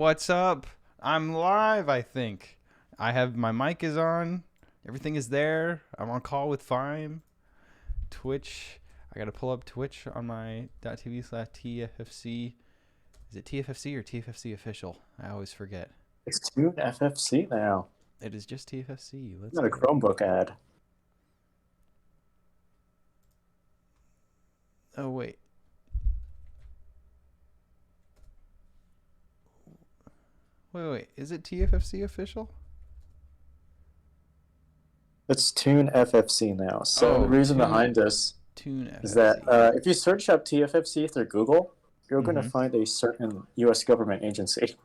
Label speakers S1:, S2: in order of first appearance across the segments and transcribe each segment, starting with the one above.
S1: What's up? I'm live, I think. I have my mic is on. Everything is there. I'm on call with Fime. Twitch. I got to pull up Twitch on my .tv/TFFC. Is it TFFC or TFFC official? I always forget.
S2: It's Tune FFC now.
S1: It is just TFFC. Let's
S2: Not a
S1: go.
S2: Chromebook ad.
S1: Oh, wait. Wait. Is it TFFC official?
S2: It's Tune FFC now. So the reason behind this
S1: Tune
S2: is
S1: FFC.
S2: that if you search up TFFC through Google, you're going to
S1: Mhm.
S2: find a certain U.S. government agency.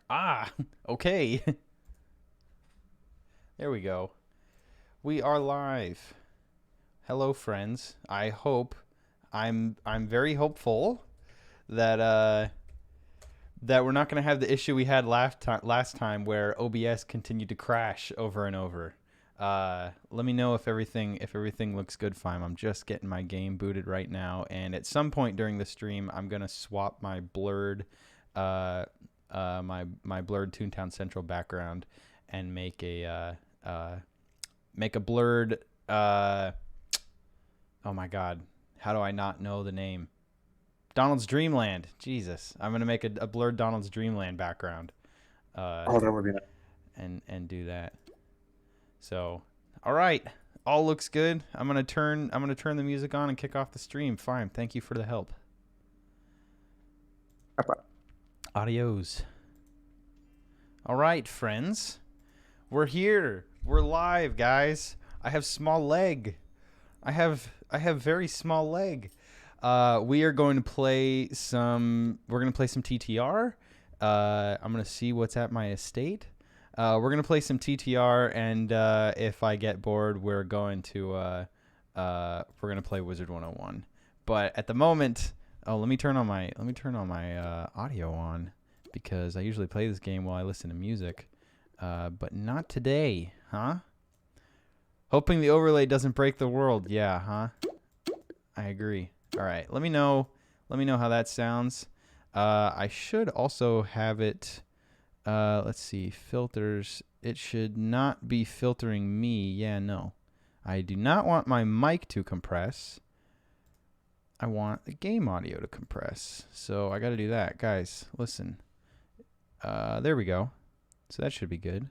S1: Ah, okay. There we go. We are live. Hello, friends. I'm very hopeful that that we're not going to have the issue we had last time where OBS continued to crash over and over. Let me know if everything looks good, fine. I'm just getting my game booted right now, and at some point during the stream, I'm gonna swap my blurred my blurred Toontown Central background and make a blurred oh my god, how do I not know the name? Donald's Dreamland. Jesus, I'm gonna make a blurred Donald's Dreamland background.
S2: Oh, that would be nice.
S1: And do that. So, all right, all looks good. I'm gonna turn the music on and kick off the stream. Fine, thank you for the help. Adios. All right, friends, we're here. We're live, guys. I have small leg. I have very small leg. We are going to play some. We're gonna play some TTR. I'm gonna see what's at my estate. We're gonna play some TTR, and if I get bored, we're gonna play Wizard 101. But at the moment, let me turn on my audio on, because I usually play this game while I listen to music, but not today, huh? Hoping the overlay doesn't break the world. Yeah, huh? I agree. All right, let me know how that sounds. I should also have it. Let's see, filters. It should not be filtering me. Yeah, no. I do not want my mic to compress. I want the game audio to compress. So I got to do that. Guys, listen. There we go. So that should be good.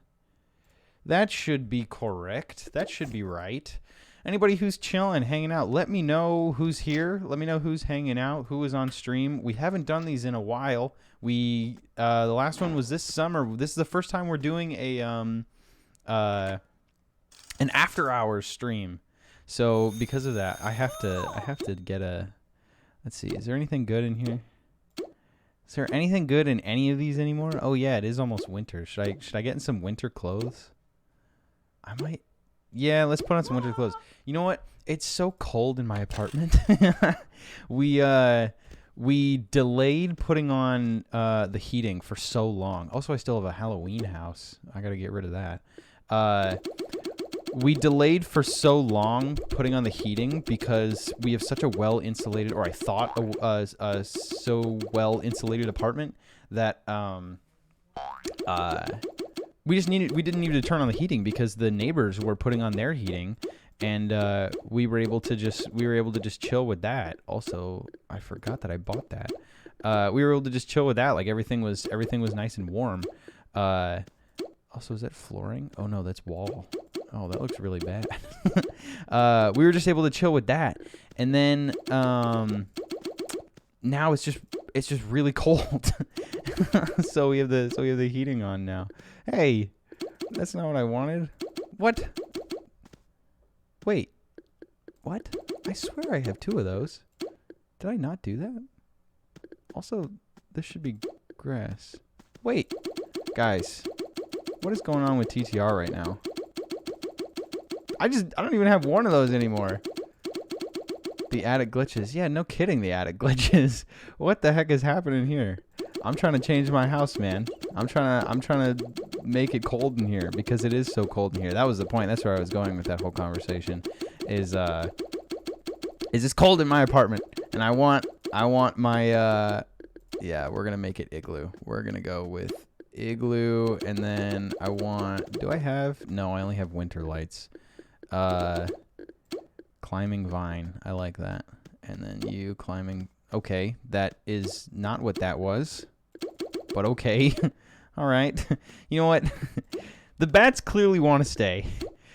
S1: That should be correct. That should be right. Anybody who's chilling, hanging out, let me know who's here. Let me know who's hanging out, who is on stream. We haven't done these in a while. The last one was this summer. This is the first time we're doing an after hours stream. So because of that, I have to get a. Let's see. Is there anything good in here? Is there anything good in any of these anymore? Oh yeah, it is almost winter. Should I get in some winter clothes? I might. Yeah, let's put on some winter clothes. You know what? It's so cold in my apartment. We delayed putting on the heating for so long. Also, I still have a Halloween house. I got to get rid of that. We delayed for so long putting on the heating because we have such a well-insulated, or I thought a so well-insulated apartment that we didn't need to turn on the heating because the neighbors were putting on their heating, and we were able to just chill with that. Also, I forgot that I bought that. We were able to just chill with that. Like everything was nice and warm. Also, is that flooring? Oh no, that's wall. Oh, that looks really bad. We were just able to chill with that, and then now it's just really cold. So we have the heating on now. Hey, that's not what I wanted. What? Wait. What? I swear I have two of those. Did I not do that? Also, this should be grass. Wait. Guys, what is going on with TTR right now? I don't even have one of those anymore. The attic glitches. Yeah, no kidding, the attic glitches. What the heck is happening here? I'm trying to change my house, man. I'm trying to make it cold in here because it is so cold in here. That was the point. That's where I was going with that whole conversation. Is it's cold in my apartment, and I want my yeah, we're gonna make it igloo. We're gonna go with igloo, and then I want, do I have, no, I only have winter lights. Climbing vine, I like that. And then you climbing, okay, that is not what that was, but okay. All right. You know what? The bats clearly want to stay,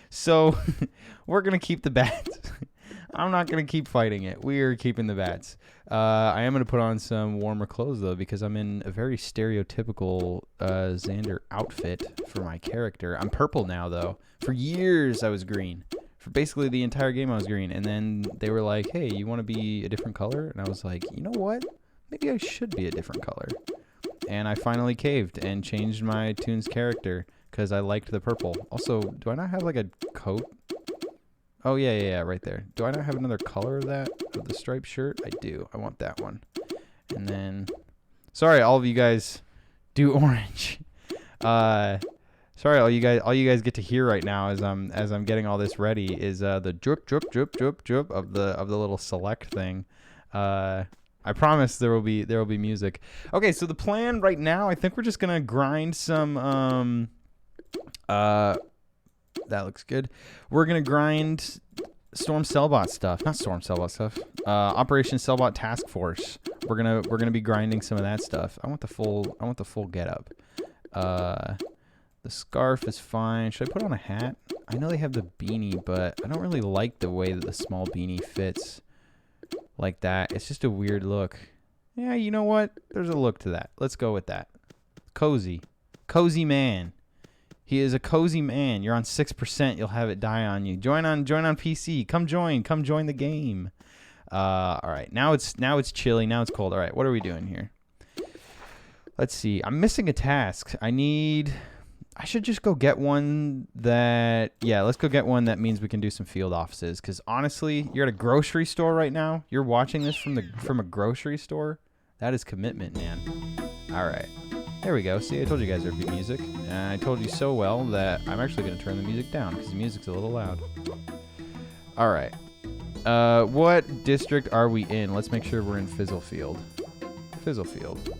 S1: so we're going to keep the bats. I'm not going to keep fighting it. We are keeping the bats. I am going to put on some warmer clothes, though, because I'm in a very stereotypical Xander outfit for my character. I'm purple now, though. For years, I was green. For basically the entire game, I was green. And then they were like, hey, you want to be a different color? And I was like, you know what? Maybe I should be a different color. And I finally caved and changed my Toon's character because I liked the purple. Also, do I not have, like, a coat? Oh, yeah, right there. Do I not have another color of that, of the striped shirt? I do. I want that one. And then, sorry, all of you guys do orange. Sorry, all you guys get to hear right now as I'm getting all this ready is the drip of the little select thing. I promise there will be music. Okay, so the plan right now, I think we're just gonna grind some that looks good. We're gonna grind Storm Cellbot stuff. Not Storm Cellbot stuff. Operation Cellbot Task Force. We're gonna be grinding some of that stuff. I want the full getup. The scarf is fine. Should I put on a hat? I know they have the beanie, but I don't really like the way that the small beanie fits like that. It's just a weird look. Yeah, you know what? There's a look to that. Let's go with that. Cozy. Cozy man. He is a cozy man. You're on 6%. You'll have it die on you. Join on PC. Come join the game. All right. Now it's chilly. Now it's cold. All right. What are we doing here? Let's see. I'm missing a task. I should just go get one that, yeah, let's go get one that means we can do some field offices. Because honestly, you're at a grocery store right now. You're watching this from a grocery store. That is commitment, man. All right. There we go. See, I told you guys there'd be music. And I told you so well that I'm actually going to turn the music down because the music's a little loud. All right. What district are we in? Let's make sure we're in Fizzlefield. Fizzlefield.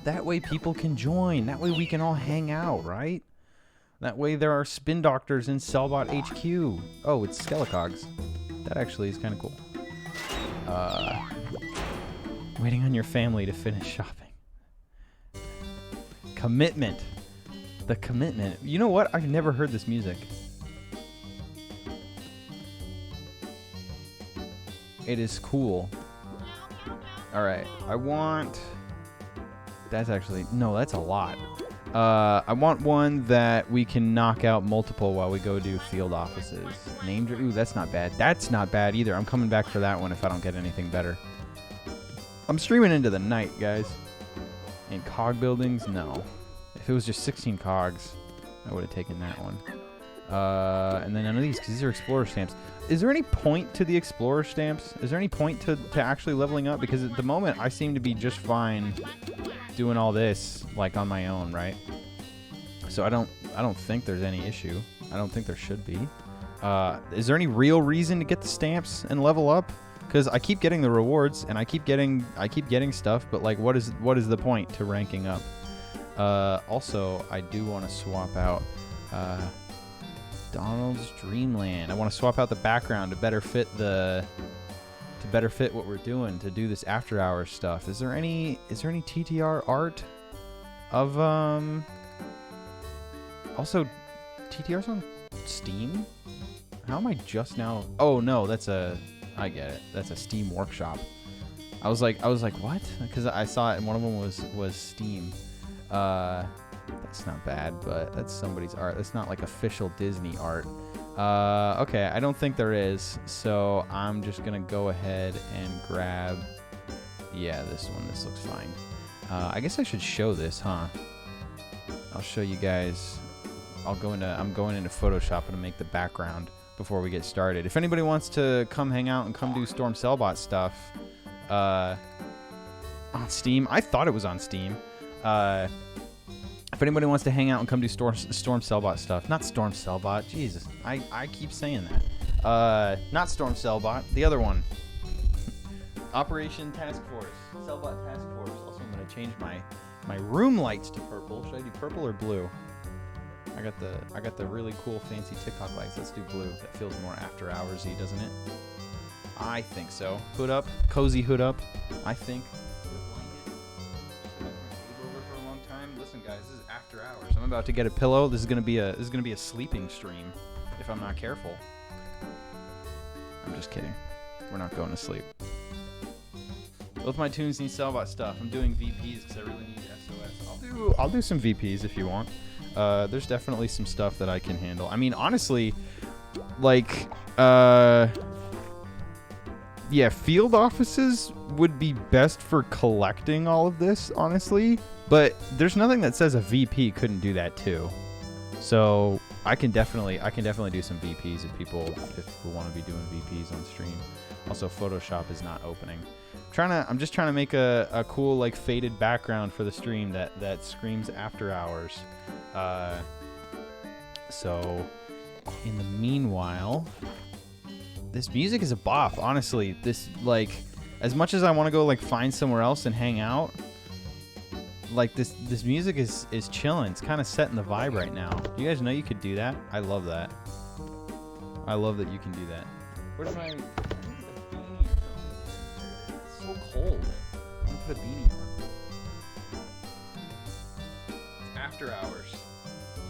S1: That way people can join. That way we can all hang out, right? That way there are spin doctors in Cellbot HQ. Oh, it's Skelecogs. That actually is kind of cool. Waiting on your family to finish shopping. Commitment. The commitment. You know what? I've never heard this music. It is cool. All right. I want... That's actually... No, that's a lot. I want one that we can knock out multiple while we go do field offices. Named... Ooh, that's not bad. That's not bad either. I'm coming back for that one if I don't get anything better. I'm streaming into the night, guys. In cog buildings? No. If it was just 16 cogs, I would have taken that one. And then none of these, because these are explorer stamps. Is there any point to the explorer stamps? Is there any point to actually leveling up? Because at the moment, I seem to be just fine doing all this, like, on my own, right? So I don't think there's any issue. I don't think there should be. Is there any real reason to get the stamps and level up? Because I keep getting the rewards and I keep getting stuff, but like, what is the point to ranking up? Also, I do want to swap out Donald's Dreamland. I want to swap out the background to better fit what we're doing to do this after hours stuff. Is there any TTR art of also TTR's on Steam? How am I just now? Oh no, I get it. That's a Steam Workshop. I was like, what? Because I saw it, and one of them was Steam. That's not bad, but that's somebody's art. That's not like official Disney art. Okay, I don't think there is, so I'm just gonna go ahead and grab. Yeah, this one. This looks fine. I guess I should show this, huh? I'll show you guys. I'm going into Photoshop and make the background before we get started. If anybody wants to come hang out and come do Storm Cellbot stuff on Steam, I thought it was on Steam. If anybody wants to hang out and come do Storm Cellbot stuff, not Storm Cellbot, Jesus, I keep saying that. Not Storm Cellbot, the other one. Operation Task Force, Cellbot Task Force. Also, I'm gonna change my room lights to purple. Should I do purple or blue? I got the really cool fancy TikTok lights. Let's do blue. That feels more after hoursy, doesn't it? I think so. Hood up, cozy hood up. I think. For a long time. Listen, guys, this is after hours. I'm about to get a pillow. This is gonna be a sleeping stream if I'm not careful. I'm just kidding. We're not going to sleep. Both my tunes need Sellbot stuff. I'm doing VPs because I really need SOS. I'll do some VPs if you want. There's definitely some stuff that I can handle. I mean, honestly, like, yeah, field offices would be best for collecting all of this, honestly. But there's nothing that says a VP couldn't do that too. So I can definitely do some VPs if people want to be doing VPs on stream. Also, Photoshop is not opening. I'm just trying to make a cool, like, faded background for the stream that screams after hours. So in the meanwhile, this music is a bop, honestly. This, like, as much as I want to go, like, find somewhere else and hang out, like, this music is chilling. It's kind of setting the vibe right now. Do you guys know you could do that? I love that. I love that you can do that. Where's my... It's so cold. I'm gonna put a beanie on. After hours.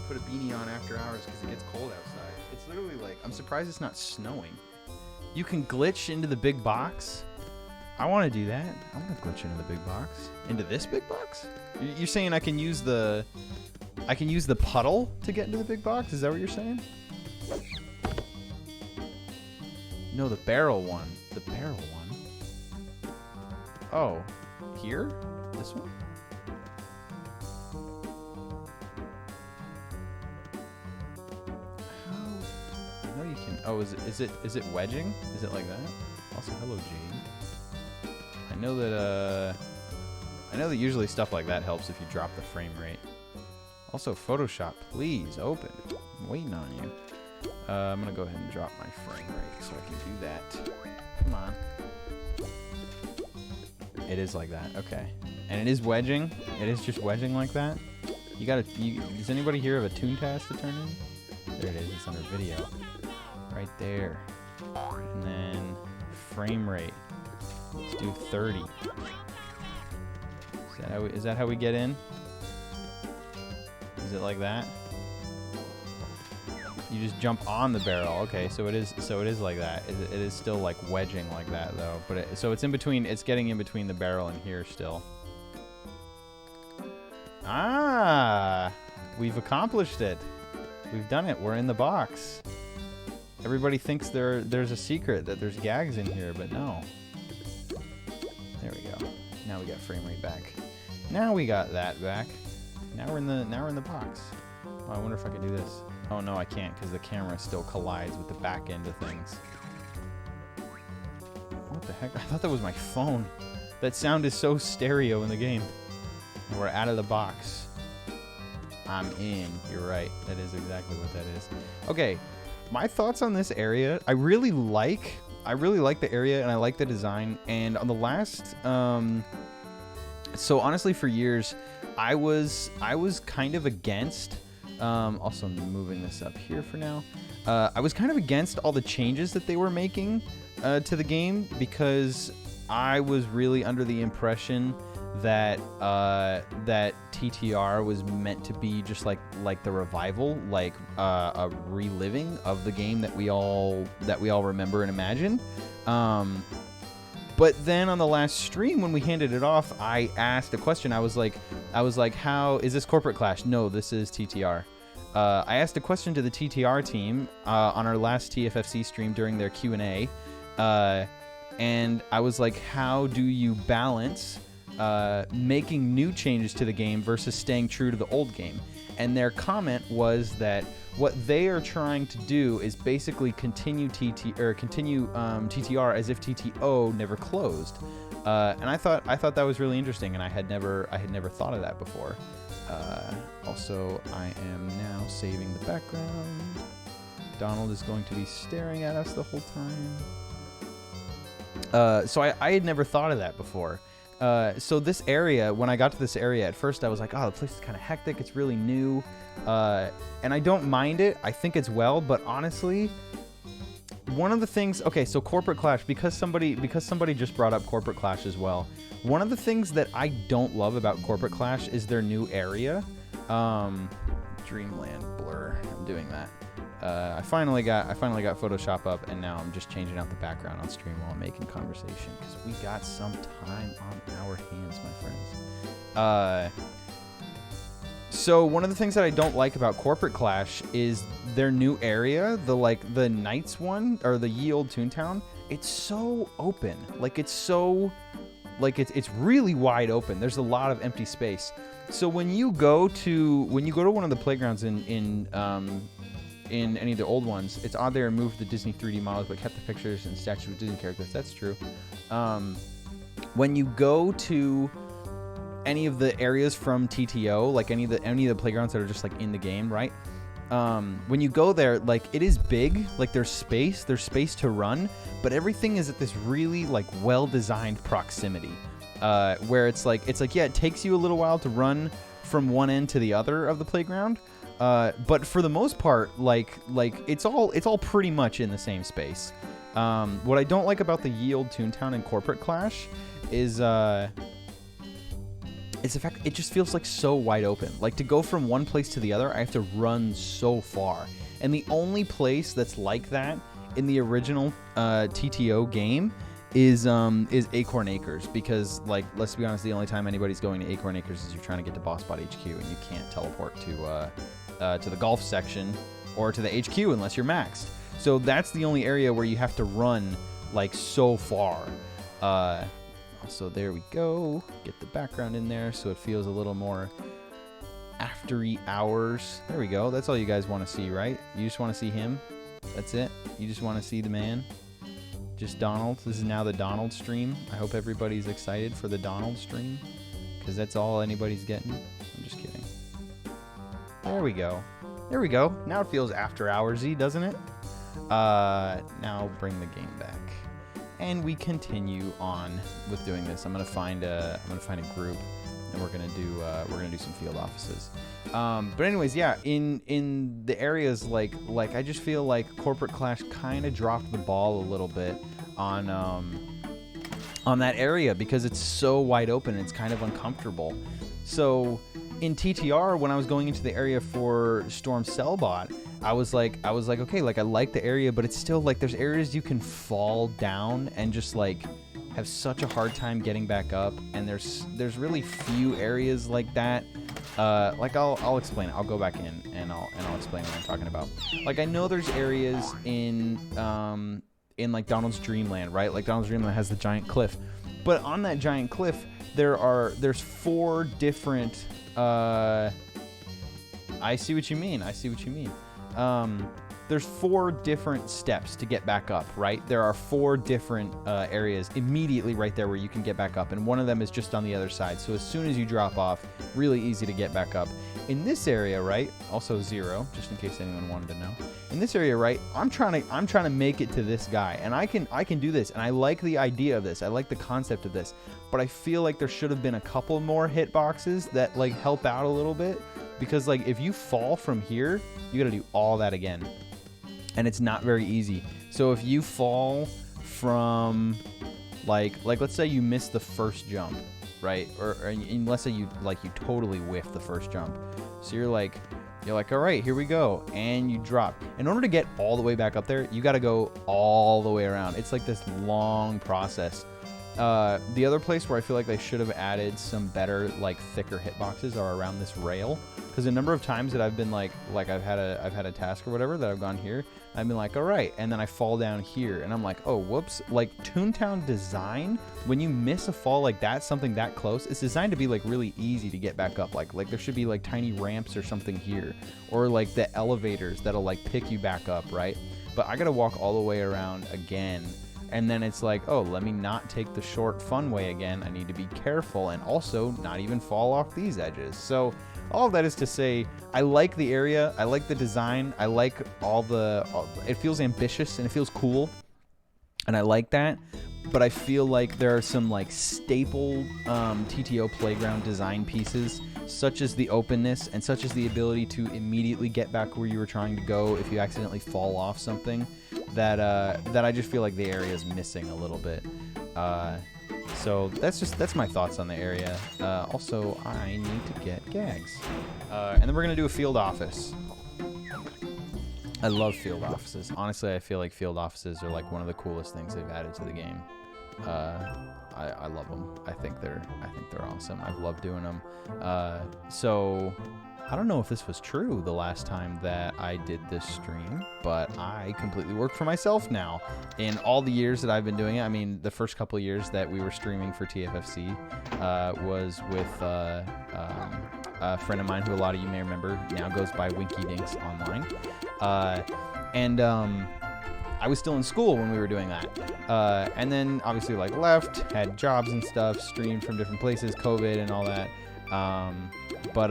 S1: Put a beanie on after hours because it gets cold outside. It's literally like... I'm surprised it's not snowing. You can glitch into the big box. I want to do that. I want to glitch into the big box. Into this big box? You're saying I can use the puddle to get into the big box? Is that what you're saying? No, the barrel one. The barrel one. Oh, here? This one? How? I know you can. Oh, is it wedging? Is it like that? Also, hello, Jade. I know that usually stuff like that helps if you drop the frame rate. Also, Photoshop, please open. I'm waiting on you. I'm gonna go ahead and drop my frame rate so I can do that. Come on. It is like that. Okay. And it is wedging. It is just wedging like that. You gotta. Does anybody here have a toon task to turn in? There it is. It's under video. Right there. And then frame rate. Let's do 30. Is that how we get in? Is it like that? You just jump on the barrel. Okay, so it is like that. It is still like wedging like that though. But so it's in between. It's getting in between the barrel and here still. Ah, we've accomplished it. We've done it. We're in the box. Everybody thinks there's a secret that there's gags in here, but no. There we go. Now we got frame rate back. Now we got that back. Now we're in the box. Oh, I wonder if I can do this. Oh no, I can't because the camera still collides with the back end of things. What the heck? I thought that was my phone. That sound is so stereo in the game. And we're out of the box. I'm in. You're right. That is exactly what that is. Okay, my thoughts on this area. I really like the area and I like the design. And on the last, so honestly, for years, I was kind of against. Also, I'm moving this up here for now. I was kind of against all the changes that they were making to the game because I was really under the impression that that TTR was meant to be just like the revival, like a reliving of the game that we all remember and imagine. But then on the last stream when we handed it off, I asked a question. I was like, how is this Corporate Clash? No, this is TTR. I asked a question to the TTR team on our last TFFC stream during their Q&A, and I was like, how do you balance making new changes to the game versus staying true to the old game? And their comment was that what they are trying to do is basically continue TTR as if TTO never closed, and I thought that was really interesting, and I had never thought of that before. Also, I am now saving the background. Donald is going to be staring at us the whole time. So I had never thought of that before. So this area, when I got to this area, at first I was like, oh, the place is kind of hectic. It's really new. And I don't mind it. I think it's well, but honestly, one of the things, okay, so Corporate Clash, because somebody just brought up Corporate Clash as well. One of the things that I don't love about Corporate Clash is their new area. Dreamland Blur. I'm doing that. I finally got Photoshop up, and now I'm just changing out the background on stream while I'm making conversation because we got some time on our hands, my friends. So one of the things that I don't like about Corporate Clash is their new area, the Knights one or the Ye Olde Toontown. It's so open, it's really wide open. There's a lot of empty space. So when you go to one of the playgrounds in any of the old ones, it's odd they removed the Disney 3D models but kept the pictures and statues of Disney characters. That's true. When you go to any of the areas from TTO, like any of the playgrounds that are just like in the game, right? When you go there, like it is big, like there's space to run, but everything is at this really like well-designed proximity, where it's like yeah, it takes you a little while to run from one end to the other of the playground, but for the most part, like it's all pretty much in the same space. What I don't like about the Ye Olde Toontown and Corporate Clash is it's the fact it just feels like so wide open. Like to go from one place to the other, I have to run so far. And the only place that's like that in the original TTO game is Acorn Acres, because like let's be honest, the only time anybody's going to Acorn Acres is you're trying to get to Boss Bot HQ, and you can't teleport to the golf section or to the HQ unless you're maxed. So that's the only area where you have to run like so far. So there we go. Get the background in there so it feels a little more after hours. There we go. That's all you guys want to see, right? You just want to see him. That's it. You just want to see the man. Just Donald. This is now the Donald stream. I hope everybody's excited for the Donald stream, because that's all anybody's getting. I'm just kidding. There we go. There we go. Now it feels after hoursy, doesn't it? Now bring the game back. And we continue on with doing this. I'm gonna find a group, and we're gonna do some field offices. But anyways, yeah, in the areas like I just feel like Corporate Clash kind of dropped the ball a little bit on that area, because it's so wide open and it's kind of uncomfortable. So in TTR, when I was going into the area for Storm Cellbot, I was like, okay, like I like the area, but it's still like there's areas you can fall down and just like have such a hard time getting back up, and there's really few areas like that. Like I'll explain it. I'll go back in and I'll explain what I'm talking about. Like I know there's areas in like Donald's Dreamland, right? Like Donald's Dreamland has the giant cliff, but on that giant cliff there's 4 different. I see what you mean. There's 4 different steps to get back up, right? There are 4 different areas immediately right there where you can get back up, and one of them is just on the other side. So as soon as you drop off, really easy to get back up. In this area, right? Also 0, just in case anyone wanted to know. In this area, right? I'm trying to make it to this guy, and I can do this, and I like the idea of this. I like the concept of this, but I feel like there should have been a couple more hitboxes that like help out a little bit, because like if you fall from here, you got to do all that again. And it's not very easy. So if you fall from like let's say you miss the first jump, right? Or let's say you totally whiff the first jump. So you're like, all right, here we go. And you drop. In order to get all the way back up there, you got to go all the way around. It's like this long process. The other place where I feel like they should have added some better, like thicker hitboxes are around this rail. Because a number of times that I've been like I've had a task or whatever that I've gone here, I've been like, all right, and then I fall down here, and I'm like, oh, whoops. Like Toontown design, when you miss a fall like that, something that close, it's designed to be like really easy to get back up. Like there should be like tiny ramps or something here, or like the elevators that'll like pick you back up, right? But I gotta walk all the way around again. And then it's like, oh, let me not take the short fun way again. I need to be careful and also not even fall off these edges. So all of that is to say, I like the area. I like the design. I like it feels ambitious and it feels cool. And I like that. but I feel like there are some like staple TTO playground design pieces, such as the openness and such as the ability to immediately get back where you were trying to go if you accidentally fall off something, that I just feel like the area is missing a little bit. So that's my thoughts on the area. Also, I need to get gags, and then we're gonna do a field office. I love field offices. Honestly, I feel like field offices are like one of the coolest things they've added to the game. I love them. I think they're awesome. I've loved doing them. So I don't know if this was true the last time that I did this stream, but I completely work for myself now. In all the years that I've been doing it, I mean, the first couple of years that we were streaming for TFFC was with a friend of mine who a lot of you may remember now goes by Winky Dinks online. I was still in school when we were doing that. And then obviously like left, had jobs and stuff, streamed from different places, COVID and all that. But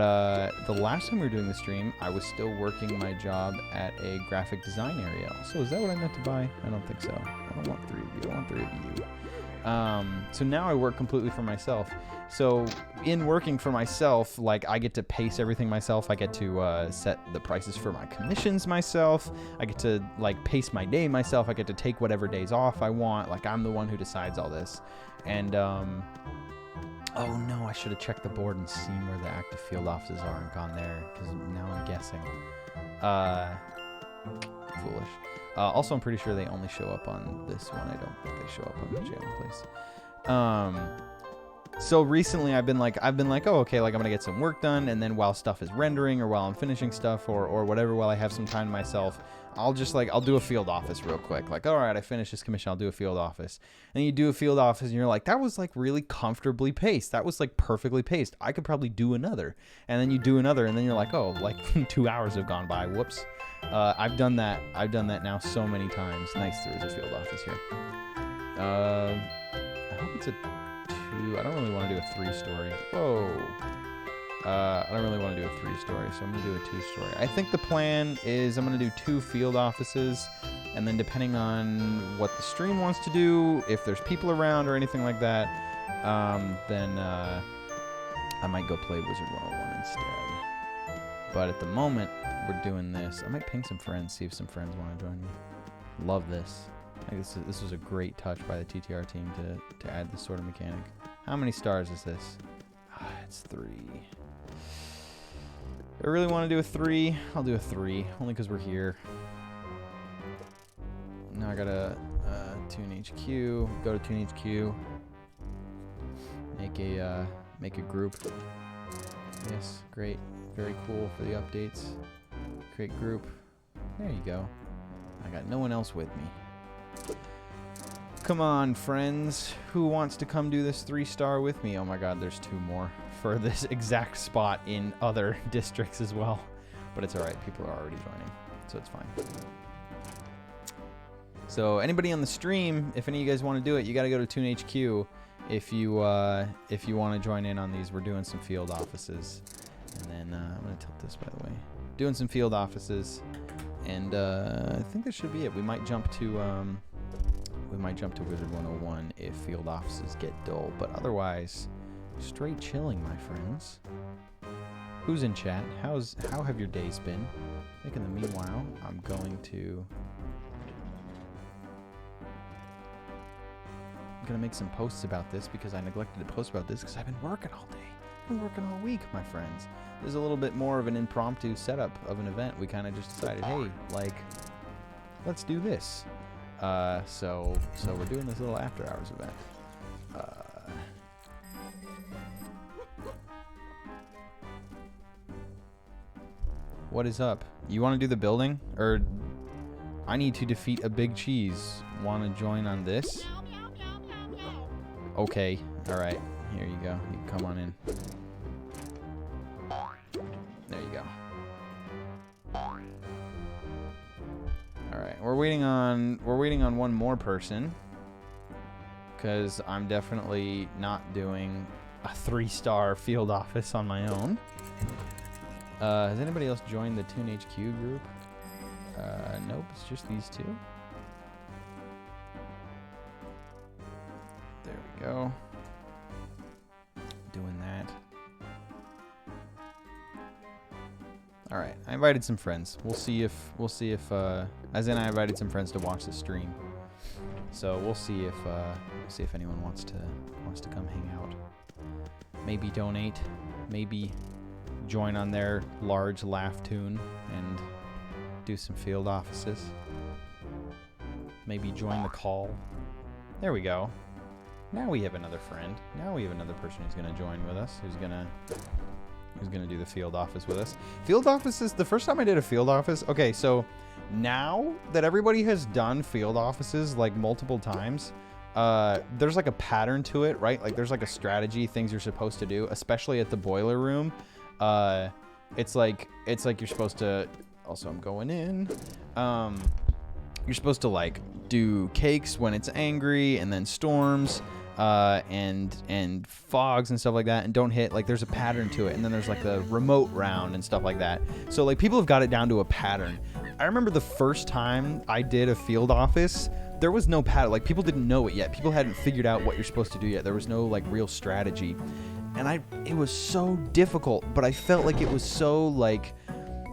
S1: the last time we were doing the stream, I was still working my job at a graphic design area. So is that what I meant to buy? I don't think so. I don't want 3 of you. I want 3 of you. So now I work completely for myself. So in working for myself, like I get to pace everything myself. I get to set the prices for my commissions myself. I get to like pace my day myself. I get to take whatever days off I want. Like I'm the one who decides all this. And oh no, I should have checked the board and seen where the active field offices are and gone there, because now I'm guessing. Foolish. Also, I'm pretty sure they only show up on this one. I don't think they show up on the jail place. So recently I've been like, oh, okay, like I'm gonna get some work done, and then while stuff is rendering or while I'm finishing stuff or whatever, while I have some time to myself, I'll do a field office real quick. Like, all right, I finished this commission, I'll do a field office. And you do a field office and you're like, that was like really comfortably paced. That was like perfectly paced. I could probably do another. And then you do another and then you're like, oh, like 2 hours have gone by. Whoops. I've done that now so many times. Nice, there's a field office here. I hope it's a 2. I don't really want to do a 3-story. Whoa. I don't really want to do a 3-story, so I'm going to do a 2-story. I think the plan is I'm going to do 2 field offices, and then depending on what the stream wants to do, if there's people around or anything like that, then I might go play Wizard 101 instead. But at the moment, we're doing this. I might ping some friends, see if some friends want to join me. Love this. I think this was a great touch by the TTR team to add this sort of mechanic. How many stars is this? It's 3. I really want to do a 3. I'll do a 3, only because we're here. Now I gotta tune HQ. Go to tune HQ. Make a group. Yes, great, very cool for the updates. Create group. There you go. I got no one else with me. Come on, friends. Who wants to come do this 3-star with me? Oh my god, there's 2 more for this exact spot in other districts as well. But it's alright, people are already joining, so it's fine. So anybody on the stream, if any of you guys want to do it, you gotta go to Tune HQ if you want to join in on these. We're doing some field offices. And then I'm gonna tilt this, by the way. Doing some field offices. And I think that should be it. We might jump to Wizard 101 if field offices get dull, but otherwise, straight chilling, my friends. Who's in chat? How have your days been? I think in the meanwhile, I'm gonna make some posts about this because I neglected to post about this because I've been working all day. I've been working all week, my friends. This is a little bit more of an impromptu setup of an event. We kind of just decided, hey, like, let's do this. So we're doing this little after hours event. What is up? You want to do the building? Or I need to defeat a big cheese. Want to join on this? Okay. All right. Here you go. You can come on in. There you go. All right. We're waiting on one more person because I'm definitely not doing a 3-star field office on my own. Has anybody else joined the Tune HQ group? Nope, it's just these 2. go. Doing that. All right, I invited some friends. We'll see if as in I invited some friends to watch the stream. So we'll see if anyone wants to come hang out. Maybe donate, maybe join on their large laugh tune and do some field offices. Maybe join the call. There we go. Now we have another friend. Now we have another person who's gonna join with us. Who's gonna do the field office with us. Field offices, the first time I did a field office, okay, so now that everybody has done field offices like multiple times, there's like a pattern to it, right? Like there's like a strategy, things you're supposed to do, especially at the boiler room. It's like you're supposed to, also I'm going in, you're supposed to like do cakes when it's angry, and then storms, and fogs and stuff like that, and don't hit. Like there's a pattern to it, and then there's like the remote round and stuff like that. So like people have got it down to a pattern. I remember the first time I did a field office, there was no pattern. Like people didn't know it yet. People hadn't figured out what you're supposed to do yet. There was no like real strategy, and it was so difficult. But I felt like it was so like,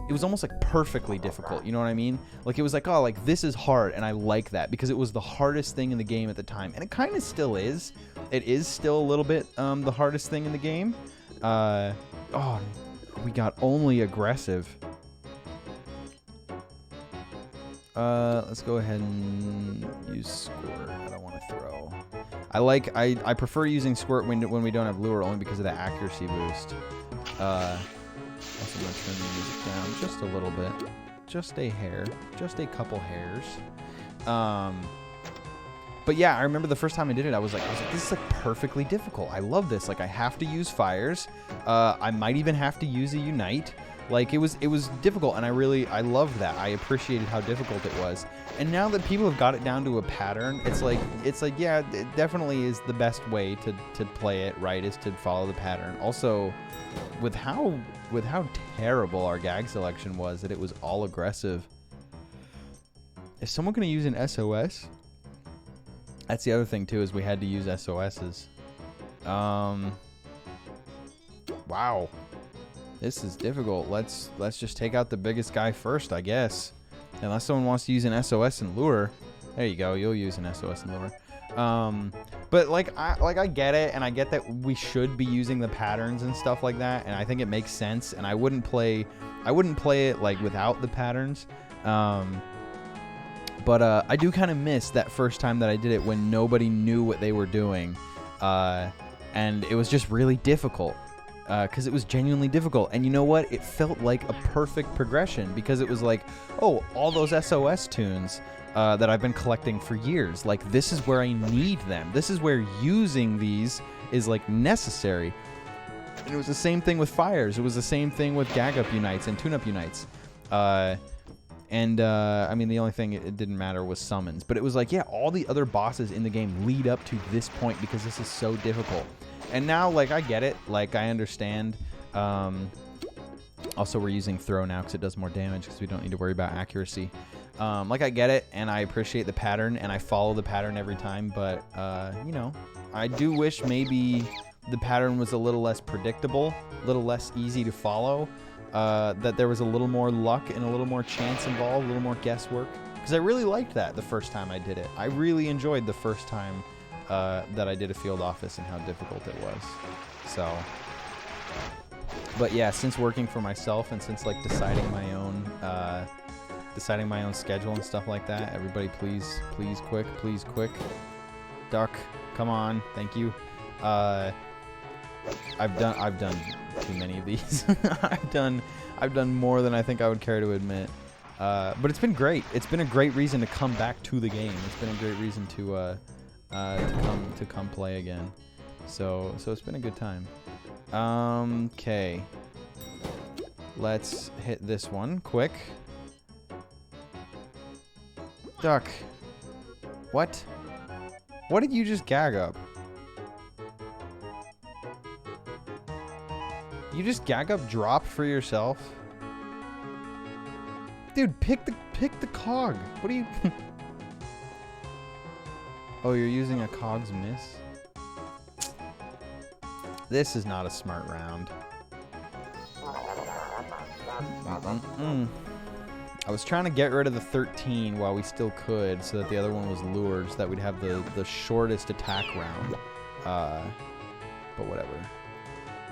S1: it was almost like perfectly difficult. You know what I mean? Like it was like, oh, like this is hard, and I like that because it was the hardest thing in the game at the time, and it kind of still is. It is still a little bit the hardest thing in the game. Oh, we got only aggressive. Let's go ahead and use squirt. I don't want to throw. I prefer using squirt when we don't have lure, only because of the accuracy boost. Also, I'm going to turn the music down just a little bit. Just a hair. Just a couple hairs. But yeah, I remember the first time I did it, I was like, this is like perfectly difficult. I love this. Like, I have to use fires. I might even have to use a unite. Like, it was difficult, and I loved that. I appreciated how difficult it was. And now that people have got it down to a pattern, it's like yeah, it definitely is the best way to play it, right, is to follow the pattern. Also, with how terrible our gag selection was, that it was all aggressive. Is someone going to use an SOS? That's the other thing too, is we had to use SOSs. Wow. This is difficult. Let's just take out the biggest guy first, I guess. Unless someone wants to use an SOS and lure. There you go. You'll use an SOS and lure. But I get it, and I get that we should be using the patterns and stuff like that, and I think it makes sense. And I wouldn't play it like without the patterns. But I do kind of miss that first time that I did it when nobody knew what they were doing, and it was just really difficult. Because it was genuinely difficult. And you know what? It felt like a perfect progression, because it was like, oh, all those SOS tunes that I've been collecting for years, like this is where I need them. This is where using these is like necessary. And it was the same thing with fires. It was the same thing with gag up unites and tune up unites. I mean, the only thing it didn't matter was summons. But it was like, yeah, all the other bosses in the game lead up to this point because this is so difficult. And now, like, I get it. Like, I understand. Also, we're using throw now because it does more damage because we don't need to worry about accuracy. Like, I get it, and I appreciate the pattern, and I follow the pattern every time. But, you know, I do wish maybe the pattern was a little less predictable, a little less easy to follow, that there was a little more luck and a little more chance involved, a little more guesswork. Because I really liked that the first time I did it. I really enjoyed the first time that I did a field office and how difficult it was. So, but yeah, since working for myself and since like deciding my own schedule and stuff like that, everybody please quick, duck, come on, thank you. I've done too many of these. I've done more than I think I would care to admit. But it's been great. It's been a great reason to come back to the game. It's been a great reason to come play again. So it's been a good time. Okay. Let's hit this one quick. Duck. What? What did you just gag up? You just gag up drop for yourself? Dude, pick the cog. What are you... Oh, you're using a cog's miss? This is not a smart round. I was trying to get rid of the 13 while we still could, so that the other one was lured, so that we'd have the shortest attack round. But whatever.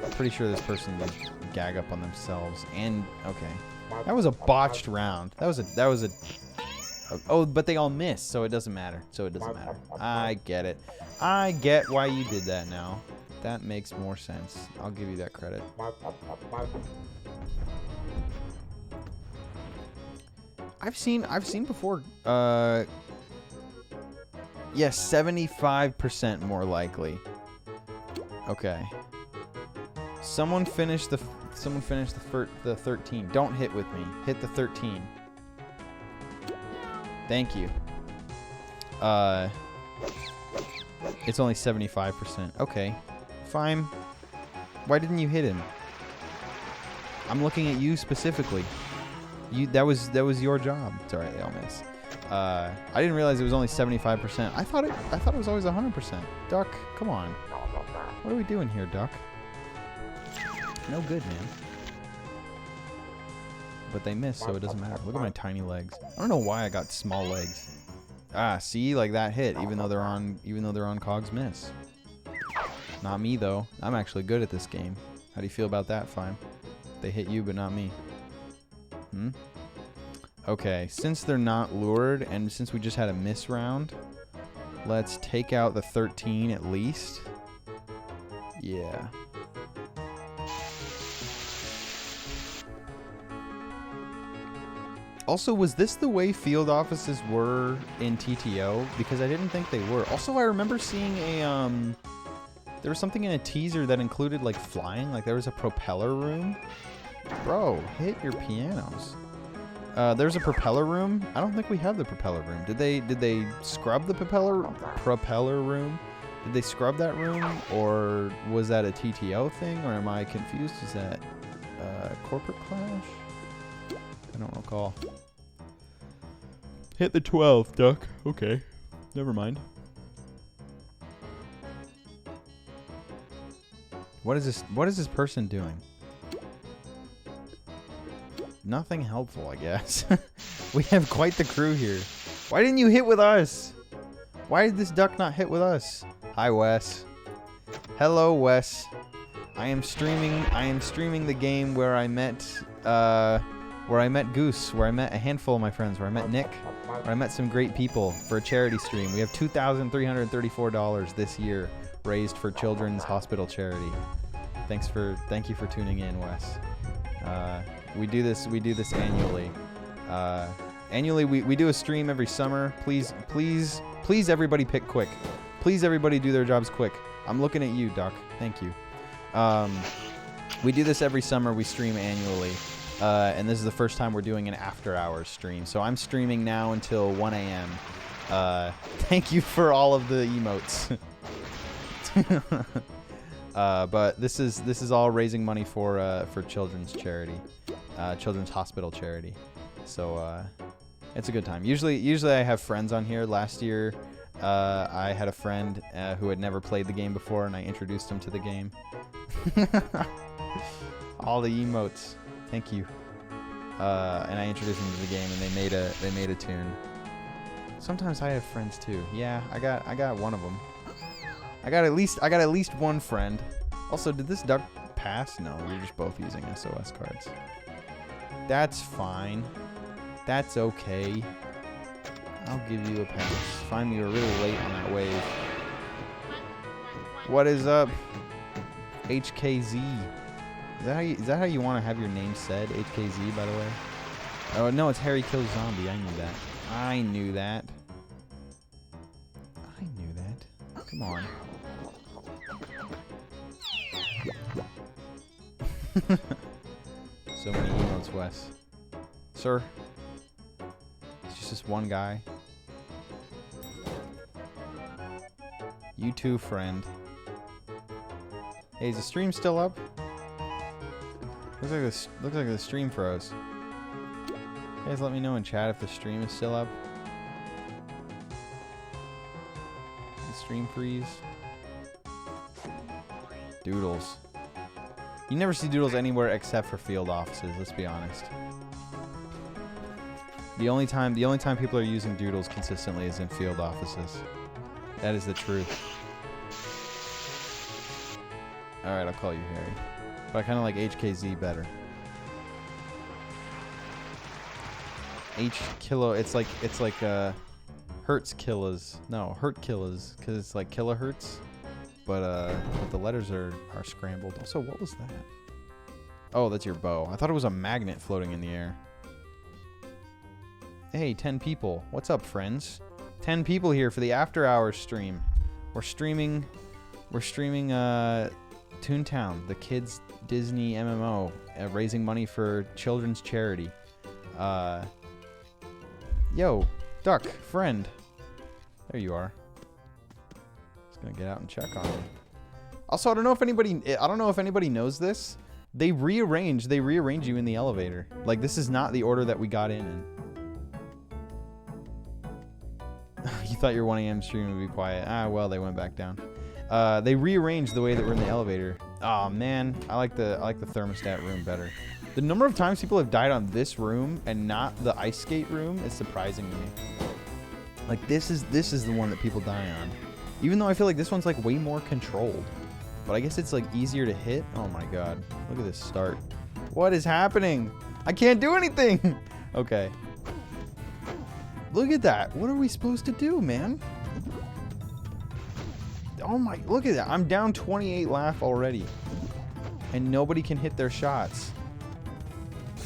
S1: I'm pretty sure this person would gag up on themselves. And okay, that was a botched round. That was a. Oh, but they all missed, so it doesn't matter. I get it. I get why you did that now. That makes more sense. I'll give you that credit. I've seen before. Yes, 75% more likely. Okay. Someone finished the 13. Don't hit with me. Hit the 13. Thank you. It's only 75%. Okay. Fine. Why didn't you hit him? I'm looking at you specifically. That was your job. It's alright, they all miss. I didn't realize it was only 75%. I thought it was always 100%. Duck, come on. What are we doing here, Duck? No good, man. But they missed, so it doesn't matter. Look at my tiny legs. I don't know why I got small legs. Ah, see, like that hit, even though they're on Cog's miss. Not me though. I'm actually good at this game. How do you feel about that, Fine? They hit you, but not me. Okay, since they're not lured, and since we just had a miss round, let's take out the 13 at least. Yeah. Also, was this the way field offices were in TTO? Because I didn't think they were. Also, I remember seeing a, there was something in a teaser that included, like, flying. Like, there was a propeller room. Bro, hit your pianos. There's a propeller room. I don't think we have the propeller room. Did they scrub the propeller room? Did they scrub that room? Or was that a TTO thing? Or am I confused? Is that Corporate Clash? I don't recall. Hit the 12, Duck. Okay. Never mind. What is this person doing? Nothing helpful, I guess. We have quite the crew here. Why didn't you hit with us? Why did this duck not hit with us? Hi, Wes. Hello, Wes. I am streaming the game where I met Goose, where I met a handful of my friends, where I met Nick, where I met some great people for a charity stream. We have $2,334 this year raised for Children's Hospital Charity. Thank you for tuning in, Wes. We do this annually. Annually, we do a stream every summer. Please, everybody pick quick. Please, everybody do their jobs quick. I'm looking at you, Doc. Thank you. We do this every summer. We stream annually. And this is the first time we're doing an after-hours stream. So I'm streaming now until 1 a.m. Thank you for all of the emotes. But this is all raising money for children's charity, Children's Hospital Charity. So it's a good time. Usually I have friends on here. Last year I had a friend who had never played the game before, and I introduced him to the game. All the emotes. Thank you. And I introduced them to the game, and they made a tune. Sometimes I have friends too. Yeah, I got one of them. I got at least one friend. Also, did this duck pass? No, we were just both using SOS cards. That's fine. That's okay. I'll give you a pass. Find me, you were really late on that wave. What is up, HKZ? Is that how you want to have your name said? HKZ, by the way. Oh no, it's Harry Kills Zombie. I knew that. I knew that. Come on. So many emotes, Wes. Sir. It's just this one guy. You too, friend. Hey, is the stream still up? Looks like the stream froze. You guys let me know in chat if the stream is still up. Stream freeze. Doodles. You never see Doodles anywhere except for field offices, let's be honest. The only time people are using Doodles consistently is in field offices. That is the truth. Alright, I'll call you Harry. But I kinda like HKZ better. H kilo, it's like Hertz killas. No, Hurt killas, because it's like kilohertz. But the letters are scrambled. Also, what was that? Oh, that's your bow. I thought it was a magnet floating in the air. Hey, 10 people. What's up, friends? 10 people here for the after hours stream. We're streaming Toontown, the kids Disney MMO, raising money for children's charity. Yo, Duck, friend. There you are. Just gonna get out and check on you. Also, I don't know if anybody knows this. They rearrange you in the elevator. Like, this is not the order that we got in. You thought your 1 a.m. stream would be quiet. Ah, well, they went back down. They rearranged the way that we're in the elevator. Oh man, I like the thermostat room better. The number of times people have died on this room and not the ice skate room is surprising to me. Like, this is the one that people die on. Even though I feel like this one's like way more controlled. But I guess it's like easier to hit. Oh my god. Look at this start. What is happening? I can't do anything. Okay. Look at that. What are we supposed to do, man? Oh my, look at that. I'm down 28 laugh already. And nobody can hit their shots.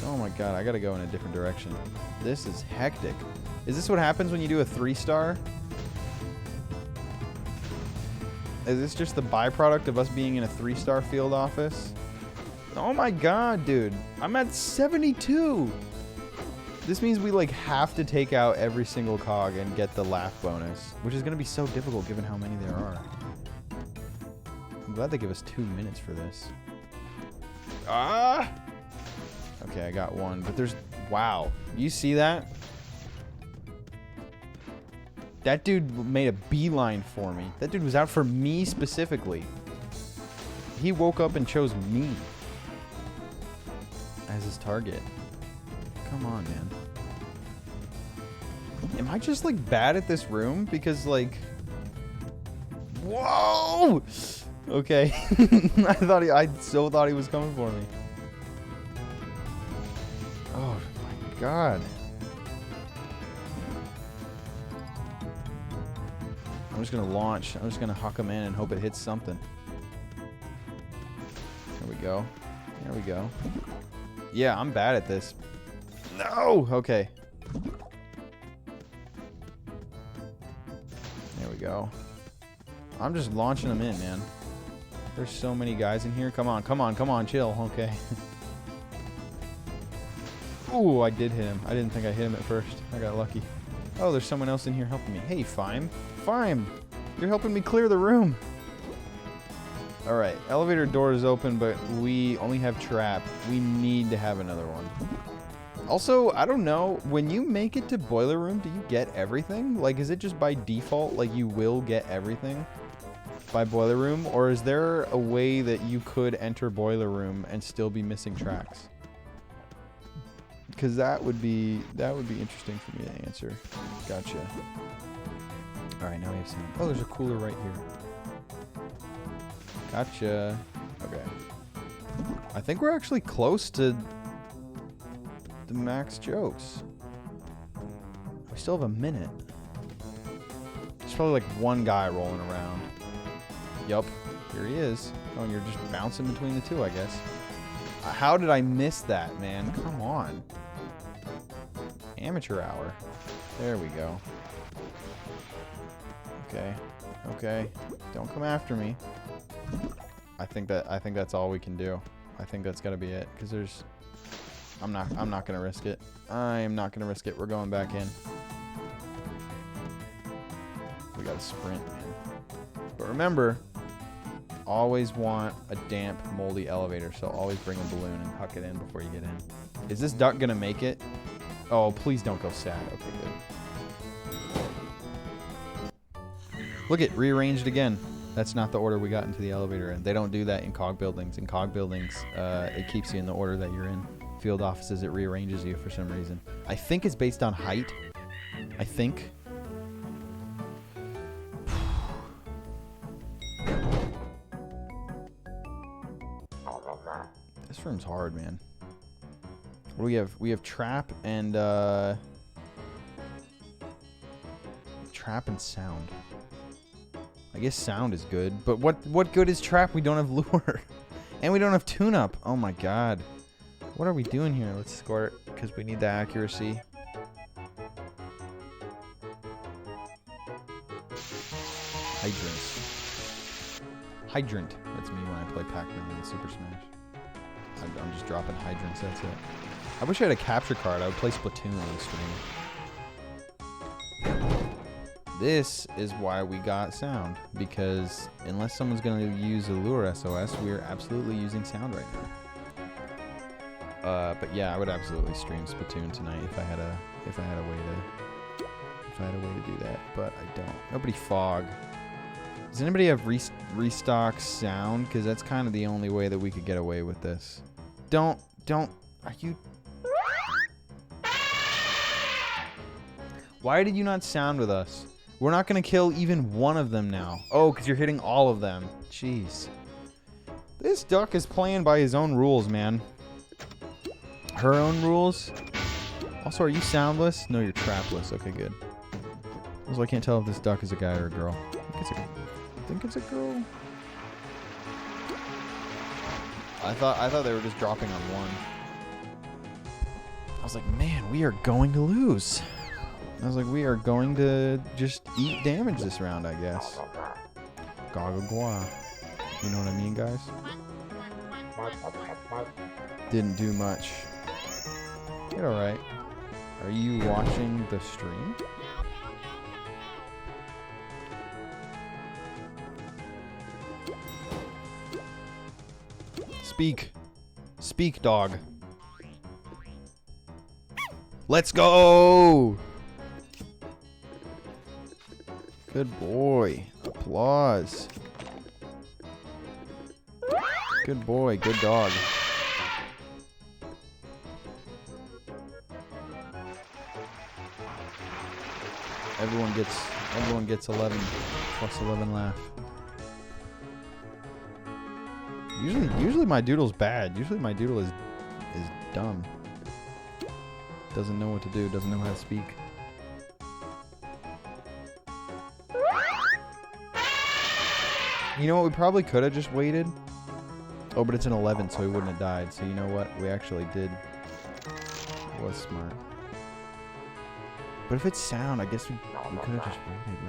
S1: Oh my god, I gotta go in a different direction. This is hectic. Is this what happens when you do a 3-star? Is this just the byproduct of us being in a 3-star field office? Oh my god, dude. I'm at 72. This means we like have to take out every single cog and get the laugh bonus, which is going to be so difficult given how many there are. I'm glad they give us 2 minutes for this. Ah! Okay, I got one, but there's... Wow. You see that? That dude made a beeline for me. That dude was out for me specifically. He woke up and chose me as his target. Come on, man. Am I just like bad at this room? Because like... Whoa! Okay. I so thought he was coming for me. Oh my god. I'm just gonna launch. I'm just gonna huck him in and hope it hits something. There we go. There we go. Yeah, I'm bad at this. No! Okay. There we go. I'm just launching them in, man. There's so many guys in here. Come on, come on, come on, chill. Okay. Ooh, I did hit him. I didn't think I hit him at first. I got lucky. Oh, there's someone else in here helping me. Hey, Fime. Fime! You're helping me clear the room. Alright, elevator door is open, but we only have trap. We need to have another one. Also, I don't know, when you make it to boiler room, do you get everything? Like, is it just by default, like you will get everything by boiler room? Or is there a way that you could enter boiler room and still be missing tracks? Because that would be interesting for me to answer. Gotcha. Alright, now we have some... Oh, there's a cooler right here. Gotcha. Okay. I think we're actually close to the max jokes. We still have a minute. There's probably like one guy rolling around. Yup. Here he is. Oh, and you're just bouncing between the two, I guess. How did I miss that, man? Come on. Amateur hour. There we go. Okay. Okay. Don't come after me. I think that's all we can do. I think that's gotta be it. Cause there's I'm not gonna risk it. I am not gonna risk it. We're going back in. We gotta sprint, man. But remember, always want a damp, moldy elevator, so always bring a balloon and huck it in before you get in. Is this duck gonna make it? Oh, please don't go sad. Okay, good. Look, it rearranged again. That's not the order we got into the elevator in. They don't do that in cog buildings. In cog buildings, it keeps you in the order that you're in. Field offices, it rearranges you for some reason. I think it's based on height. I think. This room's hard, man. What do we have? We have trap and sound. I guess sound is good, but what good is trap? We don't have lure, and we don't have tune-up. Oh my god, what are we doing here? Let's score it because we need the accuracy. Hydrant. That's me when I play Pac-Man in Super Smash. I'm just dropping hydrants. That's it. I wish I had a capture card. I would play Splatoon on stream. This is why we got sound, because unless someone's going to use a lure SOS, we're absolutely using sound right now. But yeah, I would absolutely stream Splatoon tonight if I had a way to do that, but I don't. Nobody fog. Does anybody have restock sound? Because that's kind of the only way that we could get away with this. Are you? Why did you not sound with us? We're not going to kill even one of them now. Oh, because you're hitting all of them. Jeez. This duck is playing by his own rules, man. Her own rules? Also, are you soundless? No, you're trapless. Okay, good. Also, I can't tell if this duck is a guy or a girl. I think it's a girl. I thought they were just dropping on one. I was like, man, we are going to lose. I was like, we are going to just eat damage this round, I guess. Gagagua. You know what I mean, guys? Didn't do much. You're alright. Are you watching the stream? Speak. Speak, dog. Let's go! Good boy. Applause. Good boy. Good dog. Everyone gets 11 plus 11 laugh. Usually my doodle's bad. Usually my doodle is dumb. Doesn't know what to do. Doesn't know how to speak. You know what? We probably could have just waited. Oh, but it's an 11, so he wouldn't have died. So you know what? We actually did. It was smart. But if it's sound, I guess we could have just waited,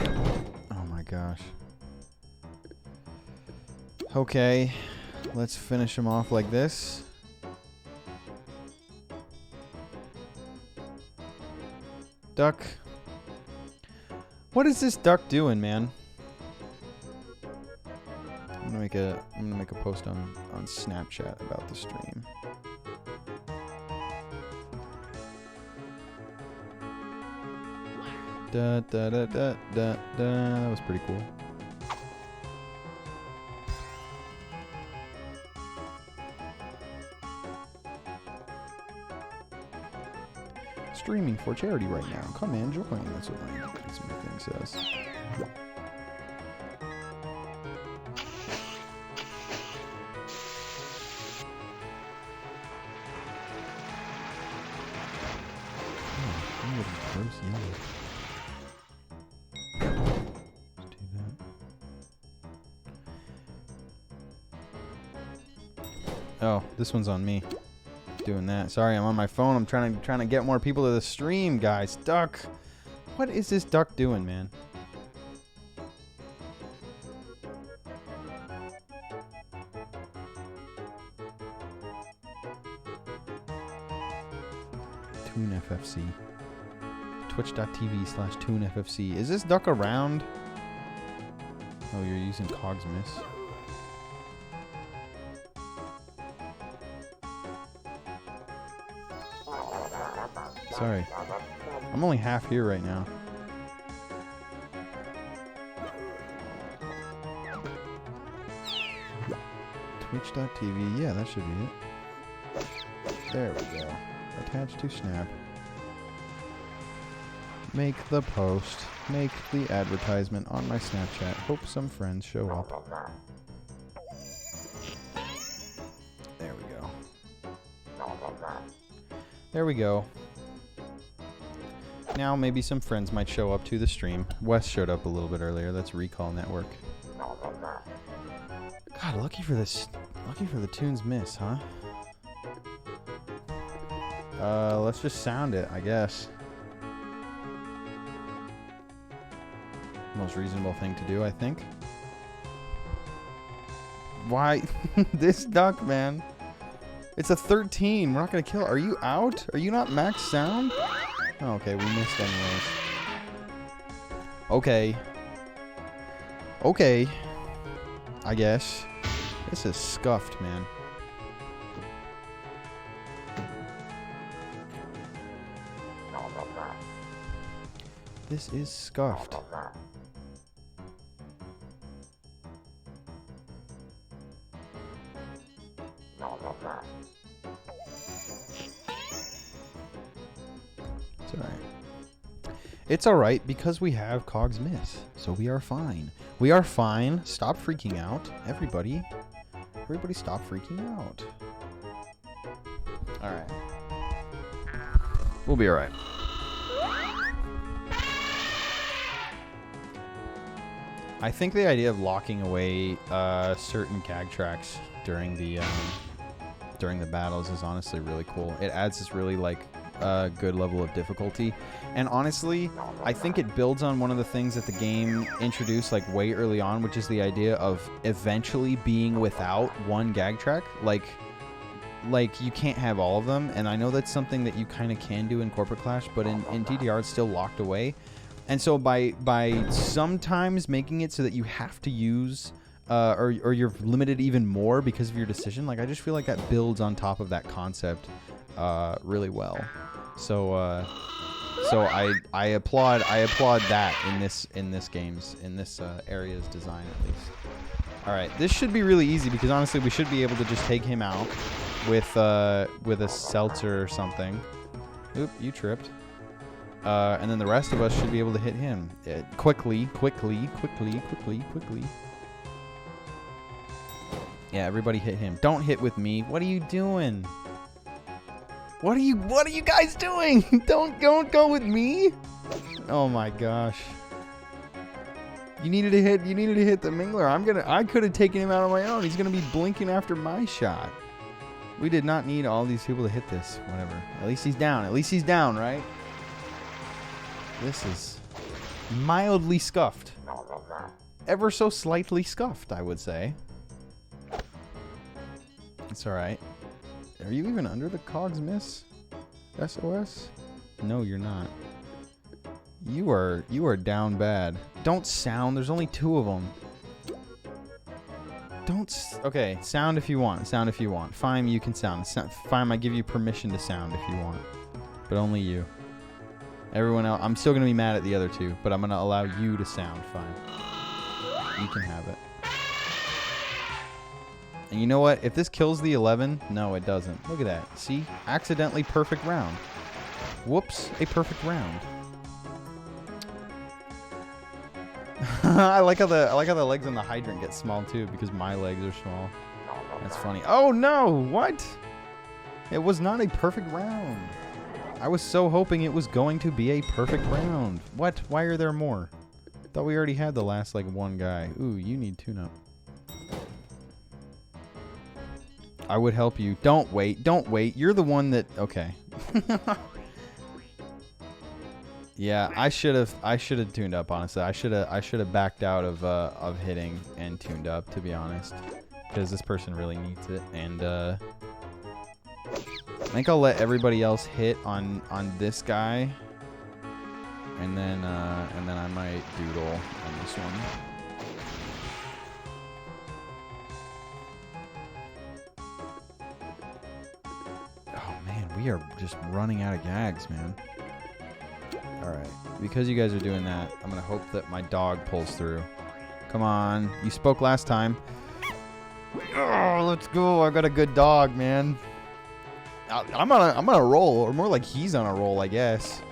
S1: right? Oh my gosh. Okay. Let's finish him off like this. Duck. What is this duck doing, man? I'm gonna make a post on Snapchat about the stream. Da da da da da da. That was pretty cool. Streaming for charity right now. Come and join. That's what my thing says. Oh, this one's on me. Doing that. Sorry, I'm on my phone. I'm trying to get more people to the stream, guys. Duck. What is this duck doing, man? TFFC. Twitch.tv/TuneFFC. Is this duck around? Oh, you're using Cogs Miss. Sorry. I'm only half here right now. Twitch.tv. Yeah, that should be it. There we go. Attach to Snap. Make the post. Make the advertisement on my Snapchat. Hope some friends show up. There we go. There we go. Now maybe some friends might show up to the stream. Wes showed up a little bit earlier. That's Recall Network. God, lucky for this. Lucky for the tunes miss, huh? Let's just sound it, I guess. Most reasonable thing to do, I think. Why? This duck, man. It's a 13. We're not going to kill it. Are you out? Are you not max sound? Oh, okay, we missed anyways. Okay. Okay. I guess. This is scuffed, man. This is scuffed. It's alright. It's alright because we have Cogs Miss. So we are fine. We are fine. Stop freaking out. Everybody. Everybody stop freaking out. Alright. We'll be alright. I think the idea of locking away certain gag tracks during the battles is honestly really cool. It adds this really like good level of difficulty, and honestly, I think it builds on one of the things that the game introduced like way early on, which is the idea of eventually being without one gag track. Like you can't have all of them, and I know that's something that you kind of can do in Corporate Clash, but in DDR it's still locked away. And so by sometimes making it so that you have to use, or you're limited even more because of your decision, like I just feel like that builds on top of that concept really well. So I applaud that in this area's design at least. All right, this should be really easy because honestly we should be able to just take him out with a seltzer or something. Oop, you tripped. And then the rest of us should be able to hit him quickly. Yeah, everybody hit him. Don't hit with me. What are you doing? What are you guys doing? Don't go with me. Oh my gosh. You needed to hit the Mingler. I could have taken him out on my own. He's gonna be blinking after my shot. We did not need all these people to hit this. Whatever. At least he's down, right? This is mildly scuffed. Ever so slightly scuffed, I would say. It's alright. Are you even under the Cogs Miss? SOS? No, you're not. You are down bad. Don't sound. There's only 2 of them. Okay, sound if you want. Fine, you can sound. Fine, I give you permission to sound if you want. But only you. Everyone else, I'm still going to be mad at the other 2, but I'm going to allow you to sound. Fine. You can have it. And you know what? If this kills the 11, no, it doesn't. Look at that. See? Accidentally perfect round. Whoops, a perfect round. I like how the legs on the hydrant get small too because my legs are small. That's funny. Oh no! What? It was not a perfect round. I was so hoping it was going to be a perfect round. What? Why are there more? Thought we already had the last like 1 guy. Ooh, you need tune-up. I would help you. Don't wait. You're the one that... Okay. Yeah, I should have tuned up, honestly. I should have backed out of hitting and tuned up, to be honest. Because this person really needs it. And I think I'll let everybody else hit on this guy. And then I might doodle on this one. we are just running out of gags, man. All right. Because you guys are doing that, I'm going to hope that my dog pulls through. Come on. You spoke last time. Oh, let's go. I got a good dog, man. I'm on a roll, or more like he's on a roll, I guess.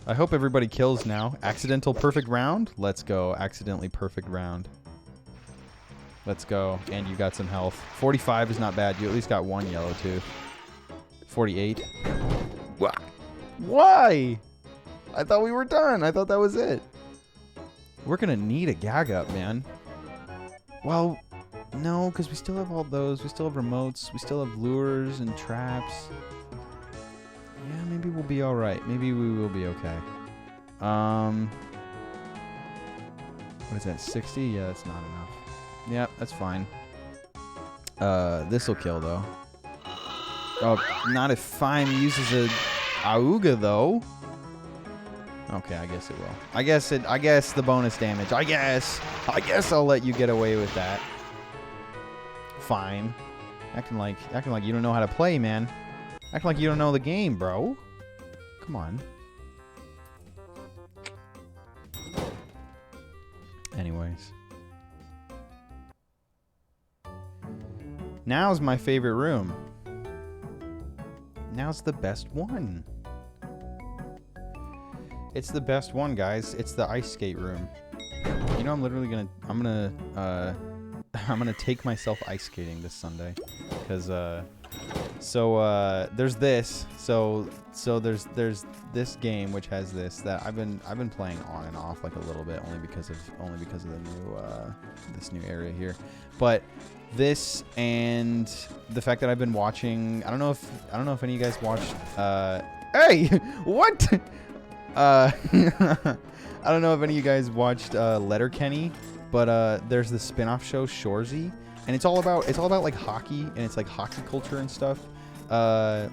S1: I hope everybody kills now. Accidental perfect round? Let's go. Accidentally perfect round. Let's go. And you got some health. 45 is not bad. You at least got one yellow tooth. 48. Why? I thought we were done. I thought that was it. We're going to need a gag up, man. Well, no, because we still have all those. We still have remotes. We still have lures and traps. Yeah, maybe we'll be all right. Maybe we will be okay. What is that, 60? Yeah, that's not enough. Yeah, that's fine. This will kill, though. Oh, not if Fime uses a Auga, though. Okay, I guess it will. I guess the bonus damage. I guess I'll let you get away with that. Fine. Acting like you don't know how to play, man. Acting like you don't know the game, bro. Come on. Anyways. Now's my favorite room. Now's the best one. It's the best one, guys. It's the ice skate room. You know, I'm literally gonna I'm gonna take myself ice skating this Sunday, because there's this. So there's this game which has this that I've been playing on and off like a little bit, only because of the new this new area here. But this and the fact that I've been watching, I don't know if any of you guys watched hey, what? I don't know if any of you guys watched Letterkenny, but there's the spin-off show ShoreZ, and it's all about like hockey, and it's like hockey culture and stuff. I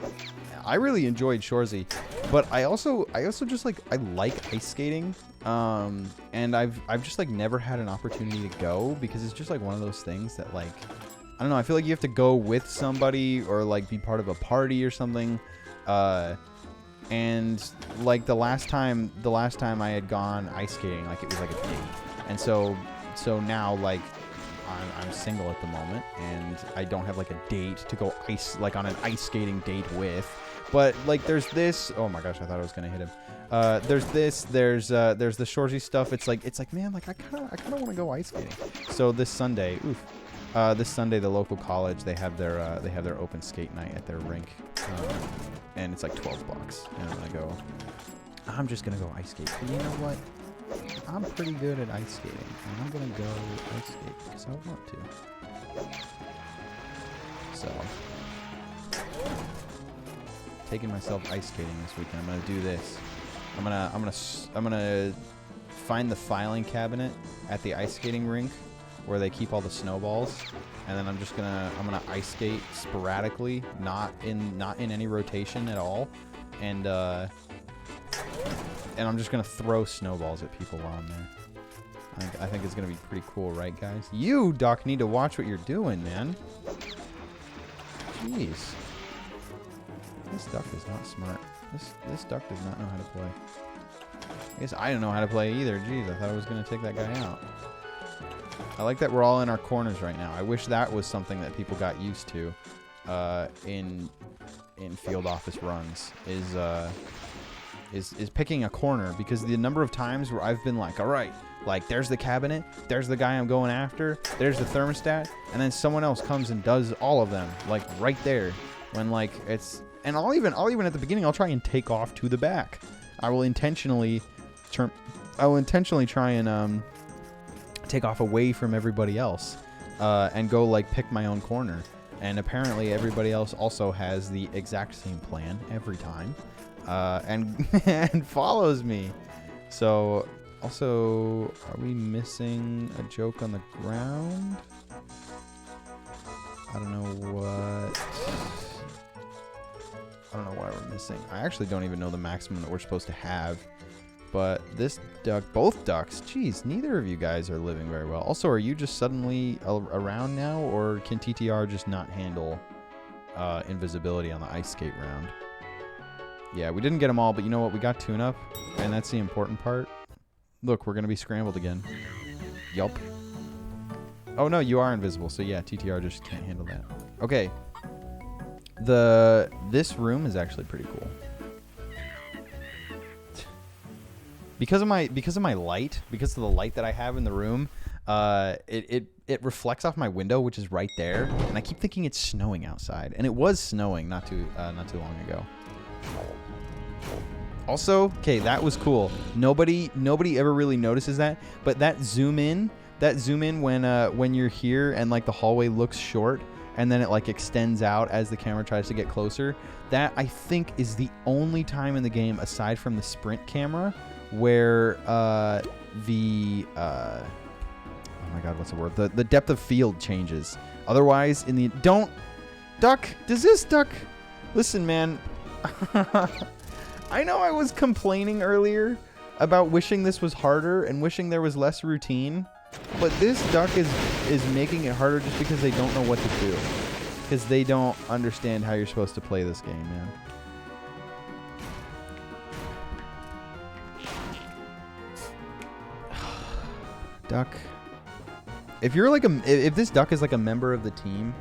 S1: really enjoyed ShoreZ, but I also just like I like ice skating, and I've just like never had an opportunity to go, because it's just like one of those things that, like, I don't know, I feel like you have to go with somebody or like be part of a party or something. And like the last time I had gone ice skating, like it was like a date, and so now like I'm single at the moment, and I don't have like a date to go on an ice skating date with. But like there's this. Oh my gosh, I thought I was gonna hit him. There's this. There's the ShoreZ stuff. It's like man, like I kind of want to go ice skating. So this Sunday, this Sunday, the local college, they have their open skate night at their rink, and it's like $12. And I'm just gonna go ice skate. And you know what? I'm pretty good at ice skating, and I'm gonna go ice skate because I want to. So, taking myself ice skating this weekend. I'm gonna do this. I'm gonna find the filing cabinet at the ice skating rink where they keep all the snowballs, and then I'm gonna ice skate sporadically, not in any rotation at all, and I'm just gonna throw snowballs at people while I'm there. I think it's gonna be pretty cool, right, guys? You, Doc, need to watch what you're doing, man. Jeez, this duck is not smart. This duck does not know how to play. I guess I don't know how to play either. Jeez, I thought I was gonna take that guy out. I like that we're all in our corners right now. I wish that was something that people got used to in field office runs, is picking a corner, because the number of times where I've been like, all right, like there's the cabinet, there's the guy I'm going after, there's the thermostat, and then someone else comes and does all of them like right there, when like it's, and I'll even at the beginning I'll try and take off to the back. I will intentionally try and take off away from everybody else, and go like pick my own corner. And apparently everybody else also has the exact same plan every time, and follows me. So also, are we missing a joke on the ground? I don't know what we're missing. I actually don't even know the maximum that we're supposed to have. But this duck, both ducks, geez, neither of you guys are living very well. Also, are you just suddenly around now, or can TTR just not handle invisibility on the ice skate round. Yeah, we didn't get them all, but you know what? We got tune-up, and that's the important part. Look, we're going to be scrambled again. Yup. Oh, no, you are invisible, so yeah, TTR just can't handle that. Okay. This room is actually pretty cool. Because of my light, because of the light that I have in the room, it reflects off my window, which is right there, and I keep thinking it's snowing outside, and it was snowing not too long ago. Also, okay, that was cool. Nobody ever really notices that, but that zoom in when you're here and like the hallway looks short, and then it like extends out as the camera tries to get closer. That I think is the only time in the game, aside from the sprint camera, where oh my god, what's the word? The depth of field changes. Otherwise, in the duck. Does this duck? Listen, man. I know I was complaining earlier about wishing this was harder and wishing there was less routine, but this duck is making it harder just because they don't know what to do. Because they don't understand how you're supposed to play this game, man. Duck. If you're like if this duck is like a member of the team,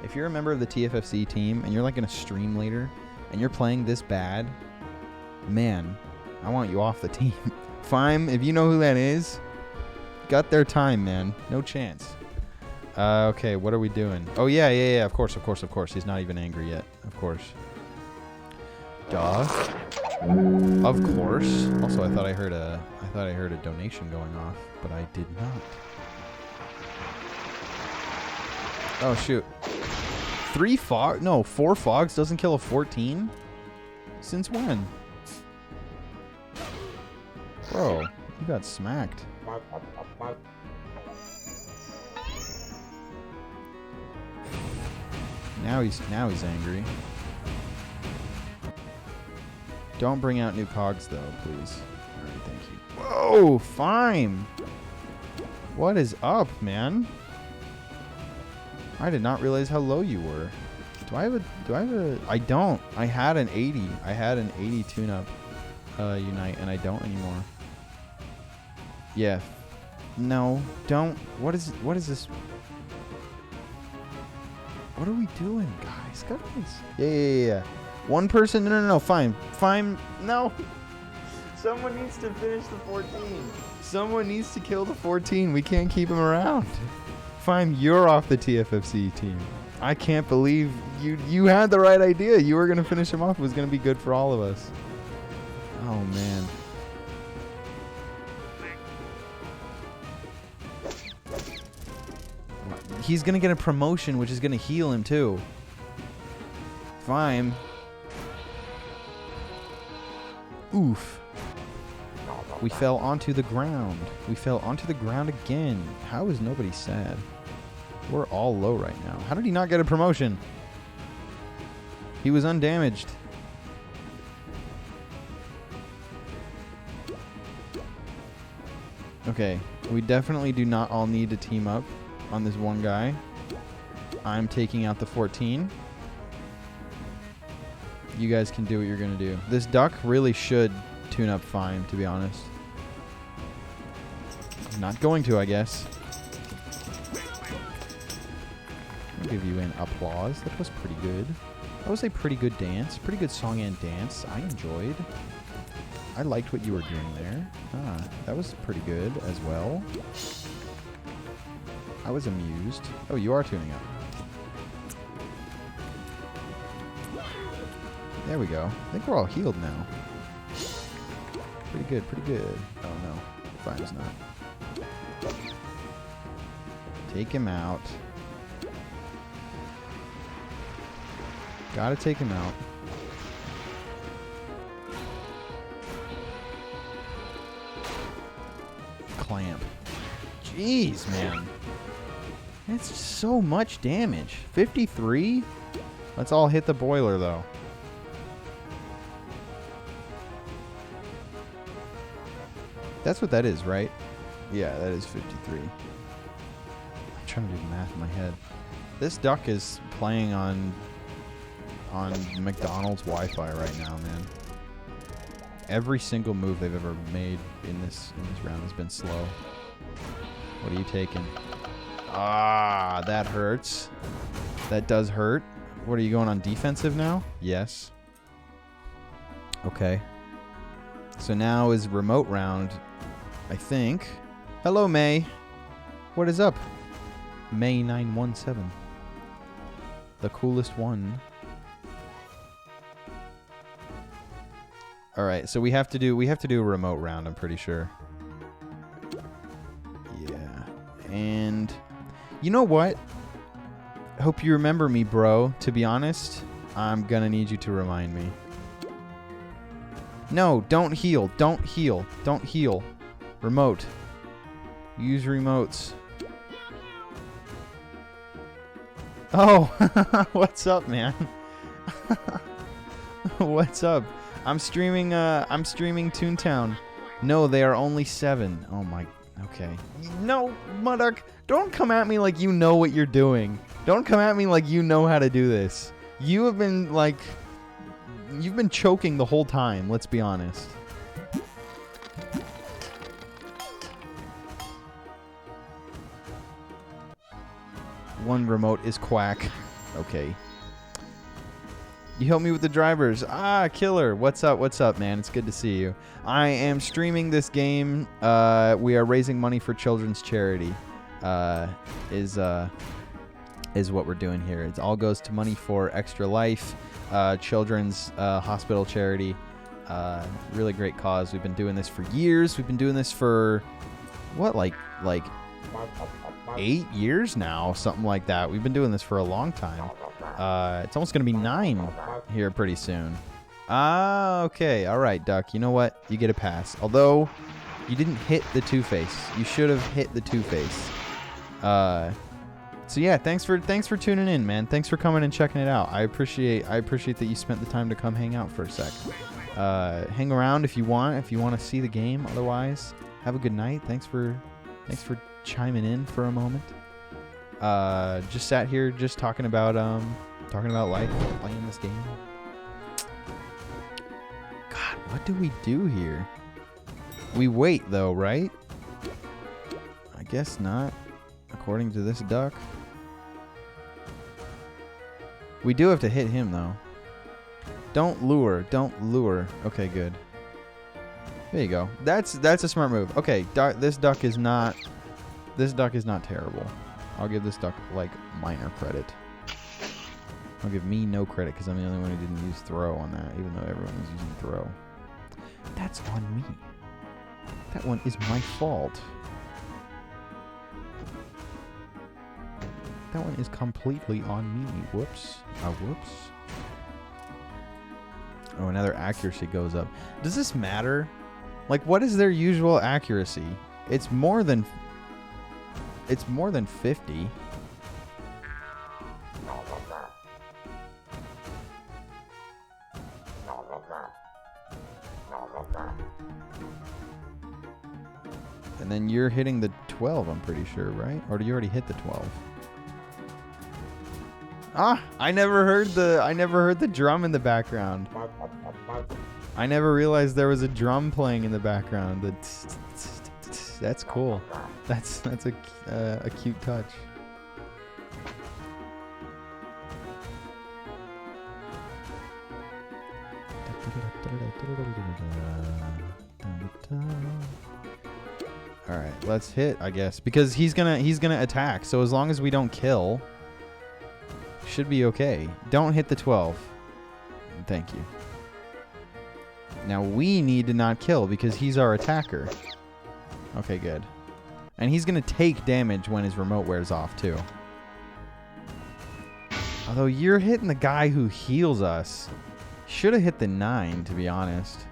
S1: if you're a member of the TFFC team and you're like in a stream later and you're playing this bad, man, I want you off the team. Fime, if you know who that is, got their time, man. No chance. Okay, what are we doing? Oh yeah, of course. He's not even angry yet. Of course. Duh. Of course. Also, I thought I heard a donation going off, but I did not. Oh shoot. 4 fogs doesn't kill a 14? Since when? Bro, you got smacked. Now he's angry. Don't bring out new cogs though, please. Alright, thank you. Whoa, fine. What is up, man? I did not realize how low you were. I don't. I had an 80. I had an 80 tune-up Unite, and I don't anymore. Yeah. No, don't. What is this? What are we doing, guys? Yeah. One person. No. Fine. No. Someone needs to finish the 14. Someone needs to kill the 14. We can't keep him around. Fine, you're off the TFFC team. I can't believe you had the right idea. You were going to finish him off. It was going to be good for all of us. Oh, man. He's going to get a promotion, which is going to heal him, too. Fine. Oof. We fell onto the ground. We fell onto the ground again. How is nobody sad? We're all low right now. How did he not get a promotion? He was undamaged. Okay, we definitely do not all need to team up on this one guy. I'm taking out the 14. You guys can do what you're going to do. This duck really should tune up fine, to be honest. I'm not going to, I guess. I'll give you an applause. That was pretty good. That was a pretty good dance. Pretty good song and dance. I enjoyed. I liked what you were doing there. That was pretty good as well. I was amused. Oh, you are tuning up. There we go. I think we're all healed now. Pretty good, pretty good. Oh no, fine is not. Take him out. Gotta take him out. Clamp. Jeez, man. That's so much damage. 53? Let's all hit the boiler, though. That's what that is, right? Yeah, that is 53. I'm trying to do the math in my head. This duck is playing on on McDonald's Wi-Fi right now, man. Every single move they've ever made in this round has been slow. What are you taking? Ah, that hurts. That does hurt. What, are you going on defensive now? Yes. Okay. So now is remote round, I think. Hello, May. What is up? May 917. The coolest one. All right, so we have to do a remote round, I'm pretty sure. Yeah. And you know what? Hope you remember me, bro. To be honest, I'm gonna need you to remind me. No, don't heal. Don't heal. Don't heal. Remote. Use remotes. Oh, what's up, man? What's up? I'm streaming Toontown. No, they are only 7. Oh my, okay. No, Mudduck, don't come at me like you know what you're doing. Don't come at me like you know how to do this. You have been like, you've been choking the whole time, let's be honest. One remote is quack. Okay. You help me with the drivers. Ah, killer. What's up? What's up, man? It's good to see you. I am streaming this game. We are raising money for children's charity. Is what we're doing here. It all goes to money for Extra Life, children's hospital charity. Really great cause. We've been doing this for years. We've been doing this for what, like 8 years now, something like that. We've been doing this for a long time. It's almost going to be 9 here pretty soon. Ah, okay. All right, Duck. You know what? You get a pass. Although, you didn't hit the Two-Face. You should have hit the Two-Face. So yeah, thanks for tuning in, man. Thanks for coming and checking it out. I appreciate that you spent the time to come hang out for a sec. Hang around if you want to see the game. Otherwise, have a good night. Thanks for chiming in for a moment. Just sat here just talking about life, playing this game. God, what do we do here? We wait though, right? I guess not, according to this duck. We do have to hit him though. Don't lure. Okay, good. There you go. That's a smart move. Okay, this duck is not terrible. I'll give this duck like minor credit. I'll give me no credit because I'm the only one who didn't use throw on that, even though everyone was using throw. That's on me. That one is my fault. That one is completely on me. Whoops. Whoops. Oh, another accuracy goes up. Does this matter? Like, what is their usual accuracy? It's more than 50. And then you're hitting the 12, I'm pretty sure, right? Or do you already hit the 12? Ah, I never heard the drum in the background. I never realized there was a drum playing in the background. That's cool. That's a cute touch. All right, let's hit, I guess, because he's gonna attack. So as long as we don't kill, should be okay. Don't hit the 12. Thank you. Now we need to not kill because he's our attacker. Okay, good. And he's going to take damage when his remote wears off, too. Although you're hitting the guy who heals us. Should have hit the 9, to be honest.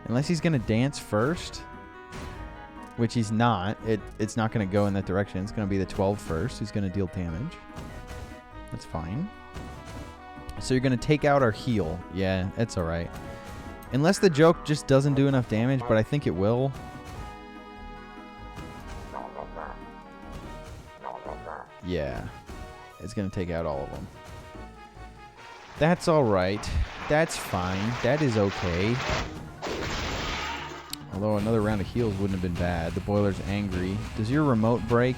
S1: Unless he's going to dance first. Which he's not. It's not going to go in that direction. It's going to be the 12 first. Who's going to deal damage. That's fine. So you're going to take out our heal. Yeah, that's alright. Unless the joke just doesn't do enough damage, but I think it will. Yeah. It's going to take out all of them. That's all right. That's fine. That is okay. Although another round of heals wouldn't have been bad. The boiler's angry. Does your remote break?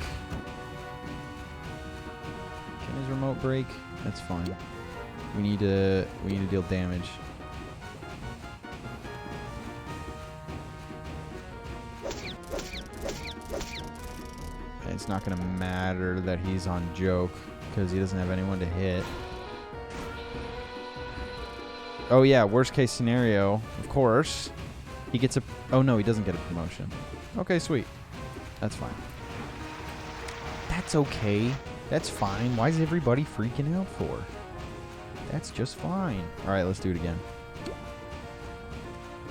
S1: Can his remote break? That's fine. We need to deal damage. It's not going to matter that he's on joke because he doesn't have anyone to hit. Oh yeah, worst case scenario, of course. He gets a... Oh no, he doesn't get a promotion. Okay, sweet. That's fine. That's okay. That's fine. Why is everybody freaking out for? That's just fine. Alright, let's do it again.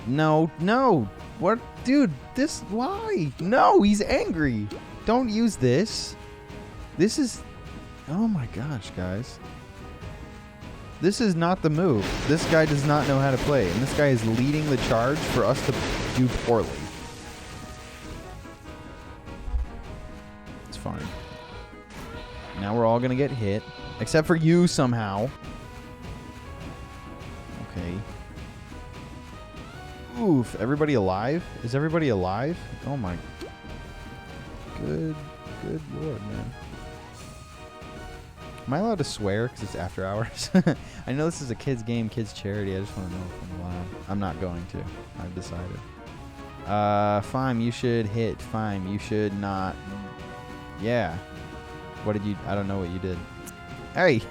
S1: No, no. What? Dude, this... Why? No, he's angry. Don't use this. This is... Oh my gosh, guys. This is not the move. This guy does not know how to play. And this guy is leading the charge for us to do poorly. It's fine. Now we're all going to get hit. Except for you somehow. Okay. Oof. Everybody alive? Is everybody alive? Oh my... Good lord, man. Am I allowed to swear because it's after hours? I know this is a kids game, kids charity. I just want to know if I'm allowed. I'm not going to. I've decided. Fine, you should hit. Fine, you should not. Yeah. What did you... I don't know what you did. Hey!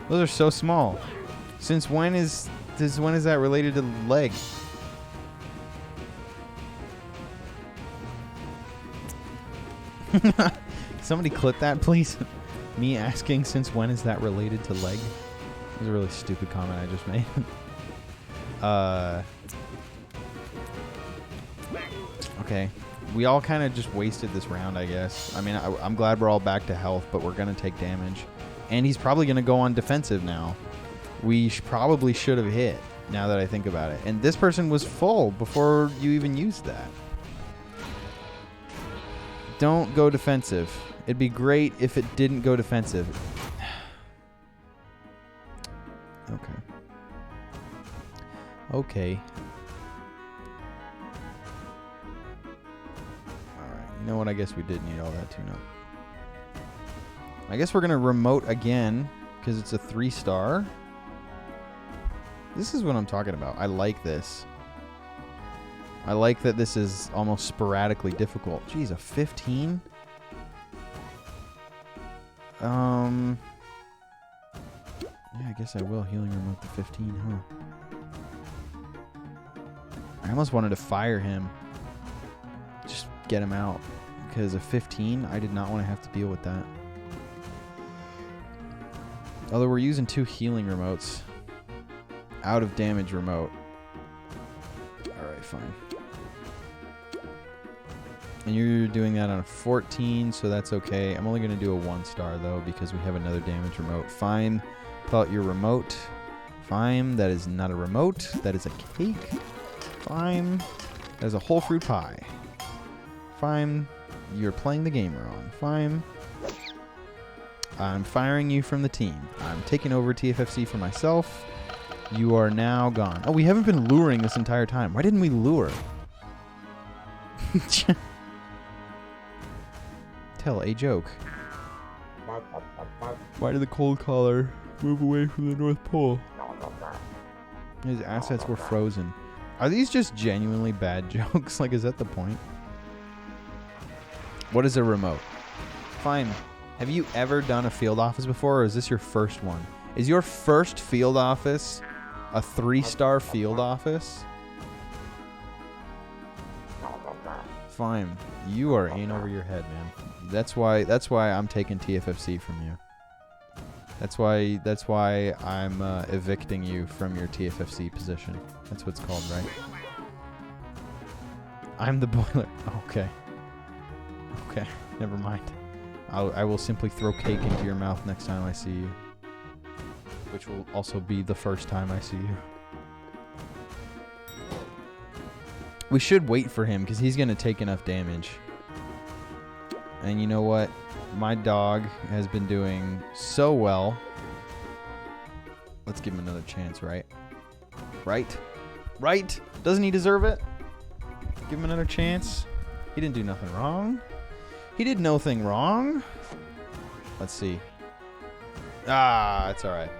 S1: Those are so small. Since when is that related to leg? Somebody clip that, please. Me asking, since when is that related to leg? That was a really stupid comment I just made. Okay. We all kind of just wasted this round, I guess. I mean, I'm glad we're all back to health, but we're going to take damage. And he's probably going to go on defensive now. We probably should have hit, now that I think about it. And this person was full before you even used that. Don't go defensive. It'd be great if it didn't go defensive. Okay. Okay. Alright, you know what? I guess we did need all that tune-up. I guess we're going to remote again, because it's a 3-star. This is what I'm talking about. I like this. I like that this is almost sporadically difficult. Jeez, a 15? Yeah, I guess I will healing remote the 15, huh? I almost wanted to fire him. Just get him out. Because a 15, I did not want to have to deal with that. Although we're using 2 healing remotes. Out of damage remote. Alright, fine. And you're doing that on a 14, so that's okay. I'm only going to do a 1-star, though, because we have another damage remote. Fine. Pull out your remote. Fine. That is not a remote. That is a cake. Fine. That is a whole fruit pie. Fine. You're playing the game wrong. Fine. I'm firing you from the team. I'm taking over TFFC for myself. You are now gone. Oh, we haven't been luring this entire time. Why didn't we lure? Tell a joke. Why did the cold caller move away from the North Pole? His assets were frozen. Are these just genuinely bad jokes? Like, is that the point? What is a remote? Fine. Have you ever done a field office before, or is this your first one? Is your first field office a 3-star field office? Fine. You are in over your head, man. That's why I'm taking TFFC from you. That's why I'm evicting you from your TFFC position. That's what it's called, right? I'm the boiler. Okay. Okay. Never mind. I will simply throw cake into your mouth next time I see you. Which will also be the first time I see you. We should wait for him, because he's going to take enough damage. And you know what? My dog has been doing so well. Let's give him another chance, right? Right? Right? Doesn't he deserve it? Give him another chance. He didn't do nothing wrong. He did nothing wrong. Let's see. Ah, it's all right.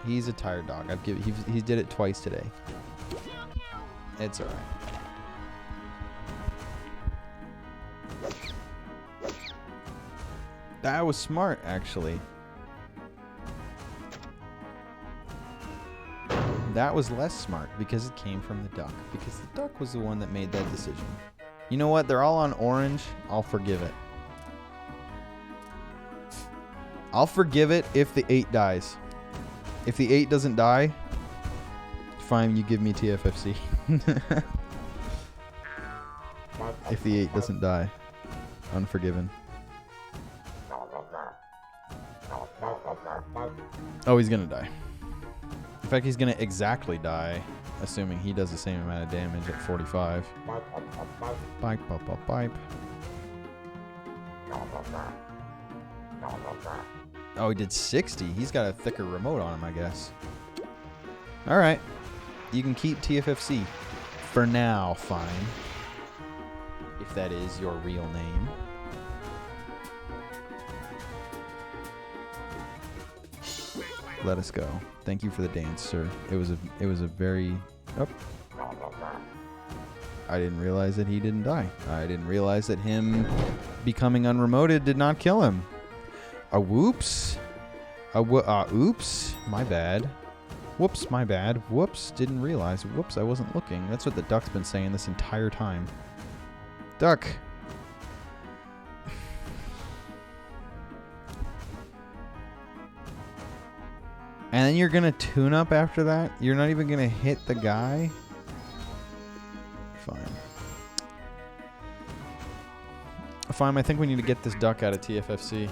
S1: He's a tired dog. He did it twice today. It's all right. That was smart, actually. That was less smart because it came from the duck. Because the duck was the one that made that decision. You know what? They're all on orange. I'll forgive it. I'll forgive it if the 8 dies. If the 8 doesn't die, fine, you give me TFFC. If the 8 doesn't die, unforgiven. Oh, he's gonna die. In fact, he's gonna exactly die, assuming he does the same amount of damage at 45. Pipe, pop, pop, pipe. Oh, he did 60. He's got a thicker remote on him, I guess. All right. You can keep TFFC. For now, fine. If that is your real name. Let us go. Thank you for the dance, sir. It was a very... Oh. I didn't realize that he didn't die. I didn't realize that him becoming unremoted did not kill him. Whoops. Oops. My bad. Whoops, my bad. Whoops, didn't realize. Whoops, I wasn't looking. That's what the duck's been saying this entire time. Duck. And then you're going to tune up after that? You're not even going to hit the guy? Fine. Fine, I think we need to get this duck out of TFFC.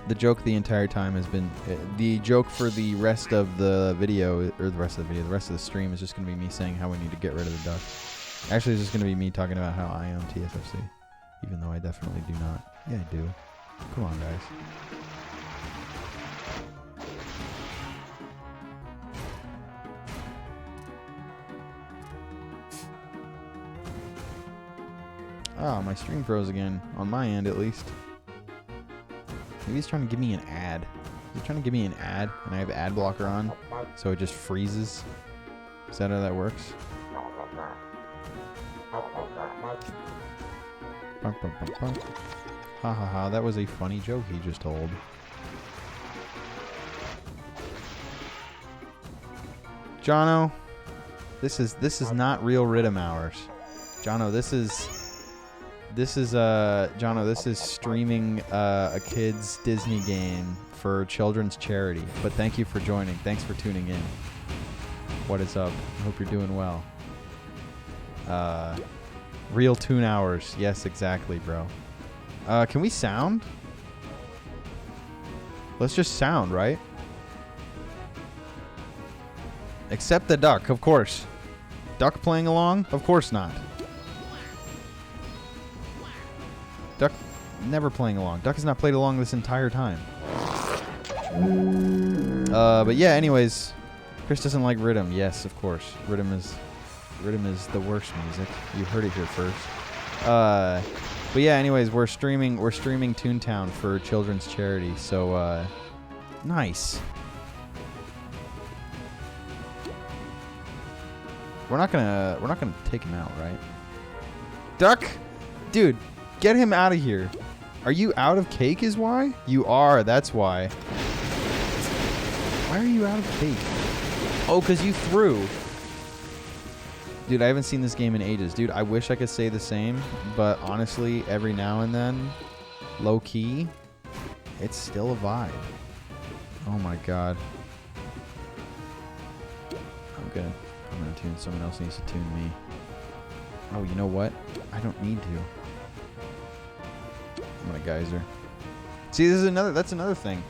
S1: The joke the entire time has been... the joke for the rest of the video, or the rest of the stream is just going to be me saying how we need to get rid of the duck. Actually, it's just going to be me talking about how I own TFFC. Even though I definitely do not. Yeah, I do. Come on, guys. Oh, my stream froze again. On my end, at least. Maybe he's trying to give me an ad. He's trying to give me an ad, and I have ad blocker on, so it just freezes. Is that how that works? Ha ha ha, that was a funny joke he just told. Jono, this is not real rhythm hours. Jono, this is Jono, this is streaming a kid's Disney game for children's charity. But thank you for joining. Thanks for tuning in. What is up? I hope you're doing well. Real tune hours. Yes, exactly, bro. Can we sound? Let's just sound, right? Except the duck, of course. Duck playing along? Of course not. Duck never playing along. Duck has not played along this entire time. But yeah, anyways, Chris doesn't like rhythm. Yes, of course. Rhythm is the worst music. You heard it here first. But yeah, anyways, we're streaming Toontown for children's charity. So nice. We're not gonna take him out, right? Duck, dude. Get him out of here. Are you out of cake is why? You are, that's why. Why are you out of cake? Oh, because you threw. Dude, I haven't seen this game in ages. Dude, I wish I could say the same, but honestly, every now and then, low key, it's still a vibe. Oh my god. I'm gonna tune. Someone else needs to tune me. Oh, you know what? I don't need to. I'm gonna geyser. See, that's another thing.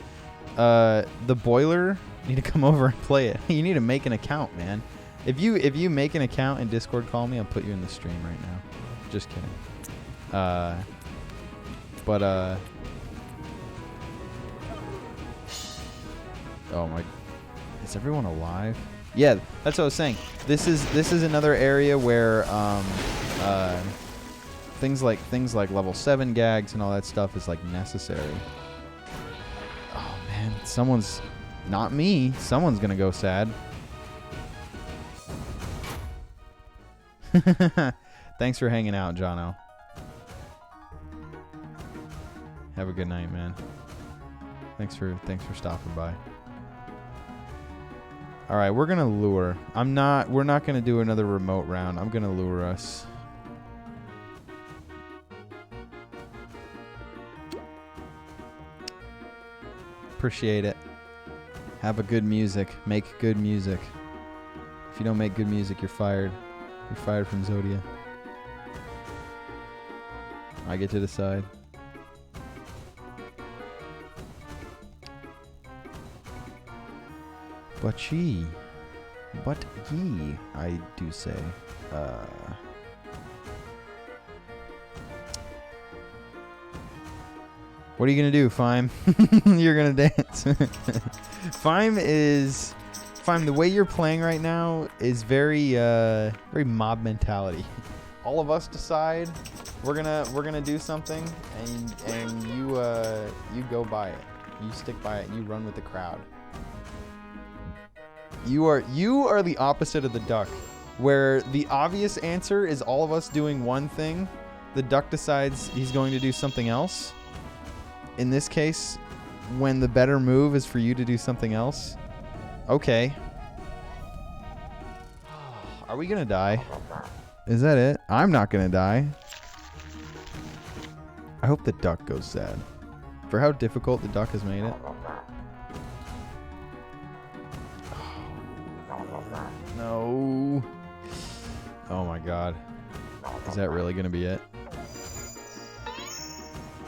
S1: The boiler, you need to come over and play it. You need to make an account, man. If you make an account and Discord call me, I'll put you in the stream right now. Just kidding. Oh my. Is everyone alive? Yeah, that's what I was saying. This is another area where things like level 7 gags and all that stuff is like necessary. Oh man, someone's not me. Someone's gonna go sad. Thanks for hanging out, Jono. Have a good night, man. Thanks for stopping by. All right, we're gonna lure. We're not gonna do another remote round. I'm gonna lure us. Appreciate it. Have a good music. Make good music. If you don't make good music, you're fired. You're fired from Zodia. I get to decide. But ye, I do say. What are you gonna do, Fime? You're gonna dance. Fime, the way you're playing right now is very mob mentality. All of us decide we're gonna do something, and you go by it. You stick by it, and you run with the crowd. You are the opposite of the duck, where the obvious answer is all of us doing one thing. The duck decides he's going to do something else. In this case, when the better move is for you to do something else. Okay. Are we gonna die? Is that it? I'm not gonna die. I hope the duck goes sad. For how difficult the duck has made it. No. Oh my god. Is that really gonna be it?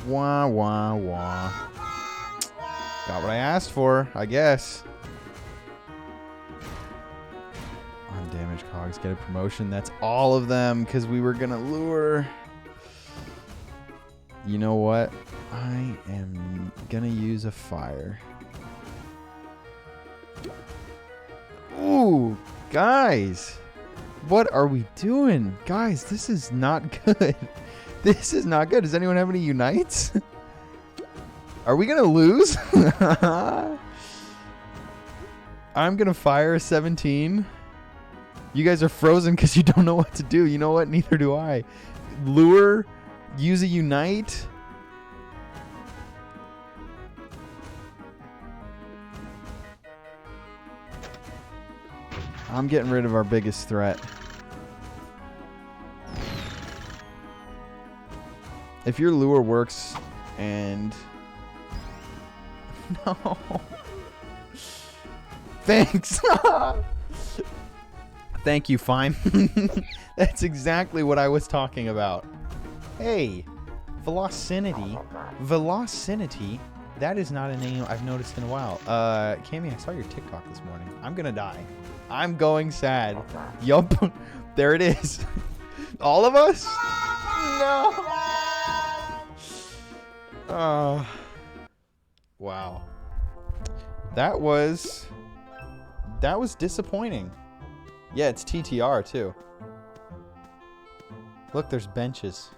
S1: Wah, wah, wah. Got what I asked for, I guess. On damage cogs, get a promotion. That's all of them, because we were gonna lure. You know what? I am gonna use a fire. Ooh, guys. What are we doing? Guys, this is not good. This is not good. Does anyone have any unites? Are we going to lose? I'm going to fire a 17. You guys are frozen because you don't know what to do. You know what? Neither do I. Lure. Use a unite. I'm getting rid of our biggest threat. If your lure works and... No. Thanks. Thank you, Fime. That's exactly what I was talking about. Hey, Velocinity. Velocinity. That is not a name I've noticed in a while. Cammy, I saw your TikTok this morning. I'm gonna die. I'm going sad. Yup. There it is. All of us? No. Wow. That was disappointing. Yeah, it's TTR too. Look, there's benches.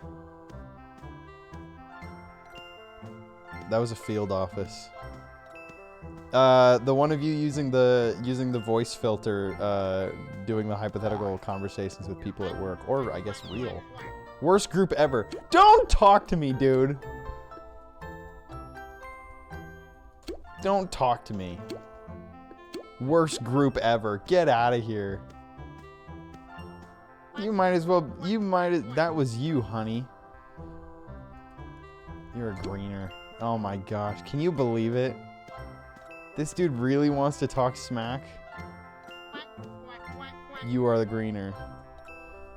S1: That was a field office. The one of you using the voice filter, doing the hypothetical conversations with people at work, or I guess real. Worst group ever. Don't talk to me, dude. Don't talk to me. Worst group ever. Get out of here. You might as well. That was you, honey. You're a greener. Oh my gosh. Can you believe it? This dude really wants to talk smack. You are the greener.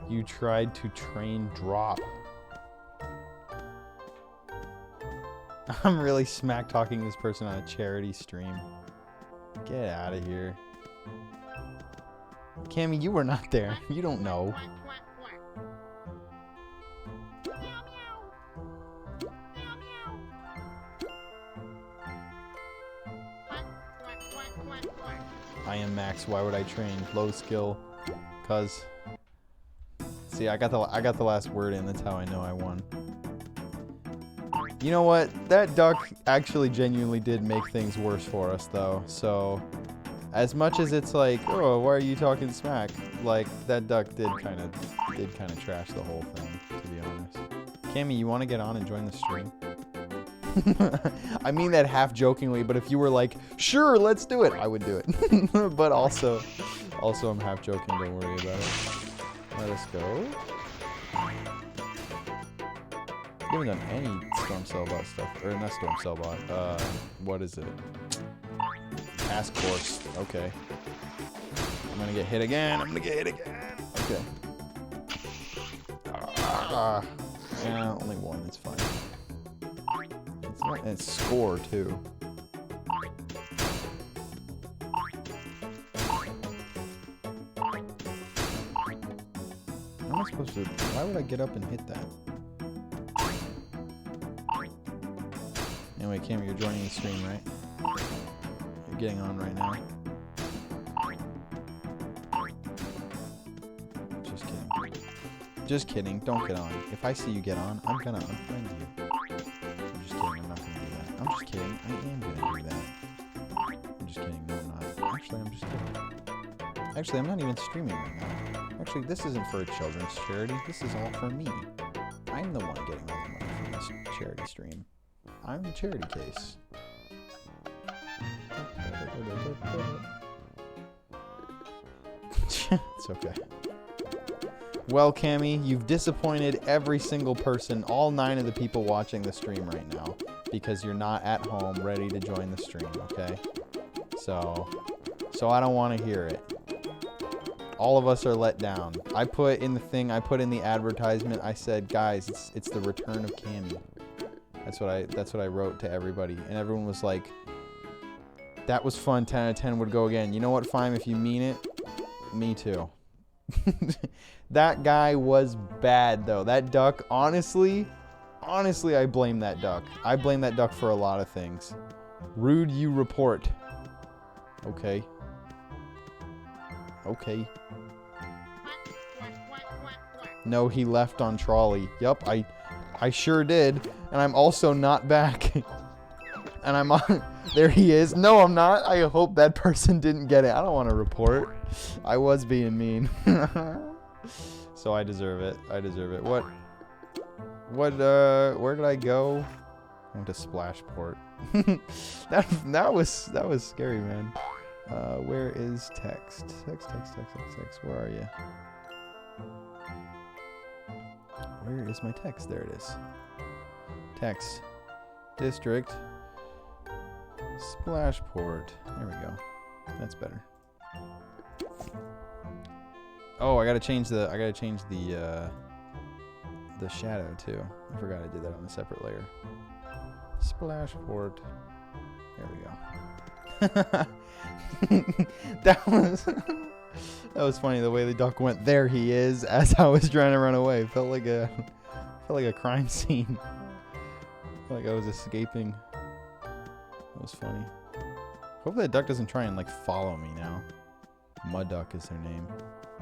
S1: You tried to train drop. I'm really smack talking this person on a charity stream. Get out of here. Cammy, you were not there. You don't know. I am max. Why would I train? Low skill. Cause. See, I got the last word in. That's how I know I won. You know what? That duck actually genuinely did make things worse for us, though. So, as much as it's like, oh, why are you talking smack? Like, that duck did kind of trash the whole thing, to be honest. Cammy, you want to get on and join the stream? I mean that half jokingly, but if you were like, sure, let's do it, I would do it. But also I'm half joking. Don't worry about it. Let us go. You haven't done any Storm Cellbot stuff. Or not Storm Cellbot. What is it? Task Force. Okay. I'm gonna get hit again. Okay. Yeah, only one. It's fine. It's not, and it's score, too. How am I supposed to... Why would I get up and hit that? Anyway, Cam, you're joining the stream, right? You're getting on right now. Just kidding. Just kidding. Don't get on. If I see you get on, I'm gonna unfriend you. I'm just kidding. I'm not gonna do that. I'm just kidding. I am gonna do that. I'm just kidding. No, I'm not. Actually, I'm just kidding. Actually, I'm not even streaming right now. Actually, this isn't for a children's charity. This is all for me. I'm the one getting all the money from this charity stream. I'm the charity case. It's okay. Well, Cammy, you've disappointed every single person, all 9 of the people watching the stream right now, because you're not at home ready to join the stream, okay? So I don't want to hear it. All of us are let down. I put in the advertisement, I said, guys, it's the return of Cammy. That's what I wrote to everybody, and everyone was like, that was fun, 10 out of 10 would go again. You know what, Fime, if you mean it, me too. That guy was bad, though. That duck, honestly, I blame that duck. I blame that duck for a lot of things. Rude, you report. Okay. Okay. No, he left on trolley. Yup, I sure did. And I'm also not back. And I'm on... There he is. No, I'm not. I hope that person didn't get it. I don't want to report. I was being mean. So I deserve it. I deserve it. What, where did I go? I went to Splashport. that was scary, man. Where is text? Text. Where are you? Where is my text? There it is. Text. District. Splashport. There we go. That's better. Oh, I gotta change the shadow too. I forgot I did that on a separate layer. Splashport. There we go. That was funny the way the duck went. There he is, as I was trying to run away. Felt like a crime scene. Felt like I was escaping. That was funny. Hope that duck doesn't try and like follow me now. Mud Duck is their name.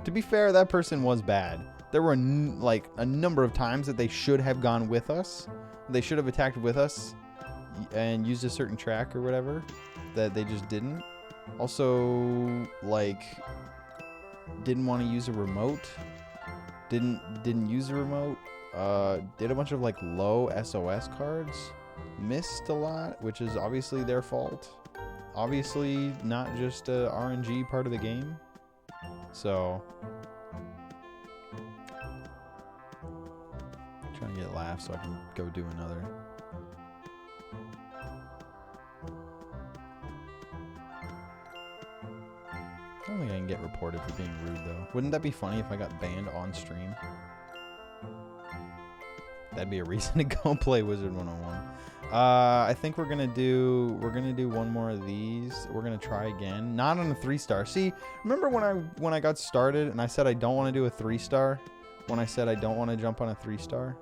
S1: To be fair, that person was bad. There were like a number of times that they should have gone with us. They should have attacked with us and used a certain track or whatever that they just didn't. Also, like, didn't want to use a remote. Didn't use a remote. Did a bunch of like low SOS cards. Missed a lot, which is obviously their fault. Obviously not just a RNG part of the game. So, I'm trying to get laughs so I can go do another. I don't think I can get reported for being rude, though. Wouldn't that be funny if I got banned on stream? That'd be a reason to go play Wizard 101. I think we're gonna do one more of these. We're gonna try again. Not on a 3-star. See, remember when I got started and I said I don't want to do a 3-star? When I said I don't want to jump on a 3-star?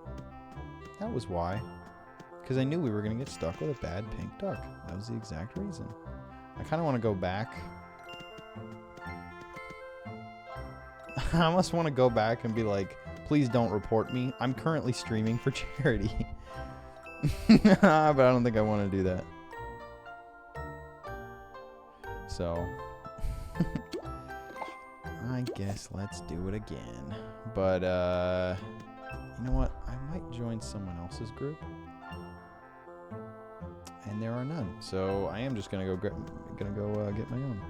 S1: That was why. Because I knew we were gonna get stuck with a bad pink duck. That was the exact reason. I kind of want to go back I almost want to go back and be like, please don't report me. I'm currently streaming for charity. But I don't think I want to do that. So, I guess let's do it again. But, you know what? I might join someone else's group. And there are none. So, I am just going to get my own.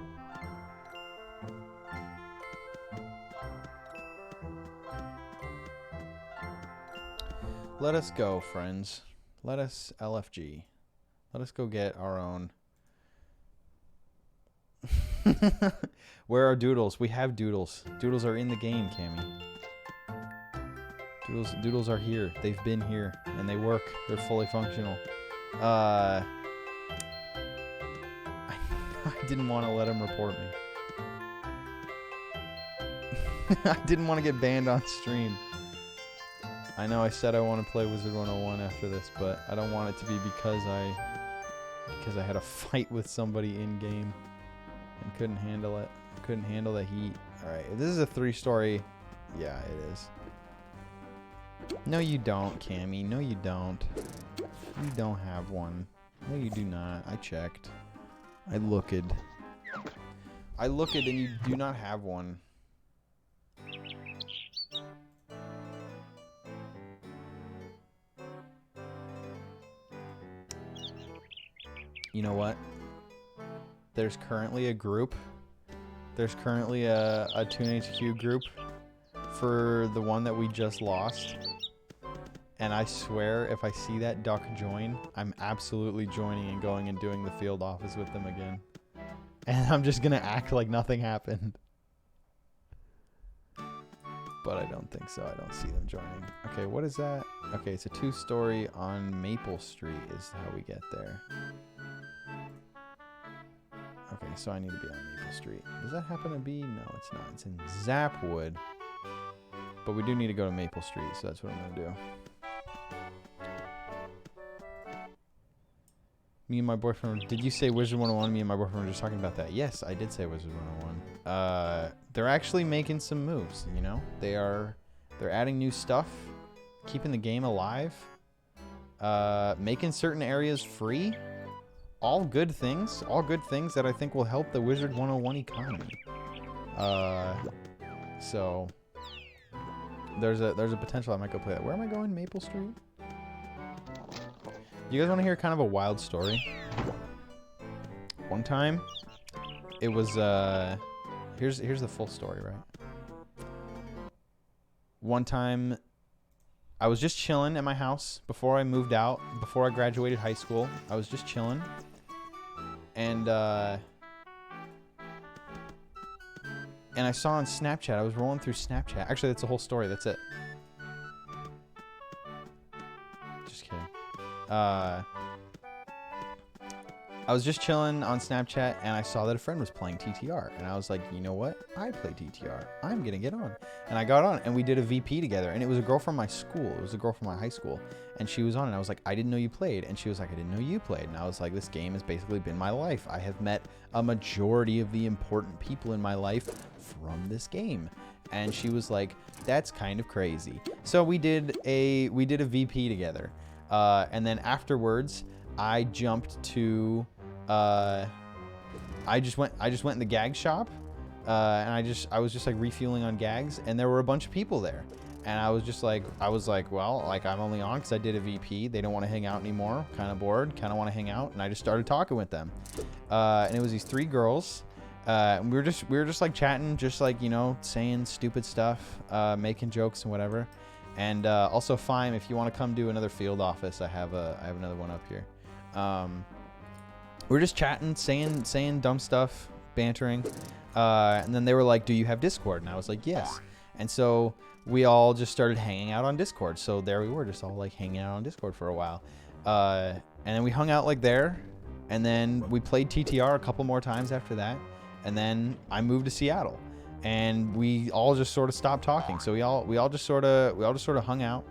S1: Let us go, friends. Let us LFG. Let us go get our own. Where are doodles? We have doodles. Doodles are in the game, Cammy. Doodles are here. They've been here and they work. They're fully functional. I didn't want to let him report me. I didn't want to get banned on stream. I know I said I want to play Wizard 101 after this, but I don't want it to be because I had a fight with somebody in game and couldn't handle it. Couldn't handle the heat. All right, if this is a 3-story, yeah, it is. No, you don't, Cammy. No, you don't. You don't have one. No, you do not. I checked. I looked. I looked, and you do not have one. You know what? There's currently a group. There's currently a TuneHQ group for the one that we just lost. And I swear, if I see that duck join, I'm absolutely joining and going and doing the field office with them again. And I'm just gonna act like nothing happened. But I don't think so. I don't see them joining. Okay, what is that? Okay, it's a 2-story on Maple Street is how we get there. Okay, so I need to be on Maple Street. Does that happen to be? No, it's not. It's in Zapwood. But we do need to go to Maple Street, so that's what I'm going to do. Me and my boyfriend... Did you say Wizard 101? Me and my boyfriend were just talking about that. Yes, I did say Wizard 101. They're actually making some moves, you know? They're adding new stuff, keeping the game alive, making certain areas free. All good things that I think will help the Wizard 101 economy. So there's a potential I might go play that. Where am I going? Maple Street? You guys want to hear kind of a wild story? One time, it was here's the full story, right? One time, I was just chilling at my house before I moved out, before I graduated high school. I was just chilling. And I saw on Snapchat, I was rolling through Snapchat. Actually, that's the whole story. That's it. Just kidding. I was just chilling on Snapchat, and I saw that a friend was playing TTR. And I was like, you know what? I play TTR. I'm going to get on. And I got on, and we did a VP together. And it was a girl from my school. It was a girl from my high school. And she was on, and I was like, I didn't know you played. And she was like, I didn't know you played. And I was like, this game has basically been my life. I have met a majority of the important people in my life from this game. And she was like, that's kind of crazy. So we did a VP together. And then afterwards, I jumped to... I just went in the gag shop, and I was just like refueling on gags, and there were a bunch of people there, and I was like, well, like I'm only on because I did a VP. They don't want to hang out anymore. Kind of bored. Kind of want to hang out, and I just started talking with them, and it was these 3 girls. And we were just like chatting, just like, you know, saying stupid stuff, making jokes and whatever. And also, Fime, if you want to come do another field office, I have another one up here. We were just chatting, saying dumb stuff, bantering, and then they were like, do you have Discord? And I was like, yes. And so we all just started hanging out on Discord. So there we were, just all like hanging out on Discord for a while. And then we hung out like there, and then we played TTR a couple more times after that. And then I moved to Seattle, and we all just sort of stopped talking. So we all just sort of hung out,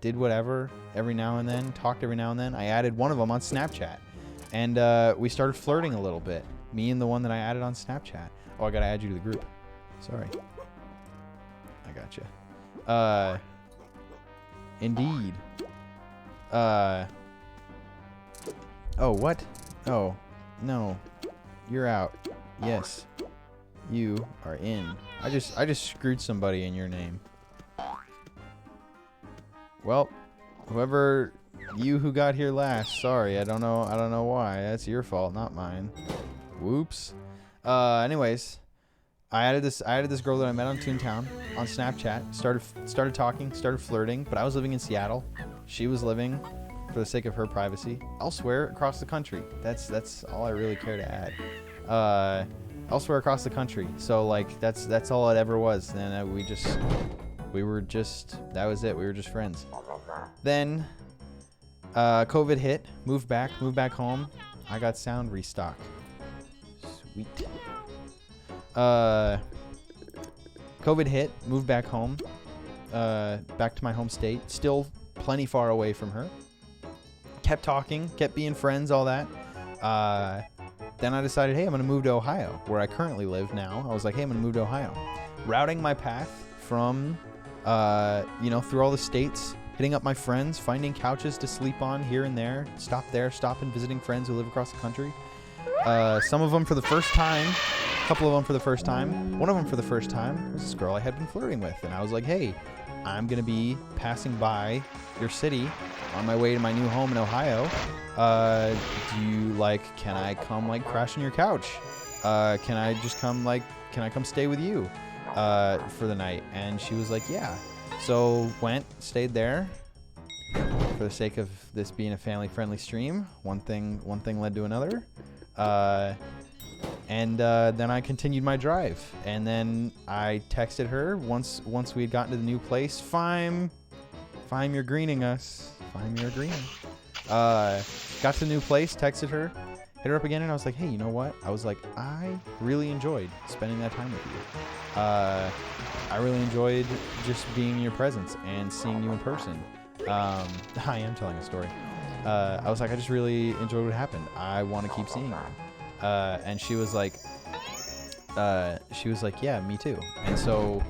S1: did whatever every now and then, talked every now and then. I added one of them on Snapchat. And we started flirting a little bit. Me and the one that I added on Snapchat. Oh, I gotta add you to the group. Sorry. gotcha. Indeed. Oh, what? Oh, no. You're out. Yes. You are in. I just screwed somebody in your name. Well, whoever you who got here last, sorry, I don't know why. That's your fault, not mine. Whoops. Anyways, I added this girl that I met on Toontown on Snapchat. Started talking, started flirting, but I was living in Seattle. She was living, for the sake of her privacy, elsewhere across the country. That's all I really care to add. Elsewhere across the country. So like that's all it ever was. Then that was it. We were just friends. Then COVID hit. Moved back home. I got sound restock. Sweet. COVID hit. Moved back home. Back to my home state. Still plenty far away from her. Kept talking. Kept being friends. All that. Then I decided, hey, I'm going to move to Ohio, where I currently live now. I was like, hey, I'm going to move to Ohio. Routing my path from, through all the states, hitting up my friends, finding couches to sleep on here and there, stop and visiting friends who live across the country. Some of them for the first time, a couple of them for the first time. One of them for the first time was this girl I had been flirting with. And I was like, hey, I'm going to be passing by your city on my way to my new home in Ohio. Can I come crash on your couch? Can I come stay with you for the night? And she was like, yeah. So stayed there. For the sake of this being a family-friendly stream, one thing led to another. And then I continued my drive. And then I texted her once we had gotten to the new place. Fime, you're greening us. Fime, you're greening. Got to the new place, texted her, hit her up again, and I was like, hey, you know what? I was like, I really enjoyed spending that time with you. I really enjoyed just being in your presence and seeing you in person. I am telling a story. I was like, I just really enjoyed what happened. I want to keep seeing you. And she was like, yeah, me too. And so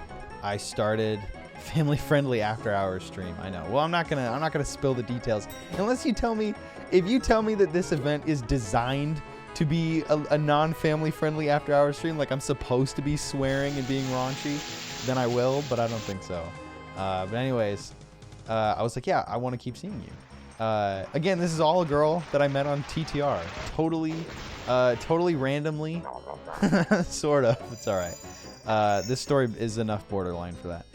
S1: I started family-friendly after-hours stream. I know. Well, I'm not gonna spill the details unless you tell me. If you tell me that this event is designed to be a non-family-friendly after-hours stream, like I'm supposed to be swearing and being raunchy, then I will. But I don't think so. But anyways, I was like, yeah, I want to keep seeing you. Again, this is all a girl that I met on TTR. Totally randomly. Sort of. It's all right. This story is enough borderline for that.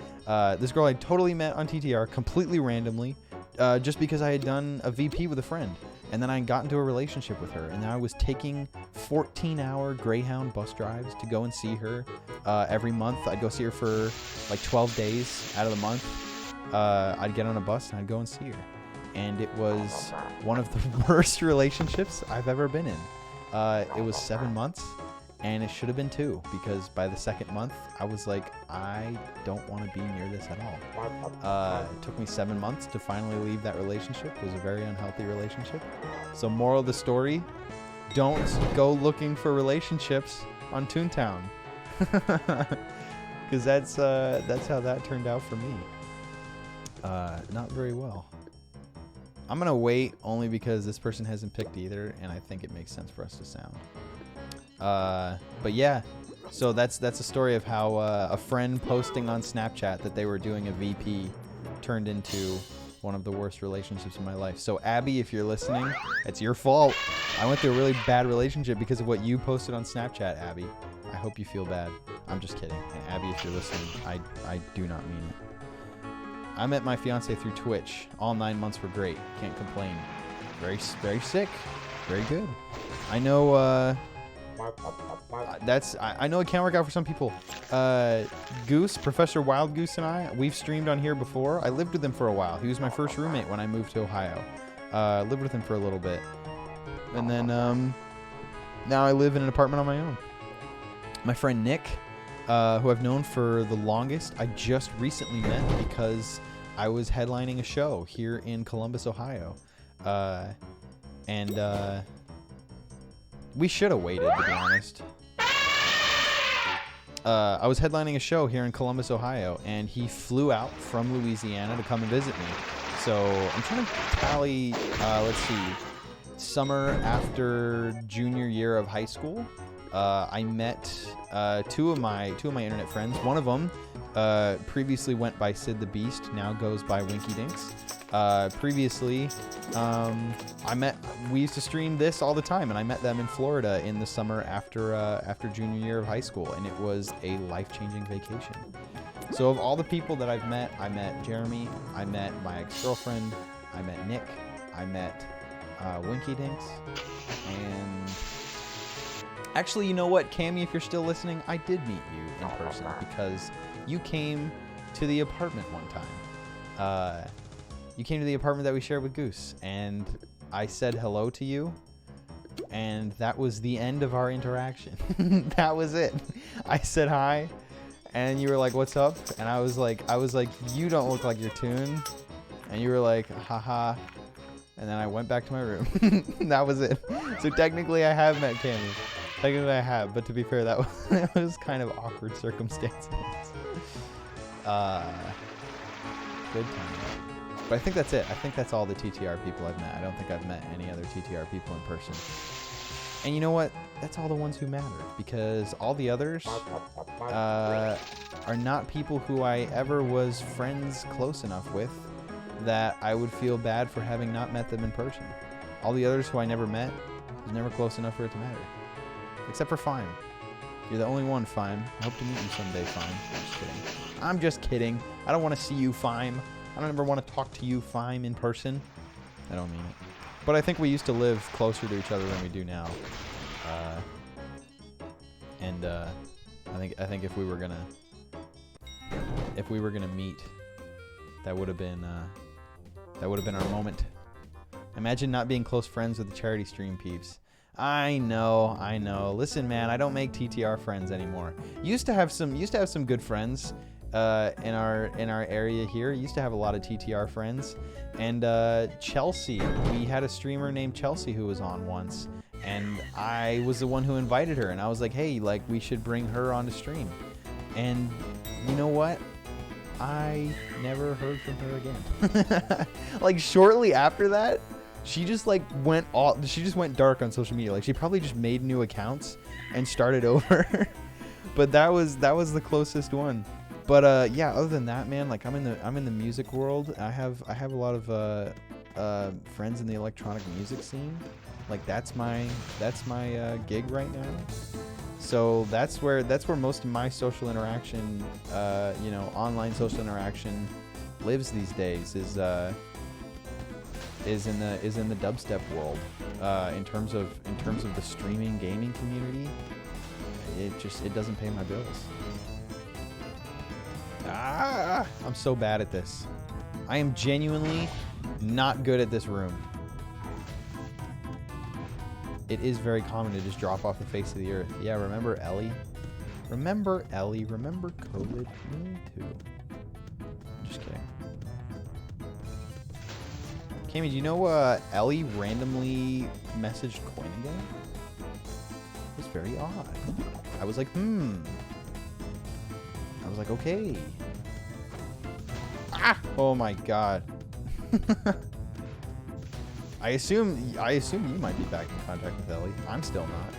S1: This girl I totally met on TTR completely randomly, just because I had done a VP with a friend. And then I got into a relationship with her. And then I was taking 14-hour Greyhound bus drives to go and see her every month. I'd go see her for like 12 days out of the month. I'd get on a bus and I'd go and see her. And it was one of the worst relationships I've ever been in. It was 7 months. And it should have been 2, because by the second month, I was like, I don't want to be near this at all. It took me 7 months to finally leave that relationship. It was a very unhealthy relationship. So moral of the story, don't go looking for relationships on Toontown. Because that's how that turned out for me. Not very well. I'm going to wait only because this person hasn't picked either, and I think it makes sense for us to sound. But yeah, so that's a story of how a friend posting on Snapchat that they were doing a VP turned into one of the worst relationships in my life. So Abby, if you're listening, it's your fault. I went through a really bad relationship because of what you posted on Snapchat, Abby. I hope you feel bad. I'm just kidding. And Abby, if you're listening, I do not mean it. I met my fiance through Twitch. All 9 months were great. Can't complain. Very sick. Very good. I know, I know it can't work out for some people. Goose, Professor Wild Goose, and I, we've streamed on here before. I lived with him for a while. He was my first roommate when I moved to Ohio. Lived with him for a little bit, and then now I live in an apartment on my own. My friend Nick, who I've known for the longest, I just recently met because I was headlining a show here in Columbus, Ohio, and we should have waited, to be honest. I was headlining a show here in Columbus, Ohio, and he flew out from Louisiana to come and visit me. So I'm trying to tally, let's see, summer after junior year of high school. I met two of my internet friends. One of them previously went by Sid the Beast, now goes by Winky Dinks. Previously, we used to stream this all the time, and I met them in Florida in the summer after junior year of high school, and it was a life-changing vacation. So of all the people that I met Jeremy, I met my ex-girlfriend, I met Nick, I met Winky Dinks, and actually, you know what, Cammy, if you're still listening, I did meet you in person because you came to the apartment one time. You came to the apartment that we shared with Goose, and I said hello to you, and that was the end of our interaction. That was it. I said hi, and you were like, "What's up?" And I was like, "You don't look like your tune," and you were like, "Haha," and then I went back to my room. That was it. So technically, I have met Cammy. Technically, I have, but to be fair, that was kind of awkward circumstances. Good time. But I think that's it. I think that's all the TTR people I've met. I don't think I've met any other TTR people in person. And you know what? That's all the ones who matter, because all the others are not people who I ever was friends close enough with that I would feel bad for having not met them in person. All the others who I never met was never close enough for it to matter. Except for Fime. You're the only one, Fime. I hope to meet you someday, Fime. I'm just kidding. I'm just kidding. I don't want to see you, Fime. I don't ever want to talk to you, Fime, in person. I don't mean it. But I think we used to live closer to each other than we do now. I think if we were gonna meet, that would have been our moment. Imagine not being close friends with the charity stream peeps. I know. Listen, man, I don't make TTR friends anymore. Used to have some good friends in our area here. Used to have a lot of TTR friends. And Chelsea, we had a streamer named Chelsea who was on once, and I was the one who invited her, and I was like, hey, like, we should bring her on to stream. And you know what? I never heard from her again. Like, shortly after that, she just went dark on social media. Like, she probably just made new accounts and started over. But that was the closest one. But yeah, other than that, man, like, I'm in the music world. I have a lot of friends in the electronic music scene. Like, that's my gig right now. So that's where most of my social interaction, online social interaction, lives these days. Is in the dubstep world. In terms of the streaming gaming community, it doesn't pay my bills. I'm so bad at this. I am genuinely not good at this room. It is very common to just drop off the face of the earth. Yeah, remember Ellie? Remember Ellie? Remember COVID? Me too. Just kidding. Cammy, do you know Ellie randomly messaged Coin again? It was very odd. I was like, I was like, okay. Oh my god. I assume you might be back in contact with Ellie. I'm still not.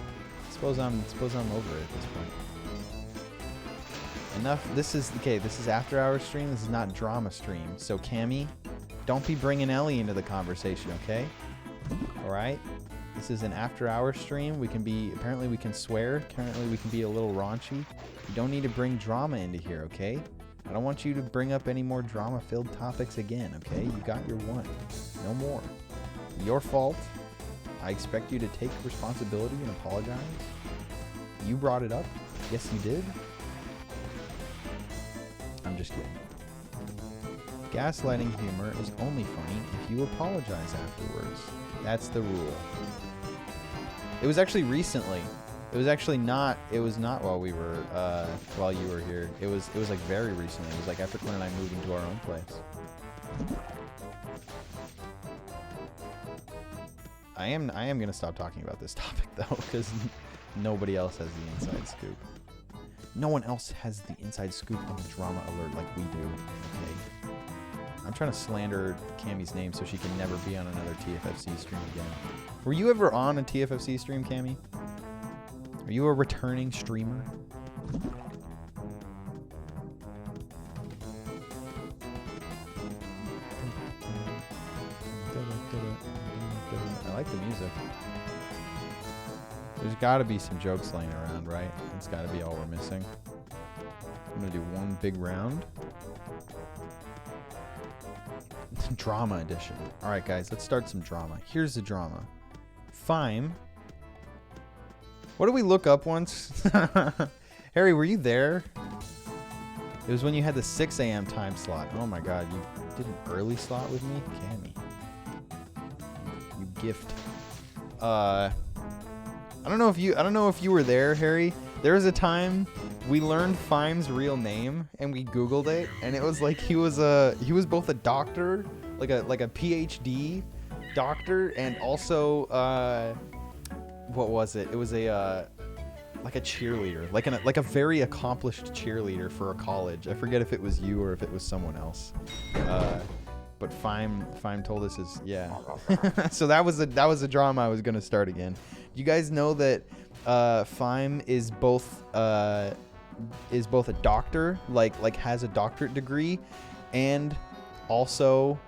S1: Suppose I'm over it at this point. Enough. This is after hour stream. This is not drama stream. So Cammy, don't be bringing Ellie into the conversation, okay? All right. This is an after hour stream. Apparently we can swear. Apparently we can be a little raunchy. You don't need to bring drama into here, okay? I don't want you to bring up any more drama-filled topics again, okay? You got your one. No more. Your fault. I expect you to take responsibility and apologize. You brought it up. Yes, you did. I'm just kidding. Gaslighting humor is only funny if you apologize afterwards. That's the rule. It was actually recently. It was not while you were here. It was like very recently. It was like after Quinn and I moved into our own place. I am gonna stop talking about this topic though, because nobody else has the inside scoop. No one else has the inside scoop on the drama alert like we do. Okay. I'm trying to slander Cammy's name so she can never be on another TFFC stream again. Were you ever on a TFFC stream, Cammy? Are you a returning streamer? I like the music. There's got to be some jokes laying around, right? That's got to be all we're missing. I'm going to do one big round. Drama edition. All right, guys, let's start some drama. Here's the drama. Fime. What did we look up once? Harry, were you there? It was when you had the 6 a.m. time slot. Oh my God, you did an early slot with me? Cammy. You gift. I don't know if you were there, Harry. There was a time we learned Fime's real name and we Googled it, and it was like he was both a doctor, like a PhD doctor, and also what was it? It was a like a cheerleader, like a very accomplished cheerleader for a college. I forget if it was you or if it was someone else. But Fime told us yeah. So that was a drama I was gonna start again. You guys know that Fime is both a doctor, like has a doctorate degree, and also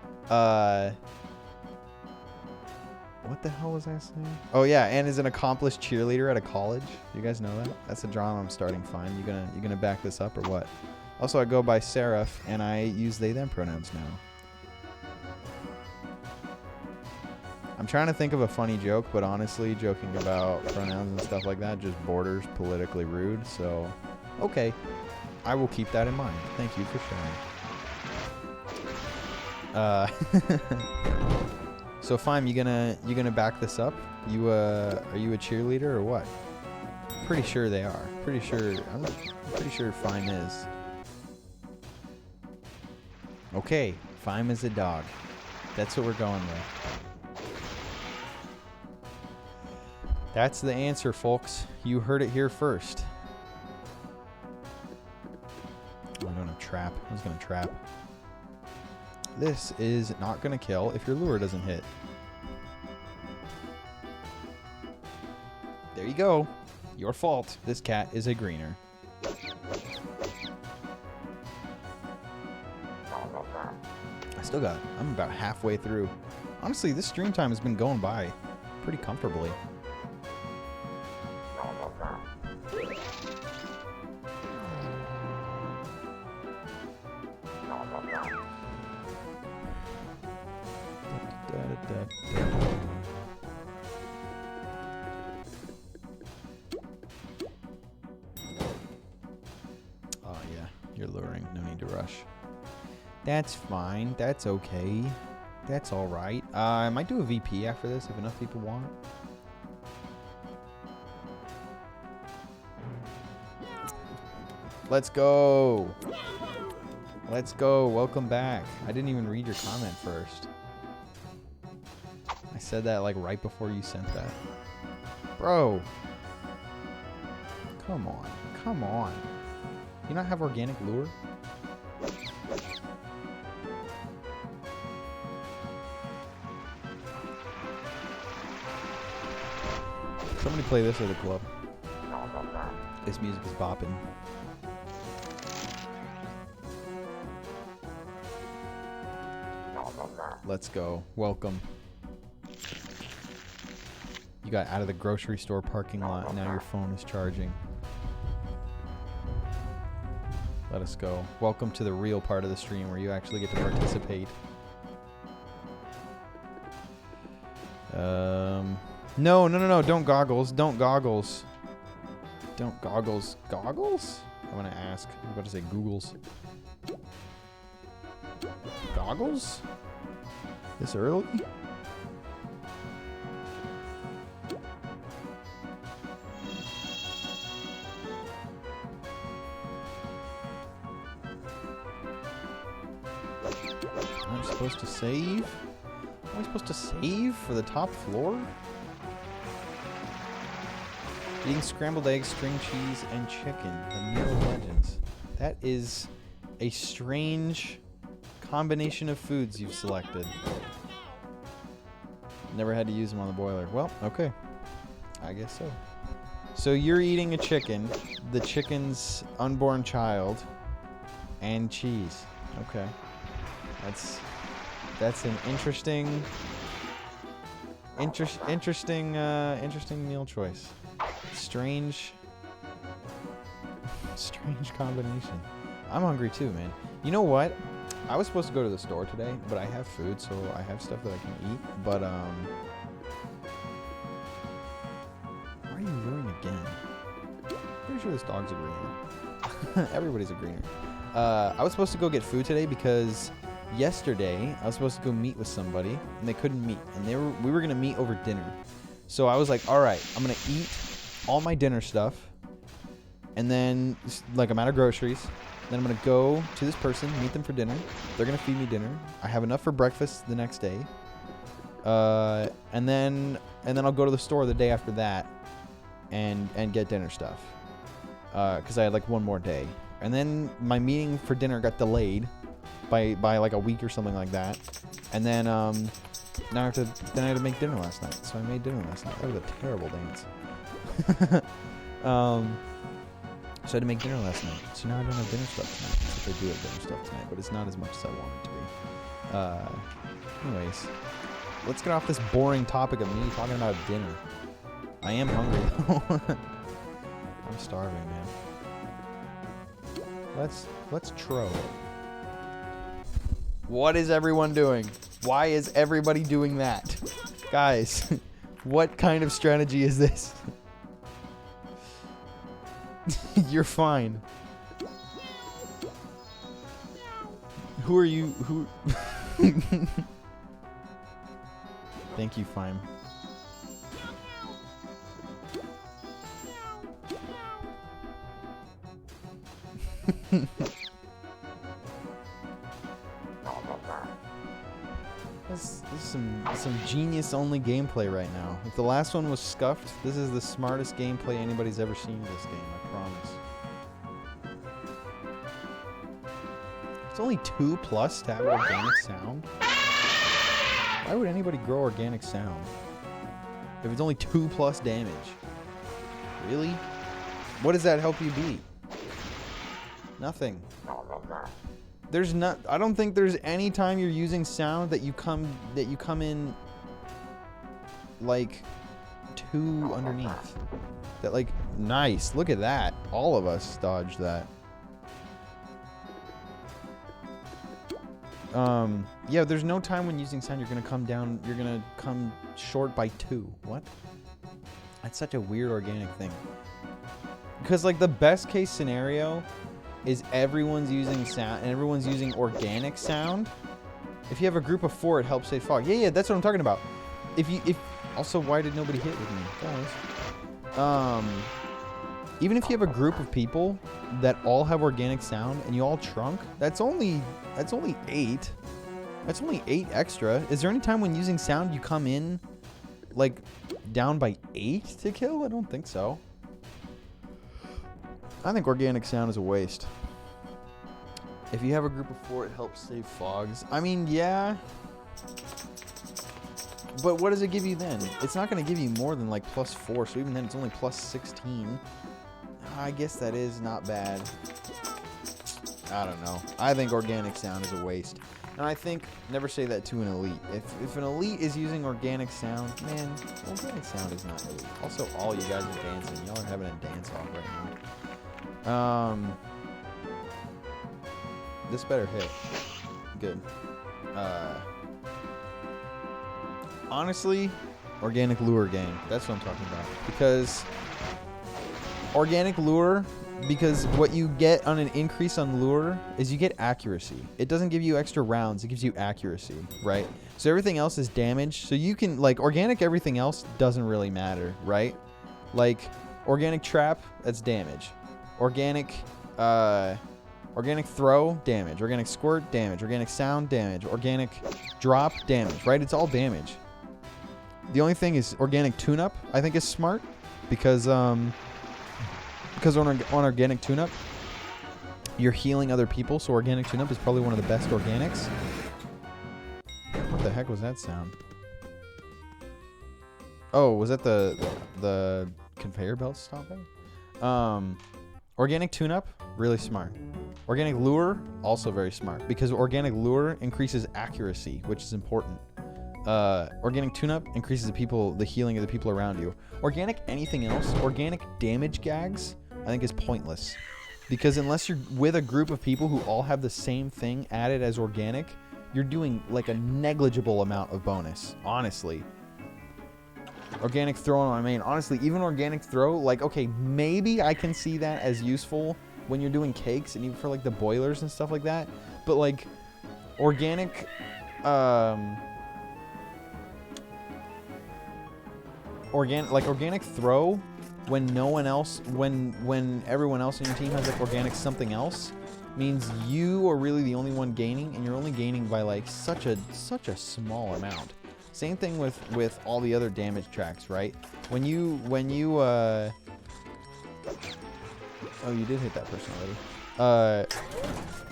S1: what the hell was I saying? Oh yeah, and is an accomplished cheerleader at a college. You guys know that? That's a drama I'm starting. Fime. You gonna back this up or what? Also, I go by Seraph and I use they them pronouns now. I'm trying to think of a funny joke, but honestly, joking about pronouns and stuff like that just borders politically rude. So, okay, I will keep that in mind. Thank you for sharing. So Fime, you gonna back this up? Are you a cheerleader or what? Pretty sure they are. I'm pretty sure Fime is. Okay, Fime is a dog. That's what we're going with. That's the answer, folks. You heard it here first. Oh, I'm gonna trap. I was gonna trap. This is not gonna kill if your lure doesn't hit. There you go. Your fault. This cat is a greener. I'm about halfway through. Honestly, this stream time has been going by pretty comfortably. Oh yeah, you're luring. No need to rush. That's fine. That's okay. That's all right. I might do a VP after this if enough people want. Let's go. Let's go. Welcome back. I didn't even read your comment first. I said that like right before you sent that. Bro. Come on. Come on. You not have organic lure? Somebody play this at the club. This music is bopping. Let's go. Welcome. You got out of the grocery store parking lot, and now your phone is charging. Let us go. Welcome to the real part of the stream where you actually get to participate. No, don't goggles. Don't goggles. Don't goggles. Goggles? I'm gonna ask. I'm about to say Googles. Goggles? This early? I'm supposed to save? Am I supposed to save for the top floor? Eating scrambled eggs, string cheese, and chicken. The meal of legends. That is a strange combination of foods you've selected. Never had to use them on the boiler. Well, okay. I guess so. So you're eating a chicken, the chicken's unborn child, and cheese. Okay. That's an interesting meal choice. Strange combination. I'm hungry too, man. You know what? I was supposed to go to the store today, but I have food, so I have stuff that I can eat. But why are you ruining again? Pretty sure this dog's a greener. Everybody's a greener. I was supposed to go get food today because yesterday I was supposed to go meet with somebody and they couldn't meet, and we were gonna meet over dinner. So I was like, all right, I'm gonna eat all my dinner stuff, and then like I'm out of groceries. Then I'm gonna go to this person, meet them for dinner. They're gonna feed me dinner. I have enough for breakfast the next day. And then I'll go to the store the day after that, and get dinner stuff. Because I had like one more day. And then my meeting for dinner got delayed by like a week or something like that. And then I had to make dinner last night. So I made dinner last night. That was a terrible dance. So I had to make dinner last night. So now I don't have dinner stuff tonight. Except I do have dinner stuff tonight, but it's not as much as I want it to be. Anyways, let's get off this boring topic of me talking about dinner. I am hungry though. I'm starving, man. Let's tro. What is everyone doing? Why is everybody doing that? Guys, what kind of strategy is this? You're fine. Who are you? Who? Thank you, Fime. This is some genius-only gameplay right now. If the last one was scuffed, this is the smartest gameplay anybody's ever seen in this game, I promise. It's only 2+ to have organic sound? Why would anybody grow organic sound? If it's only 2+ damage? Really? What does that help you beat? Nothing. There's not. I don't think there's any time you're using sound that you come in like 2 underneath. That like nice. Look at that. All of us dodged that. Yeah, there's no time when using sound you're gonna come down. You're gonna come short by 2. What? That's such a weird organic thing. Because like the best case scenario is everyone's using sound and everyone's using organic sound. If you have a group of 4, it helps save fog. Yeah, that's what I'm talking about. If also, why did nobody hit with me, guys? Even if you have a group of people that all have organic sound and you all trunk, that's only 8. That's only 8 extra. Is there any time when using sound you come in like down by 8 to kill? I don't think so. I think organic sound is a waste. If you have a group of 4, it helps save fogs. I mean, yeah. But what does it give you then? It's not going to give you more than like +4, so even then it's only +16. I guess that is not bad. I don't know. I think organic sound is a waste. And I think, never say that to an elite. If an elite is using organic sound, man, organic sound is not elite. Also, all you guys are dancing. Y'all are having a dance-off right now. This better hit. Good. Honestly, organic lure gang. That's what I'm talking about. Because organic lure, because what you get on an increase on lure is you get accuracy. It doesn't give you extra rounds. It gives you accuracy, right? So everything else is damage. So you can, like, organic everything else doesn't really matter, right? Like, organic trap, that's damage. Organic throw, damage. Organic squirt, damage. Organic sound, damage. Organic drop, damage, right? It's all damage. The only thing is organic tune-up, I think, is smart because on organic tune-up, you're healing other people, so organic tune-up is probably one of the best organics. What the heck was that sound? Oh, was that the conveyor belt stopping? Organic tune-up, really smart. Organic lure, also very smart, because organic lure increases accuracy, which is important. Organic tune-up increases the healing of the people around you. Organic anything else, organic damage gags, I think is pointless. Because unless you're with a group of people who all have the same thing added as organic, you're doing like a negligible amount of bonus, honestly. Organic throw on my main. Honestly, even organic throw, like, okay, maybe I can see that as useful when you're doing cakes and even for like the boilers and stuff like that. But like organic organic throw when no one else, when everyone else in your team has like organic something else, means you are really the only one gaining, and you're only gaining by like such a small amount. Same thing with all the other damage tracks, right? When you oh, you did hit that person already.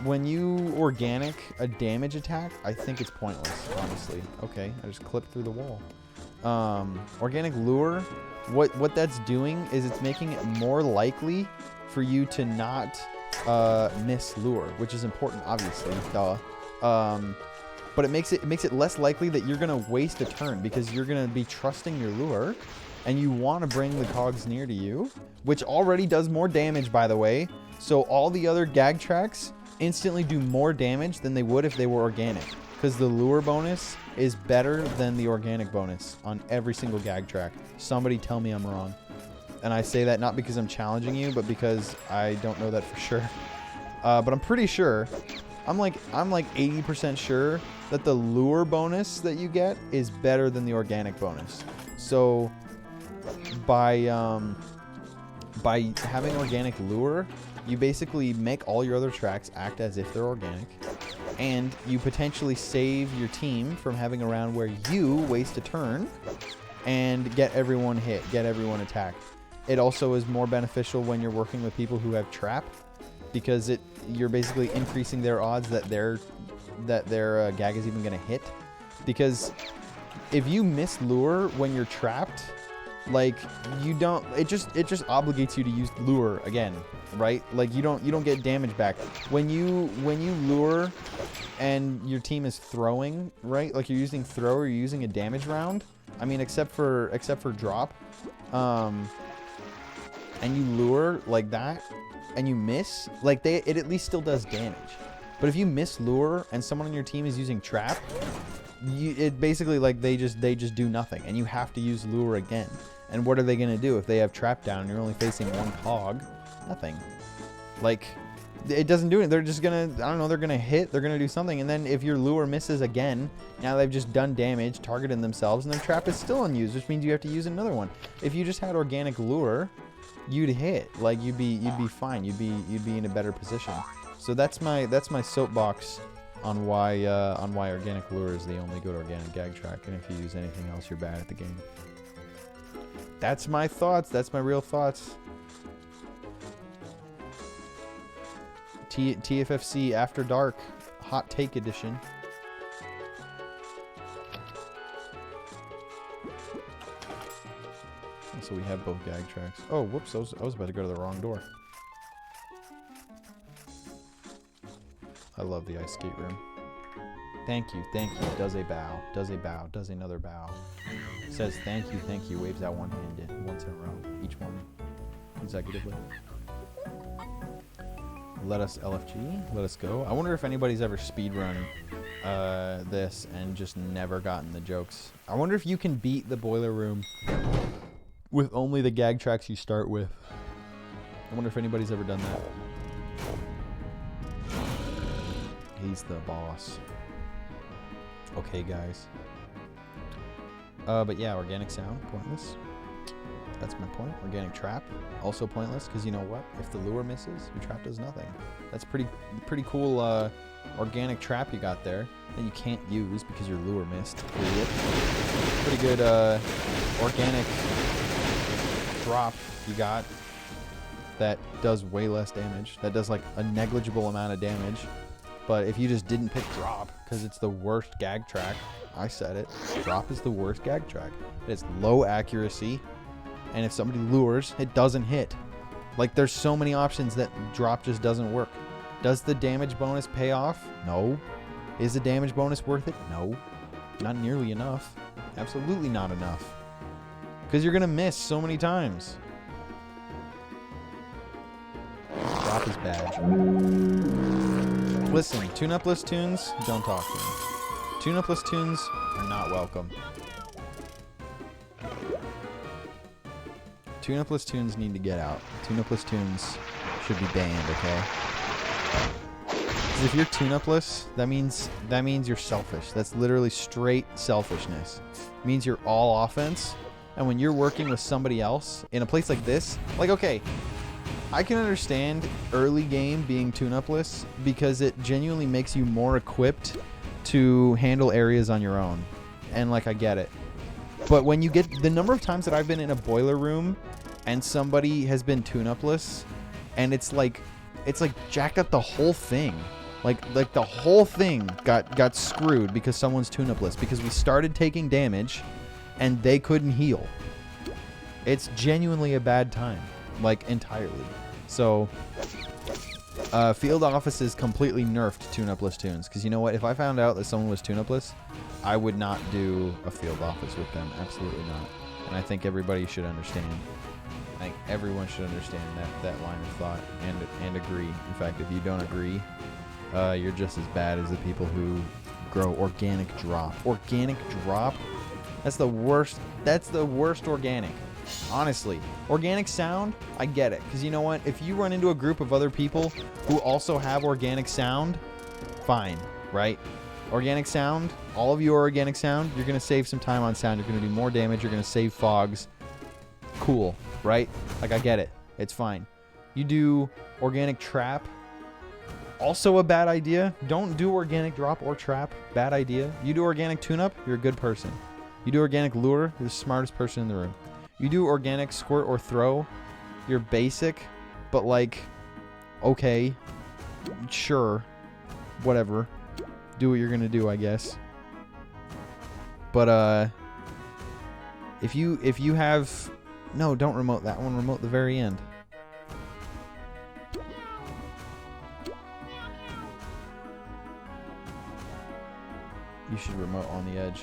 S1: When you organic a damage attack, I think it's pointless, honestly. Okay, I just clipped through the wall. Organic lure, what that's doing is it's making it more likely for you to not miss lure, which is important, obviously, duh. But it makes it less likely that you're gonna waste a turn, because you're gonna be trusting your lure, and you want to bring the cogs near to you, which already does more damage, by the way. So all the other gag tracks instantly do more damage than they would if they were organic, because the lure bonus is better than the organic bonus on every single gag track. Somebody tell me I'm wrong. And I say that not because I'm challenging you, but because I don't know that for sure. But I'm pretty sure, I'm like 80% sure that the lure bonus that you get is better than the organic bonus. So by having organic lure, you basically make all your other tracks act as if they're organic, and you potentially save your team from having a round where you waste a turn and get everyone hit, get everyone attacked. It also is more beneficial when you're working with people who have trap, because you're basically increasing their odds that their gag is even going to hit. Because if you miss lure when you're trapped, like, you don't, it just obligates you to use lure again, right? Like, you don't get damage back when you lure and your team is throwing, right? Like, you're using throw, or you're using a damage round, I mean, except for drop, and you lure like that and you miss, like, it at least still does damage. But if you miss lure and someone on your team is using trap, it basically, like, they just do nothing, and you have to use lure again. And what are they gonna do if they have trap down and you're only facing one cog? Nothing. Like, it doesn't do it. They're just gonna, I don't know, they're gonna hit, they're gonna do something, and then if your lure misses again, now they've just done damage, targeted themselves, and their trap is still unused, which means you have to use another one. If you just had organic lure, you'd hit. Like, you'd be fine. You'd be in a better position. So that's my soapbox on why organic lure is the only good organic gag track, and if you use anything else, you're bad at the game. That's my thoughts. That's my real thoughts. TFFC After Dark Hot Take Edition. So we have both gag tracks. Oh, whoops! I was about to go to the wrong door. I love the ice skate room. Thank you. Does a bow. Does a bow. Does another bow. Says thank you. Waves out one-handed once in a row. Each one consecutively. Let us LFG. Let us go. I wonder if anybody's ever speedrun this and just never gotten the jokes. I wonder if you can beat the boiler room with only the gag tracks you start with. I wonder if anybody's ever done that. He's the boss. Okay, guys. But yeah, organic sound, pointless. That's my point. Organic trap, also pointless, because you know what? If the lure misses, your trap does nothing. That's pretty cool organic trap you got there that you can't use because your lure missed. Idiot. Pretty good organic drop you got that does way less damage. That does like a negligible amount of damage. But if you just didn't pick drop because it's the worst gag track, I said it. Drop is the worst gag track. It's low accuracy, and if somebody lures, it doesn't hit. Like, there's so many options that drop just doesn't work. Does the damage bonus pay off? No. Is the damage bonus worth it? No. Not nearly enough. Absolutely not enough. Because you're going to miss so many times. Drop is bad. Listen, tune-up-less tunes, don't talk to me. Tune-up-less tunes are not welcome. Tune-up-less tunes need to get out. Tune-up-less tunes should be banned, okay? Because if you're tune-up-less, that means you're selfish. That's literally straight selfishness. It means you're all offense, and when you're working with somebody else in a place like this, like, okay, I can understand early game being tune-up-less because it genuinely makes you more equipped to handle areas on your own. And, like, I get it. But when you get the number of times that I've been in a boiler room and somebody has been tune-up-less and it's like jacked up the whole thing. Like the whole thing got screwed because someone's tune-up-less because we started taking damage and they couldn't heal. It's genuinely a bad time. Like, entirely. So, field offices completely nerfed tune-up-less tunes. Because you know what? If I found out that someone was tune-up-less, I would not do a field office with them. Absolutely not. And I think everybody should understand. I think everyone should understand that line of thought and agree. In fact, if you don't agree, you're just as bad as the people who grow organic drop. Organic drop? That's the worst. That's the worst organic. Honestly, organic sound, I get it. Because you know what? If you run into a group of other people who also have organic sound, fine, right? Organic sound, all of you are organic sound. You're going to save some time on sound. You're going to do more damage. You're going to save fogs. Cool, right? Like, I get it. It's fine. You do organic trap, also a bad idea. Don't do organic drop or trap. Bad idea. You do organic tune-up, you're a good person. You do organic lure, you're the smartest person in the room. You do organic squirt or throw, you're basic, but like, okay, sure, whatever. Do what you're gonna do, I guess. But if you have, no, don't remote that one. Remote the very end. You should remote on the edge.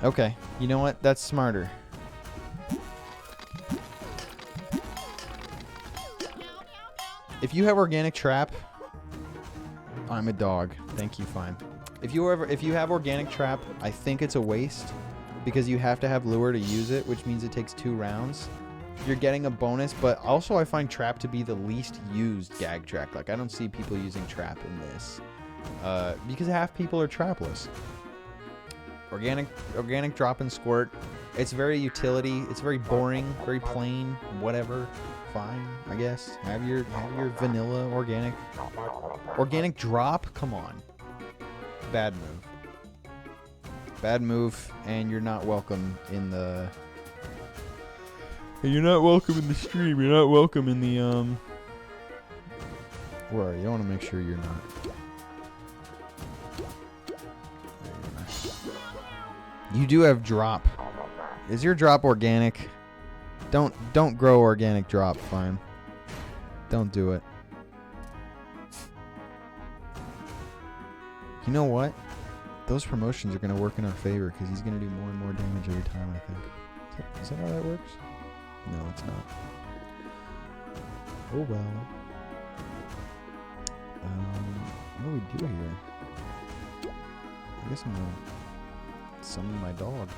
S1: Okay, you know what? That's smarter. If you have organic trap, I'm a dog. Thank you, fine. If you have organic trap, I think it's a waste because you have to have lure to use it, which means it takes 2 rounds. You're getting a bonus, but also I find trap to be the least used gag track. Like, I don't see people using trap in this because half people are trapless. Organic drop and squirt. It's very utility. It's very boring, very plain. Whatever, fine, I guess. Have your vanilla organic. Organic drop. Come on. Bad move. Bad move, and you're not welcome in the. You're not welcome in the stream. You're not welcome in the Where are you? I want to make sure you're not. You do have drop. Is your drop organic? Don't grow organic drop, fine. Don't do it. You know what? Those promotions are going to work in our favor because he's going to do more and more damage every time, I think. Is that how that works? No, it's not. Oh well. What do we do here? I guess I'm going to summon my dog.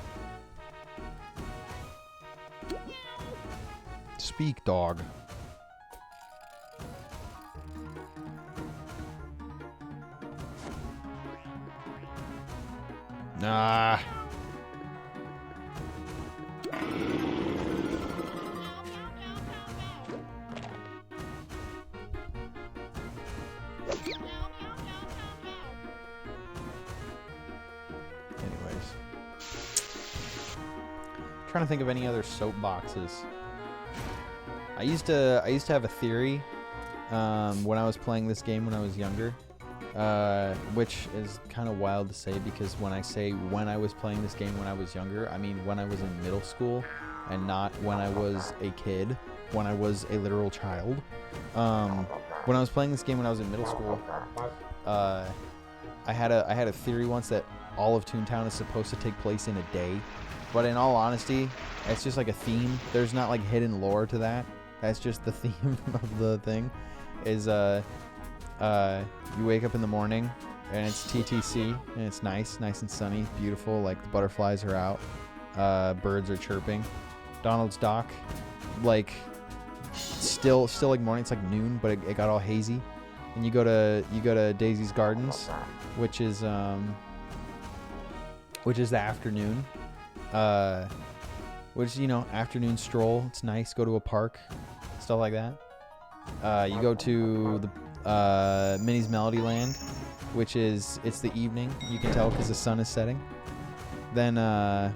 S1: Speak, dog. Nah. trying to think of any other soapboxes. I used to have a theory when I was playing this game when I was younger, which is kind of wild to say because when I say when I was playing this game when I was younger, I mean when I was in middle school and not when I was a kid, when I was a literal child. When I was playing this game when I was in middle school, I had a theory once that all of Toontown is supposed to take place in a day. But in all honesty, it's just like a theme. There's not like hidden lore to that. That's just the theme of the thing. Is you wake up in the morning and it's TTC and it's nice and sunny, beautiful. Like the butterflies are out, birds are chirping. Donald's Dock, like still like morning. It's like noon, but it got all hazy. And you go to Daisy's Gardens, which is the afternoon. Which, you know, afternoon stroll. It's nice. Go to a park, stuff like that. You go to the Minnie's Melody Land, which it's the evening. You can tell because the sun is setting. Then I'm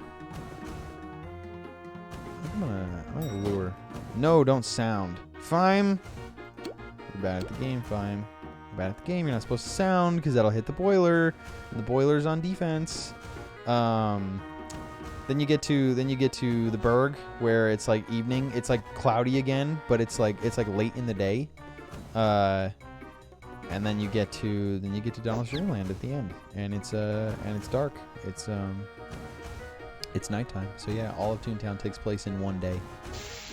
S1: gonna lure. No, don't sound. Fime. You're bad at the game, Fime. You're bad at the game. You're not supposed to sound because that'll hit the boiler. And the boiler's on defense. Then you get to the Berg where it's like evening. It's like cloudy again, but it's like late in the day. And then you get to Donald's Dreamland at the end, and it's dark. It's nighttime. So yeah, all of Toontown takes place in one day.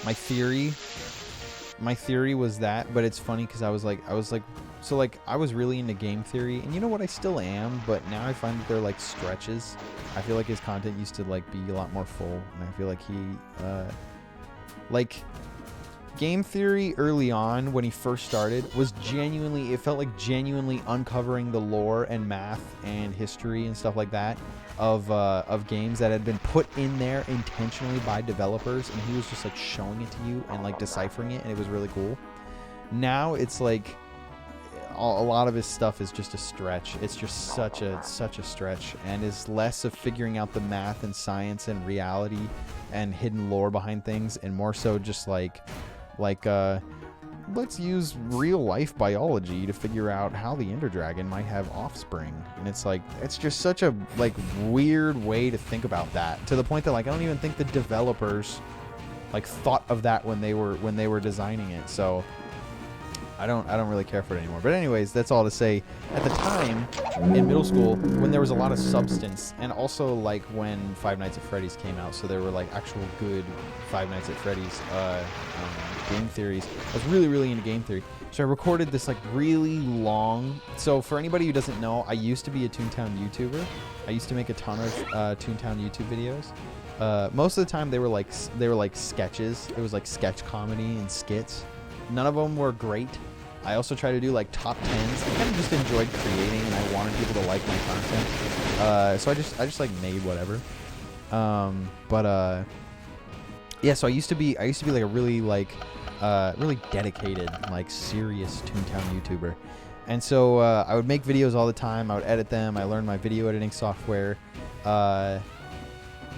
S1: My theory was that, but it's funny because I was really into game theory, and you know what, I still am, but now I find that they're like stretches. I feel like his content used to like be a lot more full, and I feel like he like game theory early on when he first started was genuinely, it felt like genuinely uncovering the lore and math and history and stuff like that of games that had been put in there intentionally by developers, and he was just like showing it to you and like deciphering it, and it was really cool. Now it's like a lot of his stuff is just a stretch. It's just such a stretch, and is less of figuring out the math and science and reality and hidden lore behind things, and more so just like let's use real life biology to figure out how the Ender Dragon might have offspring. And it's like, it's just such a like weird way to think about that, to the point that like I don't even think the developers like thought of that when they were designing it. So I don't really care for it anymore. But anyways, that's all to say, at the time in middle school when there was a lot of substance, and also like when Five Nights at Freddy's came out, so there were like actual good Five Nights at Freddy's game theories. I was really into game theory. So I recorded this like really long. So for anybody who doesn't know, I used to be a Toontown YouTuber. I used to make a ton of Toontown YouTube videos. Most of the time they were like sketches. It was like sketch comedy and skits. None of them were great. I also try to do like top 10s. I kind of just enjoyed creating, and I wanted people to like my content. So I just like made whatever. Yeah. So I used to be like a really really dedicated, like serious Toontown YouTuber. And so I would make videos all the time. I would edit them. I learned my video editing software.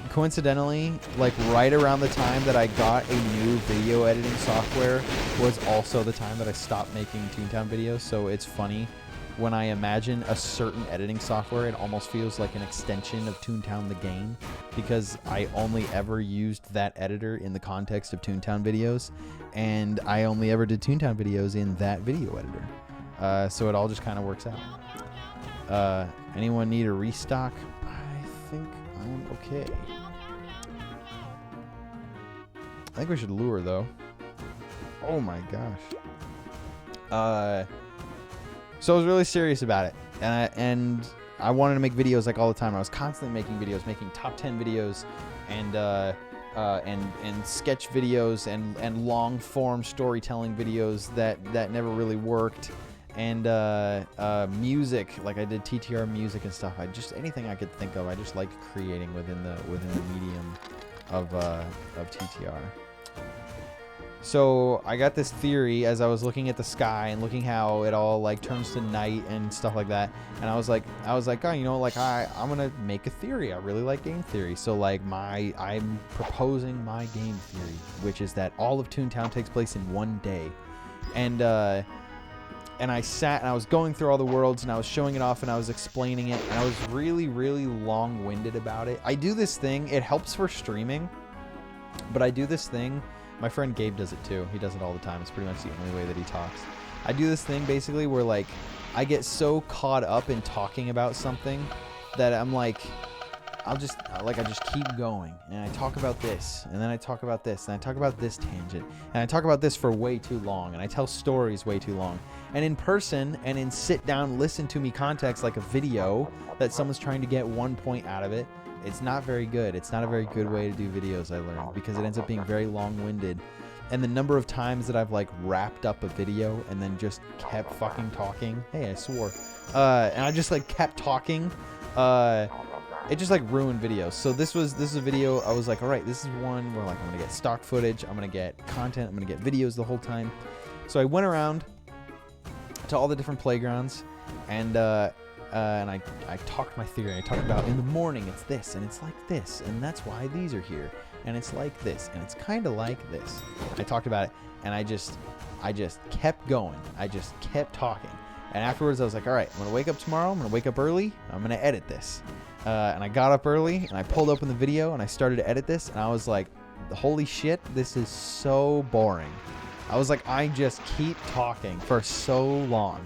S1: Coincidentally, like right around the time that I got a new video editing software was also the time that I stopped making Toontown videos. So it's funny, when I imagine a certain editing software, it almost feels like an extension of Toontown the game, because I only ever used that editor in the context of Toontown videos, and I only ever did Toontown videos in that video editor. So it all just kind of works out. Anyone need a restock? I think I'm okay. I think we should lure, though. Oh my gosh. So I was really serious about it, and I wanted to make videos like all the time. I was constantly making videos, making top 10 videos, and sketch videos, and long form storytelling videos that never really worked, and music, like I did TTR music and stuff. Anything I could think of. I just liked creating within the medium of TTR. So I got this theory as I was looking at the sky and looking how it all like turns to night and stuff like that. And I was like, oh, you know, like I'm gonna make a theory. I really like game theory. So like I'm proposing my game theory, which is that all of Toontown takes place in one day. And I sat and I was going through all the worlds and I was showing it off and I was explaining it and I was really, really long-winded about it. I do this thing. It helps for streaming, but I do this thing. My friend Gabe does it too. He does it all the time. It's pretty much the only way that he talks. I do this thing basically where like I get so caught up in talking about something that I'm like, I just keep going and I talk about this and then I talk about this and I talk about this tangent and I talk about this for way too long and I tell stories way too long. And in person and in sit down, listen to me context like a video that someone's trying to get one point out of it, it's not very good. It's not a very good way to do videos, I learned, because it ends up being very long-winded. And the number of times that I've like wrapped up a video and then just kept fucking talking. Hey, I swore. And I just like kept talking. It just like ruined videos. So this is a video. I was like, all right, this is one where like I'm gonna get stock footage. I'm gonna get content. I'm gonna get videos the whole time. So I went around to all the different playgrounds and I talked my theory. I talked about in the morning it's this and it's like this and that's why these are here and it's like this and it's kind of like this. I talked about it and I just kept going. I just kept talking. And afterwards I was like, all right, I'm gonna wake up tomorrow. I'm gonna wake up early. I'm gonna edit this. And I got up early and I pulled open the video and I started to edit this and I was like, holy shit, this is so boring. I was like, I just keep talking for so long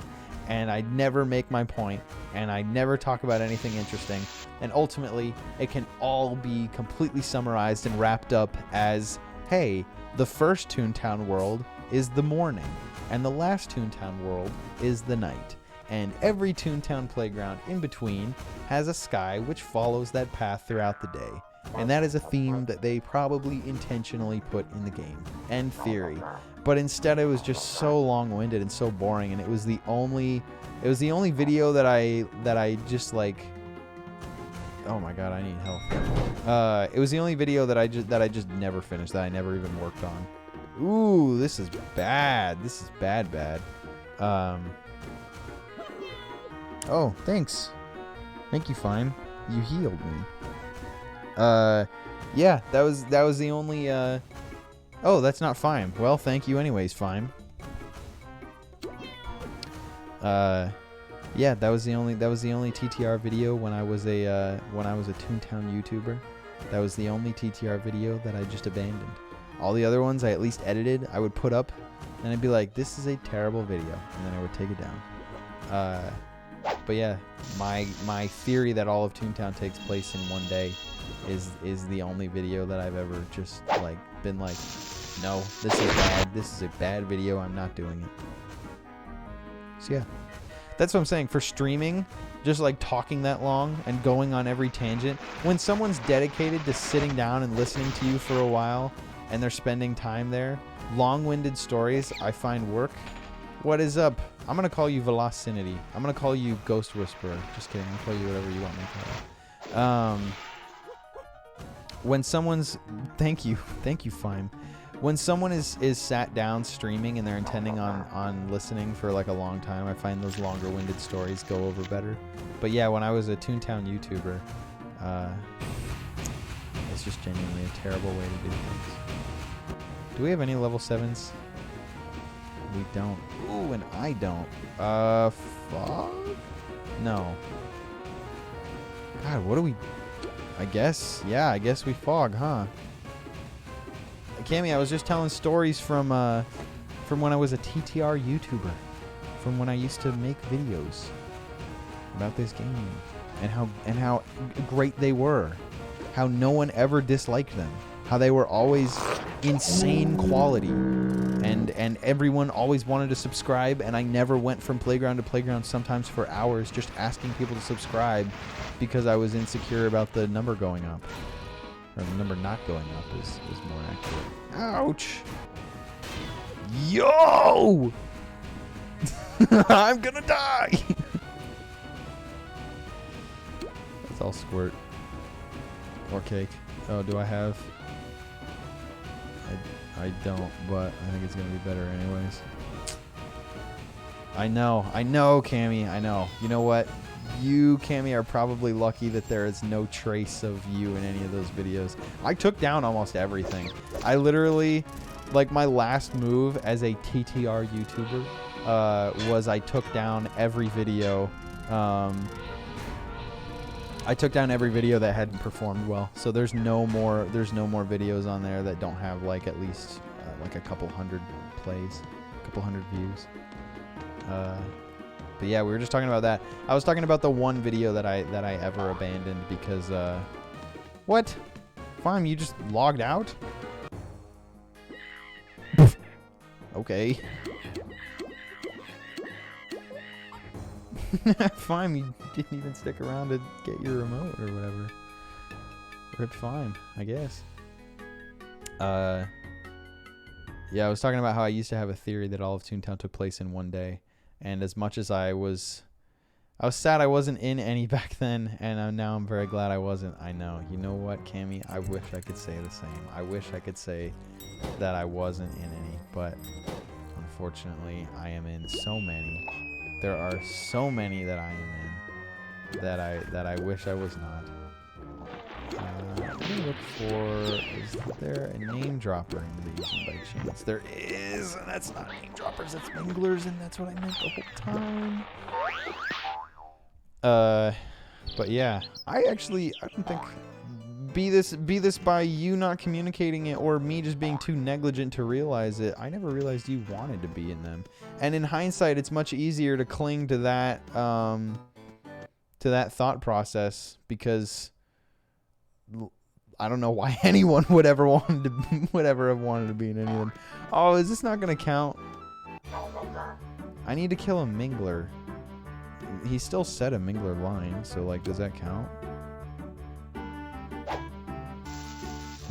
S1: and I never make my point and I never talk about anything interesting. And ultimately, it can all be completely summarized and wrapped up as, hey, the first Toontown world is the morning and the last Toontown world is the night. And every Toontown playground in between has a sky which follows that path throughout the day. And that is a theme that they probably intentionally put in the game. End theory. But instead it was just so long-winded and so boring, and it was the only video that I just like, oh my god, I need help. It was the only video that I just never finished, that I never even worked on. Ooh, this is bad. This is bad. Oh, thanks. Thank you, Fine. You healed me. Yeah, that was the only, oh, that's not Fine. Well, thank you anyways, Fine. Yeah, that was the only TTR video when I was a Toontown YouTuber. That was the only TTR video that I just abandoned. All the other ones I at least edited, I would put up, and I'd be like, this is a terrible video, and then I would take it down. But yeah, my theory that all of Toontown takes place in one day is the only video that I've ever just like been like, no, this is bad. This is a bad video. I'm not doing it. So yeah, that's what I'm saying. For streaming, just like talking that long and going on every tangent, when someone's dedicated to sitting down and listening to you for a while and they're spending time there, long-winded stories I find work. What is up? I'm going to call you Velocinity. I'm going to call you Ghost Whisperer. Just kidding. I'll call you whatever you want me to call you. When someone's... Thank you, Fime. When someone is sat down streaming and they're intending on listening for like a long time, I find those longer-winded stories go over better. But yeah, when I was a Toontown YouTuber, it's just genuinely a terrible way to do things. Do we have any level 7s? We don't. Ooh, and I don't. Fog? No. God, what do we... I guess, yeah, I guess we fog, huh? Cammy, I was just telling stories from when I was a TTR YouTuber. From when I used to make videos about this game. And how great they were. How no one ever disliked them. How they were always insane quality. And everyone always wanted to subscribe, and I never went from playground to playground, sometimes for hours, just asking people to subscribe because I was insecure about the number going up. Or the number not going up is more accurate. Ouch! Yo! I'm gonna die! That's all squirt. Or cake. Oh, do I have... I don't, but I think it's gonna be better anyways. I know, Cammy, I know. You know what? You, Cammy, are probably lucky that there is no trace of you in any of those videos. I took down almost everything. I literally, like, my last move as a TTR YouTuber was I took down every video. I took down every video that hadn't performed well. So there's no more videos on there that don't have like at least like a couple hundred plays, a couple hundred views. But yeah, we were just talking about that. I was talking about the one video that I ever abandoned because what? Farm, you just logged out? Okay. Fine, you didn't even stick around to get your remote or whatever. Rip fine, I guess. Yeah, I was talking about how I used to have a theory that all of Toontown took place in one day. And as much as I was sad I wasn't in any back then, and now I'm very glad I wasn't. I know. You know what, Cammy? I wish I could say the same. I wish I could say that I wasn't in any, but unfortunately I am in so many. There are so many that I am in that I wish I was not. Let me look for, is there a name dropper in these by chance? There is, and that's not name droppers, that's minglers, and that's what I meant the whole time. But yeah, I don't think, be this by you not communicating it or me just being too negligent to realize it, I never realized you wanted to be in them. And in hindsight, it's much easier to cling to that thought process because I don't know why anyone would ever have wanted to be in any of them. Oh, is this not gonna count? I need to kill a mingler. He still said a mingler line, so like, does that count?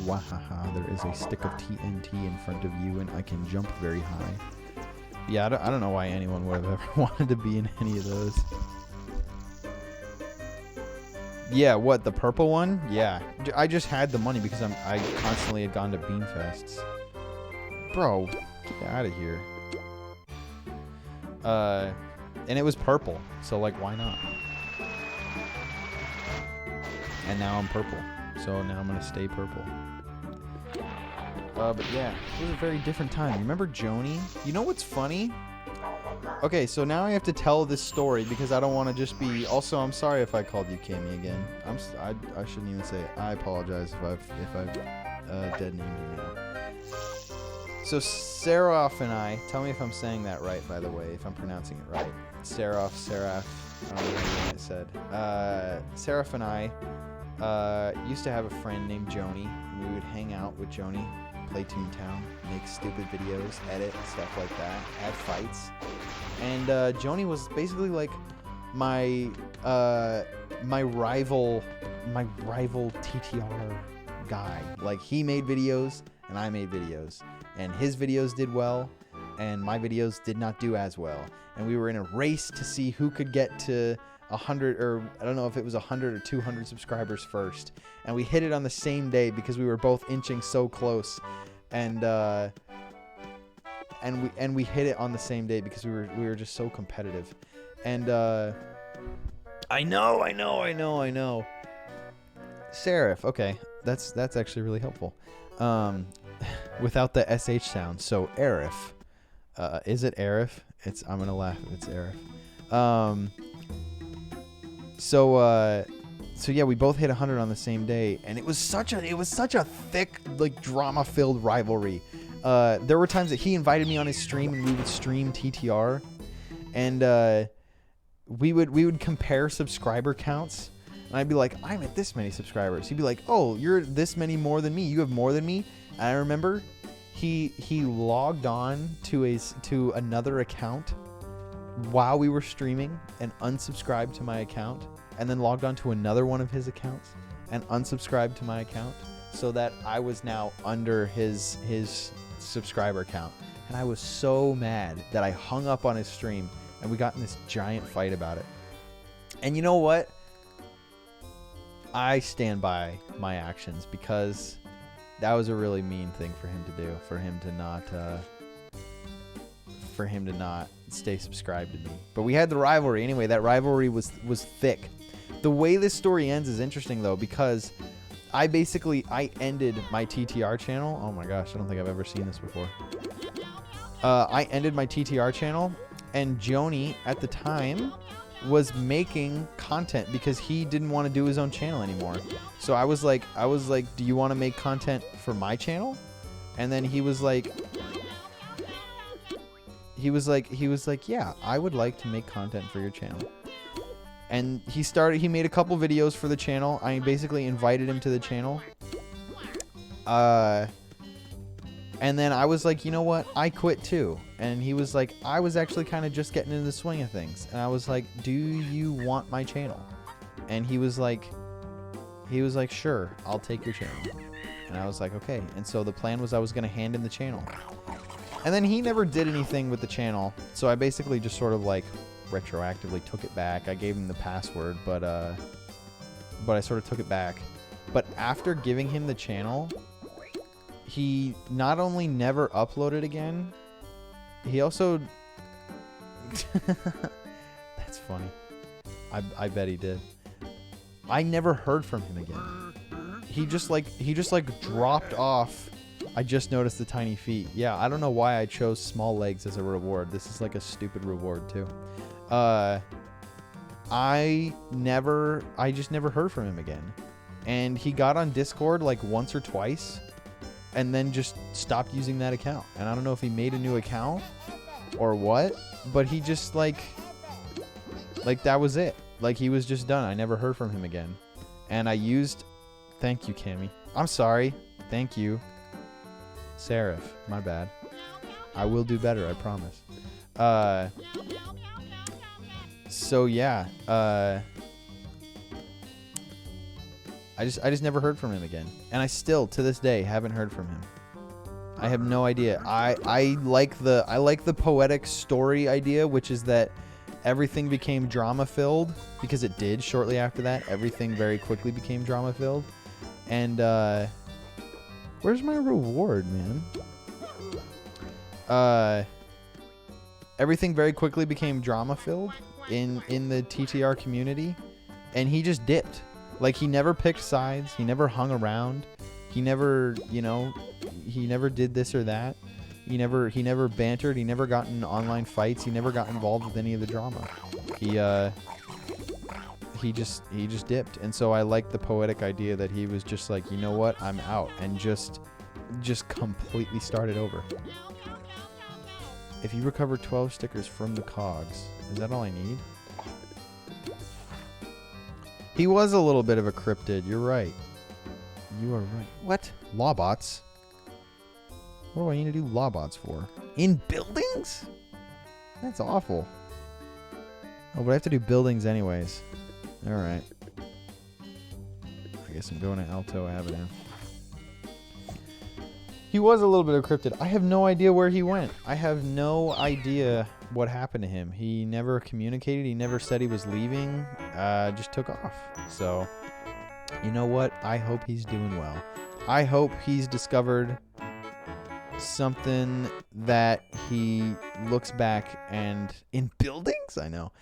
S1: Wahaha, there is a stick of TNT in front of you and I can jump very high. Yeah, I don't know why anyone would have ever wanted to be in any of those. Yeah, what, the purple one? Yeah, I just had the money because I constantly had gone to Bean Fests. Bro, get out of here. And it was purple, so like, why not? And now I'm purple, so now I'm gonna stay purple. But yeah, it was a very different time. Remember Joni? You know what's funny? Okay, so now I have to tell this story because I don't want to just be. Also, I'm sorry if I called you Cammy again. I shouldn't even say it. I apologize if I've dead named you now. So Seraph and I, tell me if I'm saying that right, by the way, if I'm pronouncing it right. Seraph, I don't know what I said. Seraph and I used to have a friend named Joni. We would hang out with Joni, play Toontown, make stupid videos, edit, stuff like that, have fights. And Joni was basically like my rival TTR guy. Like, he made videos and I made videos, and his videos did well and my videos did not do as well, and we were in a race to see who could get to 100, or I don't know if it was 100 or 200 subscribers first, and we hit it on the same day because we were both inching so close, and we hit it on the same day because we were just so competitive. And I know. Seraph, okay, that's actually really helpful. Without the SH sound, so Arif. Is it Arif? I'm gonna laugh if it's Arif. So yeah, we both hit 100 on the same day, and it was such a thick, like, drama-filled rivalry. There were times that he invited me on his stream and we would stream TTR, and we would compare subscriber counts, and I'd be like, I'm at this many subscribers. He'd be like, oh, you're this many more than me. You have more than me. And I remember he logged on to another account while we were streaming and unsubscribed to my account, and then logged on to another one of his accounts and unsubscribed to my account, so that I was now under his subscriber count. And I was so mad that I hung up on his stream and we got in this giant fight about it. And you know what? I stand by my actions because That was a really mean thing for him to do. For him to not stay subscribed to me. But we had the rivalry anyway. That rivalry was thick. The way this story ends is interesting though, because I ended my TTR channel. Oh my gosh, I don't think I've ever seen this before. I ended my TTR channel, and Joni at the time was making content because he didn't want to do his own channel anymore. So I was like, do you want to make content for my channel? And then he was like, yeah, I would like to make content for your channel. And he made a couple videos for the channel. I basically invited him to the channel. And then I was like, you know what? I quit too. And he was like, I was actually kind of just getting into the swing of things. And I was like, do you want my channel? And he was like, sure, I'll take your channel. And I was like, okay. And so the plan was I was going to hand him the channel. And then he never did anything with the channel. So I basically just sort of like retroactively took it back. I gave him the password, but I sort of took it back. But after giving him the channel, he not only never uploaded again, he also that's funny. I bet he did. I never heard from him again. He just dropped off. I just noticed the tiny feet. Yeah, I don't know why I chose small legs as a reward. This is like a stupid reward too. I just never heard from him again. And he got on Discord like once or twice and then just stopped using that account. And I don't know if he made a new account or what, but he just like that was it. Like he was just done. I never heard from him again. And thank you, Cammy. I'm sorry. Thank you. Seraph, my bad. I will do better, I promise. So yeah, I just never heard from him again, and I still to this day haven't heard from him. I have no idea. I like the poetic story idea, which is that everything became drama filled, because it did shortly after that. Everything very quickly became drama filled, and where's my reward, man? Everything very quickly became drama filled in the TTR community, and he just dipped. Like, he never picked sides. He never hung around. He never, he never did this or that. He never bantered. He never got in online fights. He never got involved with any of the drama. He just dipped. And so I like the poetic idea that he was just like, you know what, I'm out, and just completely started over. If you recover 12 stickers from the cogs, is that all I need? He was a little bit of a cryptid. You're right. You are right. What? Lawbots? What do I need to do lawbots for? In buildings? That's awful. Oh, but I have to do buildings anyways. Alright. I guess I'm going to Alto Avenue. He was a little bit of a cryptid. I have no idea where he went. I have no idea what happened to him. He never communicated. He never said he was leaving. Just took off. So, you know what? I hope he's doing well. I hope he's discovered something that he looks back and... In buildings? I know.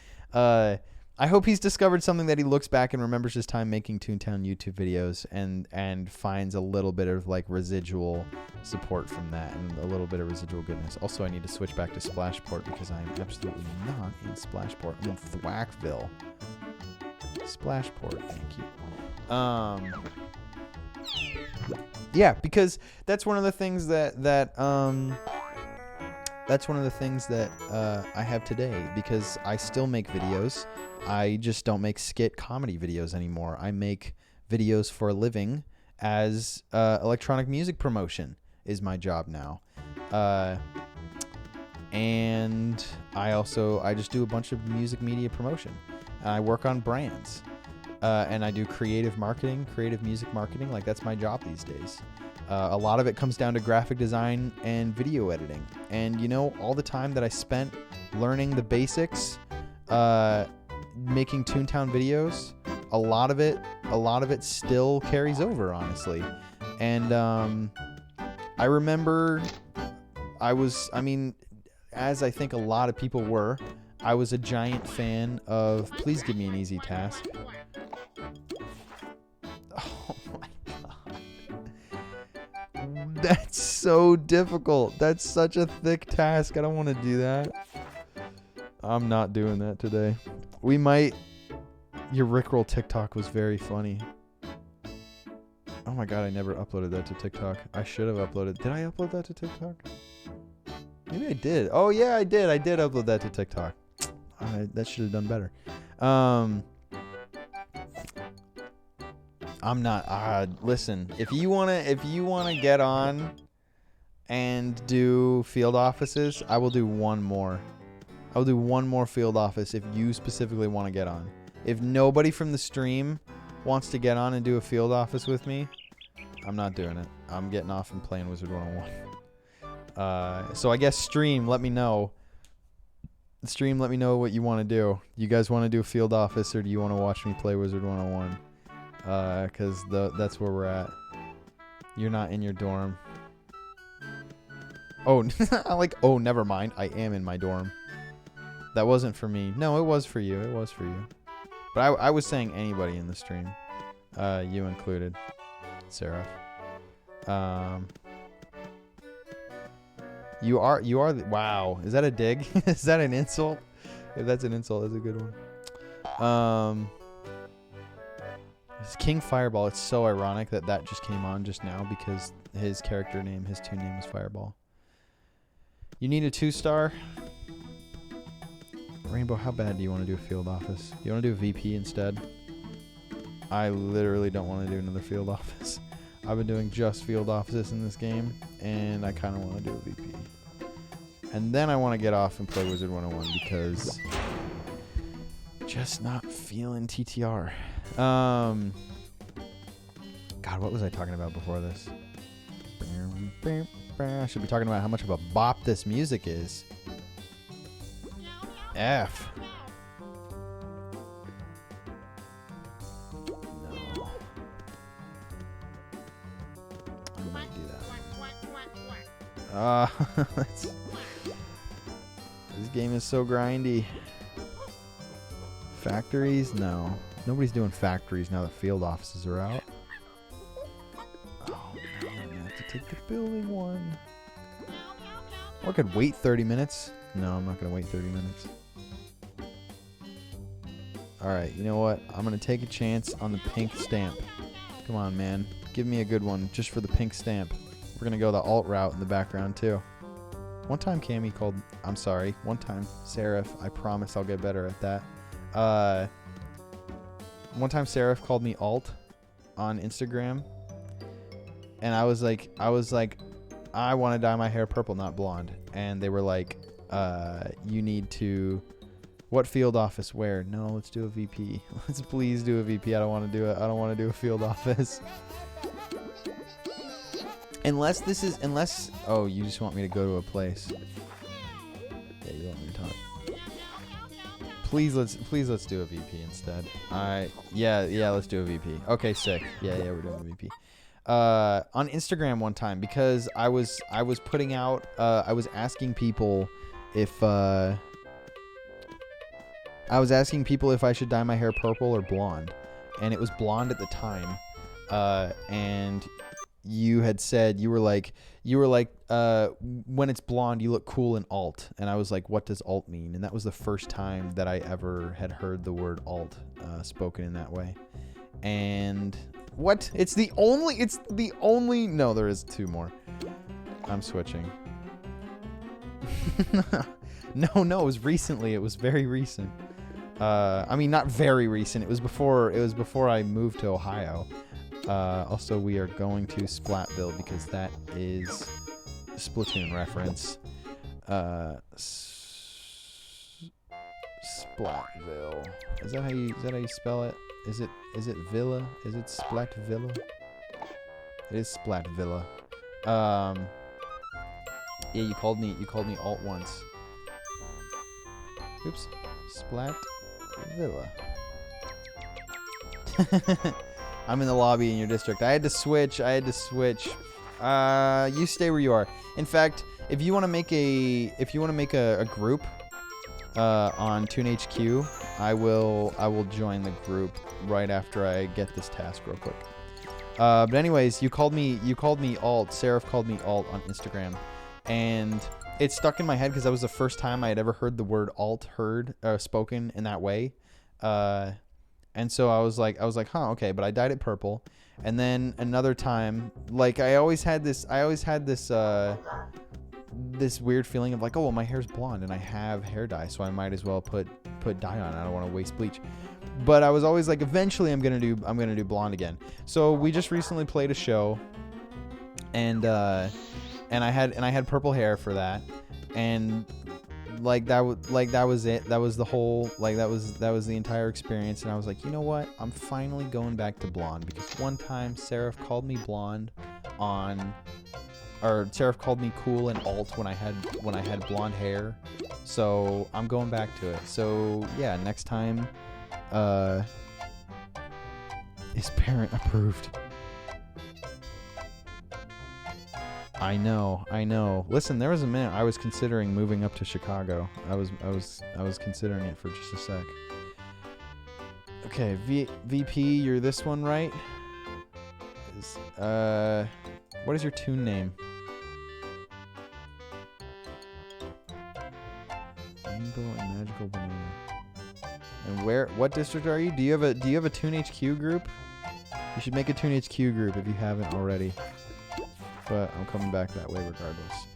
S1: I hope he's discovered something that he looks back and remembers his time making Toontown YouTube videos and finds a little bit of like residual support from that and a little bit of residual goodness. Also, I need to switch back to Splashport because I'm absolutely not in Splashport. I'm in Thwackville. Splashport, thank you. Yeah, because that's one of the things that I have today, because I still make videos. I just don't make skit comedy videos anymore. I make videos for a living as electronic music promotion is my job now. And I just do a bunch of music media promotion. I work on brands. And I do creative music marketing. Like, that's my job these days. A lot of it comes down to graphic design and video editing. And, all the time that I spent learning the basics, making Toontown videos, a lot of it still carries over, honestly. And I remember I mean, as I think a lot of people were, I was a giant fan of Please Give Me an Easy Task. Oh my god. That's so difficult. That's such a thick task. I don't want to do that. I'm not doing that today. We might... Your Rickroll TikTok was very funny. Oh my god, I never uploaded that to TikTok. I should have uploaded... Did I upload that to TikTok? Maybe I did. Oh yeah, I did. I did upload that to TikTok. That should have done better. I'm not... listen, if you wanna get on and do field offices, I will do one more. I will do one more field office if you specifically want to get on. If nobody from the stream wants to get on and do a field office with me, I'm not doing it. I'm getting off and playing Wizard 101. So I guess stream, let me know. Stream, let me know what you want to do. You guys want to do a field office, or do you want to watch me play Wizard 101? Because that's where we're at. You're not in your dorm. Oh, oh, never mind. I am in my dorm. That wasn't for me. No, it was for you. It was for you. But I was saying anybody in the stream. You included. Sarah. You are wow. Is that a dig? Is that an insult? If that's an insult, that's a good one. King Fireball. It's so ironic that just came on just now because his character name, his toon name is Fireball. You need a 2-star? Rainbow, how bad do you want to do a field office? Do you want to do a VP instead? I literally don't want to do another field office. I've been doing just field offices in this game, and I kind of want to do a VP. And then I want to get off and play Wizard 101 because just not feeling TTR. God, what was I talking about before this? I should be talking about how much of a bop this music is. F. No. I might do that. This game is so grindy. Factories? No. Nobody's doing factories now that field offices are out. Oh, no, I'm gonna have to take the building one. Or I could wait 30 minutes. No, I'm not gonna wait 30 minutes. Alright, you know what? I'm going to take a chance on the pink stamp. Come on, man. Give me a good one just for the pink stamp. We're going to go the alt route in the background, too. One time Cammy called... I'm sorry. One time Seraph. I promise I'll get better at that. One time Seraph called me alt on Instagram. And I was like, I want to dye my hair purple, not blonde. And they were like, you need to... What field office where? No, let's do a VP. Let's please do a VP. I don't want to do it. I don't want to do a field office. Unless oh, you just want me to go to a place. Yeah, you want me to talk. Please let's do a VP instead. Yeah, let's do a VP. Okay, sick. Yeah, we're doing a VP. On Instagram one time because I was putting out I was asking people if I should dye my hair purple or blonde, and it was blonde at the time. And you had said you were like when it's blonde you look cool in alt, and I was like, what does alt mean? And that was the first time that I ever had heard the word alt spoken in that way. And what? It's the only no, there is 2 more. I'm switching. No, it was recently. It was very recent. I mean, not very recent. It was before I moved to Ohio. Also, we are going to Splatville because that is a Splatoon reference. Splatville. Is that how you spell it? Is it Villa? Is it Splatvilla? It is Splatvilla. Yeah, you called me alt once. Oops. Splatvilla. I'm in the lobby in your district. I had to switch. You stay where you are. In fact, if you want to make a group on TuneHQ, I will join the group right after I get this task real quick. But anyways, you called me alt. Seraph called me alt on Instagram, and it stuck in my head because that was the first time I had ever heard the word alt spoken in that way. And so I was like, huh, okay. But I dyed it purple, and then another time, like I always had this this weird feeling of like, oh well, my hair's blonde and I have hair dye, so I might as well put dye on. I don't want to waste bleach. But I was always like, eventually I'm gonna do blonde again. So we just recently played a show, and I had purple hair for that, and that was it. That was the whole, that was the entire experience. And I was like, you know what? I'm finally going back to blonde, because one time Seraph called me blonde Seraph called me cool and alt when I had blonde hair. So I'm going back to it. So yeah, next time is parent approved. I know. Listen, there was a minute I was considering moving up to Chicago. I was considering it for just a sec. Okay, VP, you're this one, right? What is your tune name? Rainbow and Magical Banana. And what district are you? Do you have a TuneHQ group? You should make a TuneHQ group if you haven't already. But I'm coming back that way regardless.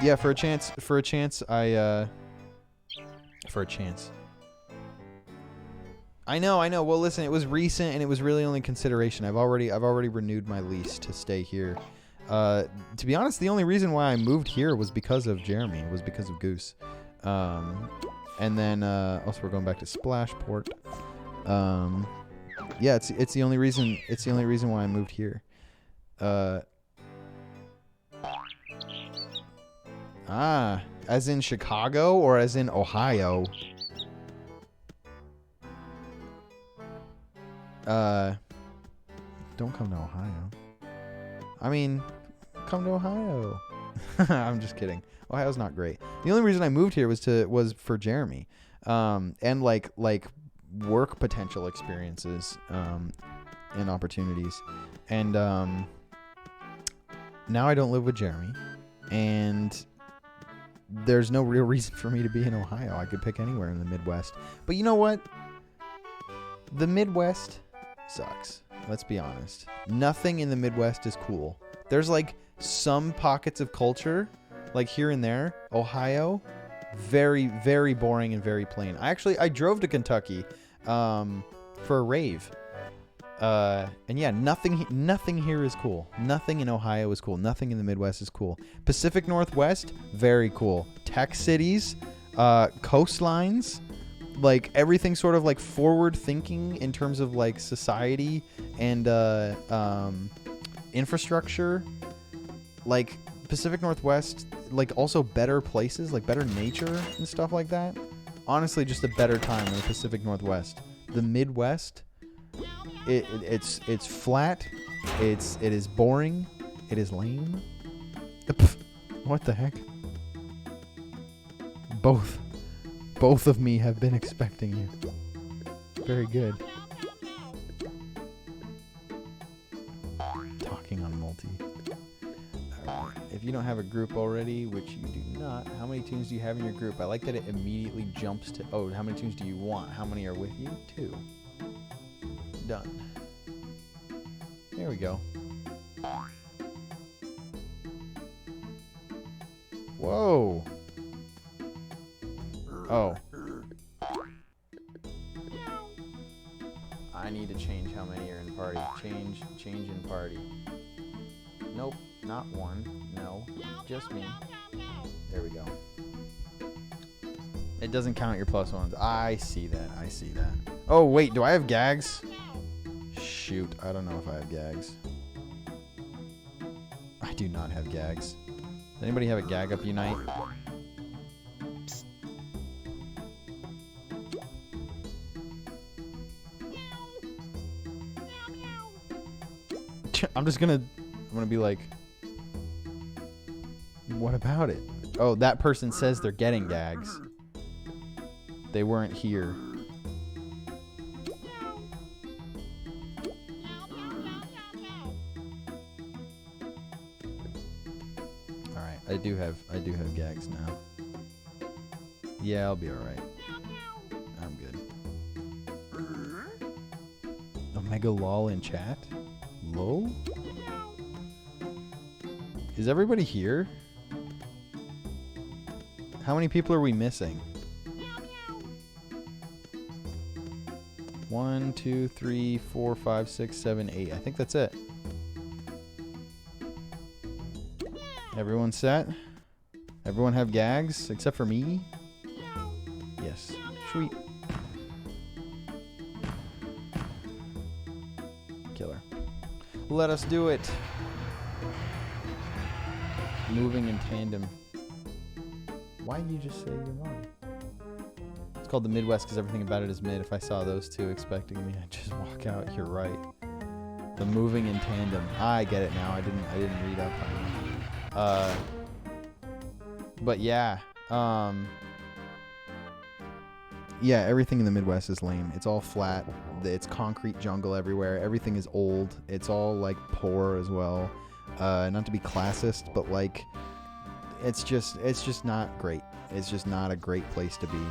S1: Yeah, for a chance, I know. Well, listen, it was recent and it was really only consideration. I've already renewed my lease to stay here. To be honest, the only reason why I moved here was because of Jeremy. It was because of Goose. And then also we're going back to Splashport. Yeah, it's the only reason. It's the only reason why I moved here. As in Chicago or as in Ohio? Don't come to Ohio. I mean, come to Ohio. I'm just kidding. Ohio's not great. The only reason I moved here was for Jeremy, and like work potential experiences, and opportunities, and now I don't live with Jeremy, and there's no real reason for me to be in Ohio. I could pick anywhere in the Midwest, but you know what? The Midwest sucks. Let's be honest. Nothing in the Midwest is cool. There's like some pockets of culture, like here and there. Ohio, very, very boring and very plain. I drove to Kentucky for a rave. And yeah, nothing here is cool. Nothing in Ohio is cool. Nothing in the Midwest is cool. Pacific Northwest, very cool. Tech cities, coastlines, like everything sort of like forward thinking in terms of like society and infrastructure. Like Pacific Northwest, like also better places, like better nature and stuff like that. Honestly, just a better time in the Pacific Northwest. The Midwest, it's flat, it is boring, it is lame. What the heck? Both of me have been expecting you. Very good. Talking on multi. If you don't have a group already, which you do not, how many tunes do you have in your group? I like that it immediately jumps to, oh, how many tunes do you want? How many are with you? 2. Done. There we go. Whoa. Oh. I need to change how many are in party. Change in party. Nope, not 1. No, just me. There we go. It doesn't count your +1s. I see that. Oh, wait, do I have gags? Shoot, I don't know if I have gags. I do not have gags. Does anybody have a gag up Unite? I'm gonna be like, what about it? Oh, that person says they're getting gags. They weren't here. All right, I do have gags now. Yeah, I'll be all right. I'm good. Omega lol in chat? Lol? Is everybody here? How many people are we missing? 1, 2, 3, 4, 5, 6, 7, 8. I think that's it. Everyone set? Everyone have gags except for me? Yes. Sweet. Killer. Let us do it. Moving in tandem. Why did you just say you're wrong? It's called the Midwest because everything about it is mid. If I saw those two expecting me, I'd just walk out. You're right. The moving in tandem. I get it now. I didn't read up on it. But yeah. Yeah, everything in the Midwest is lame. It's all flat. It's concrete jungle everywhere. Everything is old. It's all like poor as well. Not to be classist, but like it's just not great. It's just not a great place to be.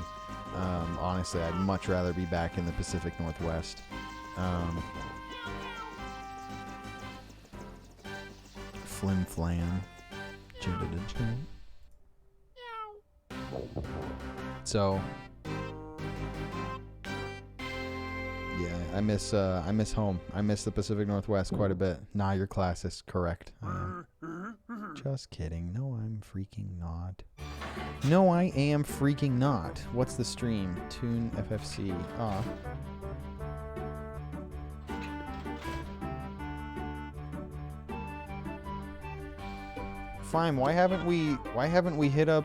S1: Honestly, I'd much rather be back in the Pacific Northwest. Flim flam. So yeah, I miss home. I miss the Pacific Northwest quite a bit. Nah, you're classist. Correct. I am. Just kidding. No, I'm freaking not. No, I am freaking not. What's the stream? Tune FFC. Ah. Fine. Why haven't we hit up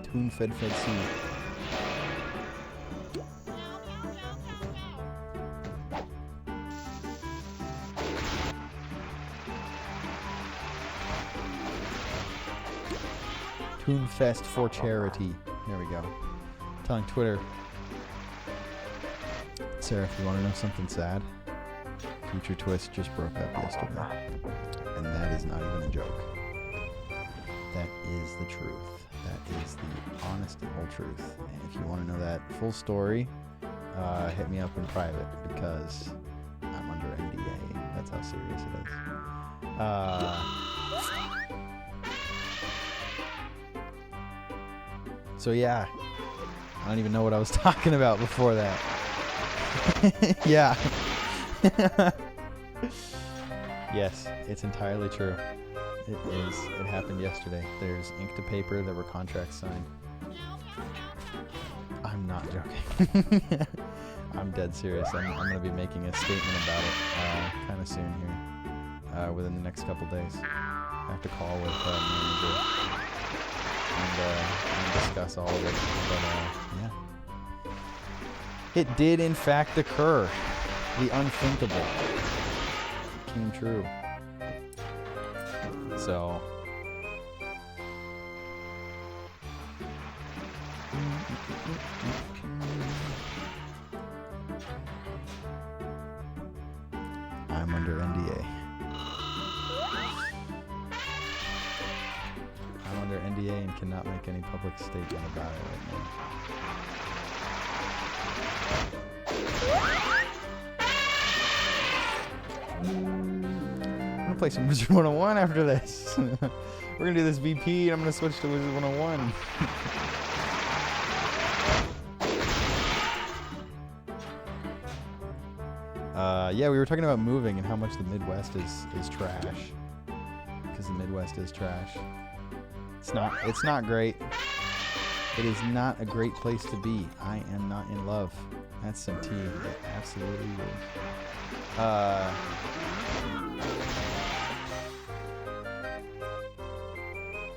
S1: Tune Fed C. Toon Fest for charity. There we go. Telling Twitter. Sarah, if you want to know something sad, Future Twist just broke up yesterday. And that is not even a joke. That is the truth. That is the honest and whole truth. And if you want to know that full story, hit me up in private because I'm under NDA. That's how serious it is. So yeah, I don't even know what I was talking about before that. Yeah. Yes, it's entirely true. It is. It happened yesterday. There's ink to paper. There were contracts signed. I'm not joking. I'm dead serious. I'm going to be making a statement about it kind of soon here, within the next couple days. I have to call with manager and discuss all of it. But yeah, it did in fact occur. The unthinkable came true. So I'm under NDA. I'm under NDA and cannot make any public statement about it right now. I'm gonna play some Wizard 101 after this. We're gonna do this VP and I'm gonna switch to Wizard 101. Yeah, we were talking about moving and how much the Midwest is trash. Because the Midwest is trash. It's not great. It is not a great place to be. I am not in love. That's some tea. It absolutely is.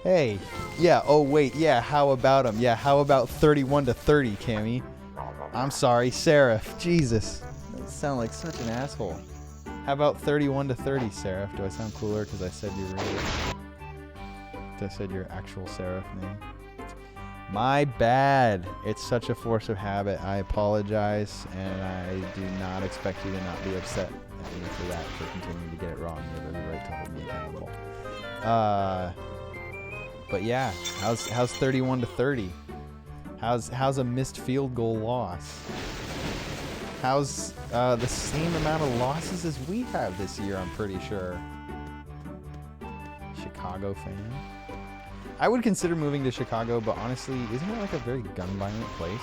S1: Hey, yeah, oh wait, yeah, how about him? Yeah, how about 31 to 30, Cammy? I'm sorry, Seraph. Jesus. I sound like such an asshole. How about 31 to 30, Seraph? Do I sound cooler because I said your actual Seraph name? My bad. It's such a force of habit. I apologize, and I do not expect you to not be upset at me for that, for continuing to get it wrong. You have every right to hold me accountable. But yeah, how's 31 to 30? How's a missed field goal loss? How's the same amount of losses as we have this year, I'm pretty sure. Chicago fan? I would consider moving to Chicago, but honestly, isn't it like a very gun-violent place?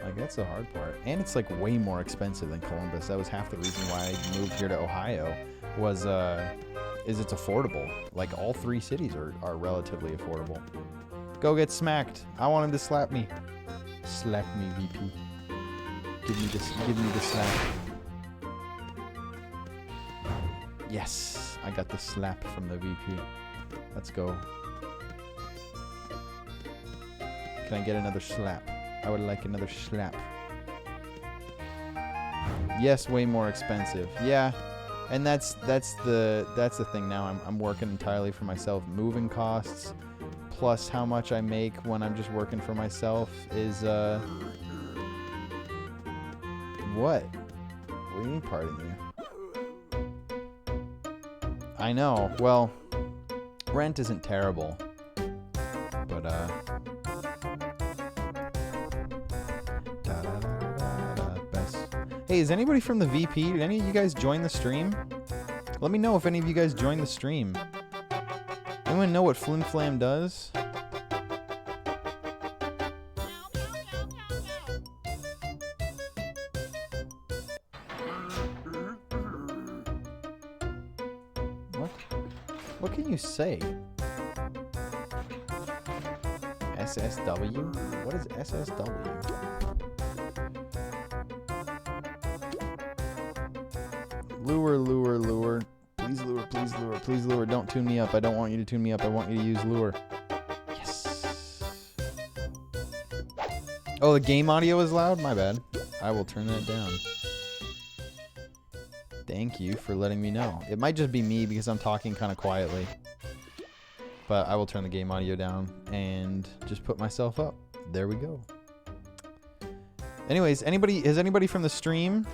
S1: Like, that's the hard part. And it's like way more expensive than Columbus. That was half the reason why I moved here to Ohio, was is it's affordable. Like, all three cities are relatively affordable. Go get smacked. I want him to slap me. Slap me, VP. Give me the slap. Yes, I got the slap from the VP. Let's go. Can I get another slap? I would like another slap. Yes, way more expensive. Yeah, and that's the thing now. I'm working entirely for myself. Moving costs plus how much I make when I'm just working for myself is what? What do you mean, pardon you? I know. Well, rent isn't terrible, but best. Hey, is anybody from the VP? Did any of you guys join the stream? Let me know if any of you guys joined the stream. Anyone know what Flim Flam does? What can you say? SSW? What is SSW? Lure, lure, lure. Please lure, please lure, please lure. Don't tune me up. I don't want you to tune me up. I want you to use lure. Yes. Oh, the game audio is loud? My bad. I will turn that down. Thank you for letting me know. It might just be me because I'm talking kind of quietly. But I will turn the game audio down and just put myself up. There we go. Anyways, is anybody from the stream?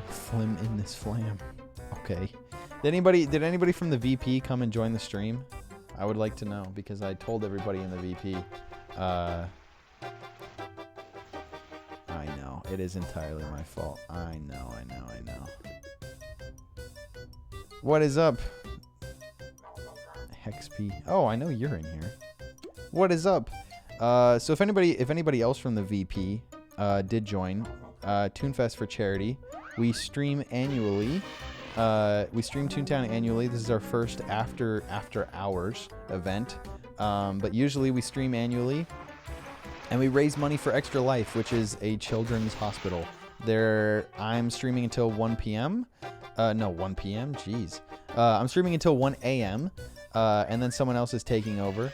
S1: Flim in this flam. Okay. Did anybody from the VP come and join the stream? I would like to know because I told everybody in the VP. I know. It is entirely my fault. I know. What is up? Hexp. Oh, I know you're in here. What is up? So if anybody else from the VP did join, ToonFest for charity. We stream annually. We stream Toontown annually. This is our first after hours event. But usually we stream annually. And we raise money for Extra Life, which is a children's hospital. I'm streaming until 1 p.m. No, 1 p.m. Jeez. I'm streaming until 1 a.m. And then someone else is taking over.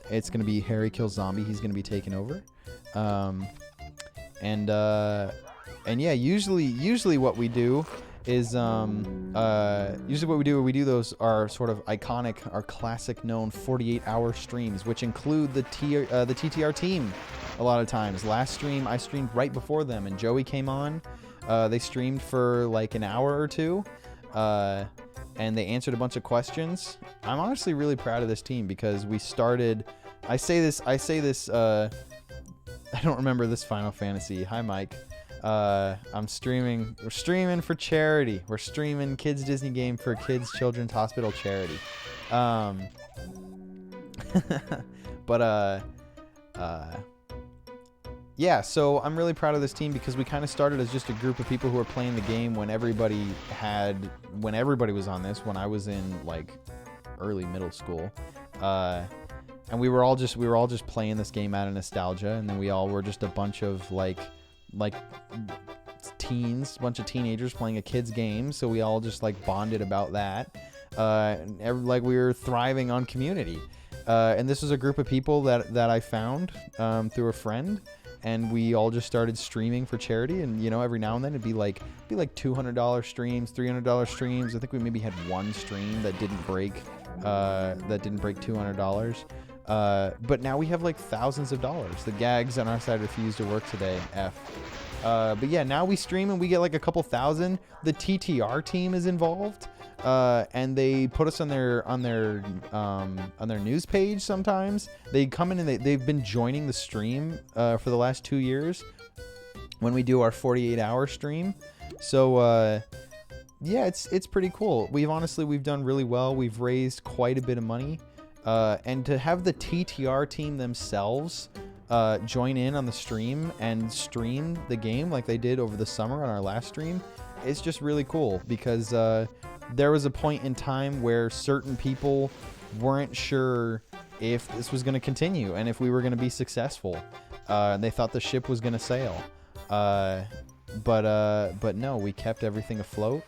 S1: It's going to be Harry Kills Zombie. He's going to be taking over. And yeah, usually what we do is we do those are sort of iconic, our classic known 48-hour streams, which include the TTR team a lot of times. Last stream I streamed right before them, and Joey came on. They streamed for like an hour or two, and they answered a bunch of questions. I'm honestly really proud of this team because we started. I say this. I don't remember this Final Fantasy. Hi, Mike. I'm streaming. We're streaming for charity. We're streaming Kids Disney game for Kids Children's Hospital charity. Yeah, so I'm really proud of this team because we kind of started as just a group of people who were playing the game when everybody was on this, when I was in like early middle school. And we were all just playing this game out of nostalgia, and then we all were just a bunch of like teens, a bunch of teenagers playing a kid's game. So we all just like bonded about that. Like we were thriving on community. And this was a group of people that I found through a friend. And we all just started streaming for charity. And, you know, every now and then it'd be like $200 streams, $300 streams. I think we maybe had one stream that didn't break $200. But now we have like thousands of dollars. The gags on our side refuse to work today. But yeah, now we stream and we get like a couple thousand. The TTR team is involved. And they put us on their news page sometimes. They come in and they've been joining the stream for the last 2 years when we do our 48-hour stream. So yeah, it's pretty cool. We've done really well. We've raised quite a bit of money, and to have the TTR team themselves join in on the stream and stream the game like they did over the summer on our last stream, it's just really cool because there was a point in time where certain people weren't sure if this was going to continue and if we were going to be successful. They thought the ship was going to sail. But no, we kept everything afloat,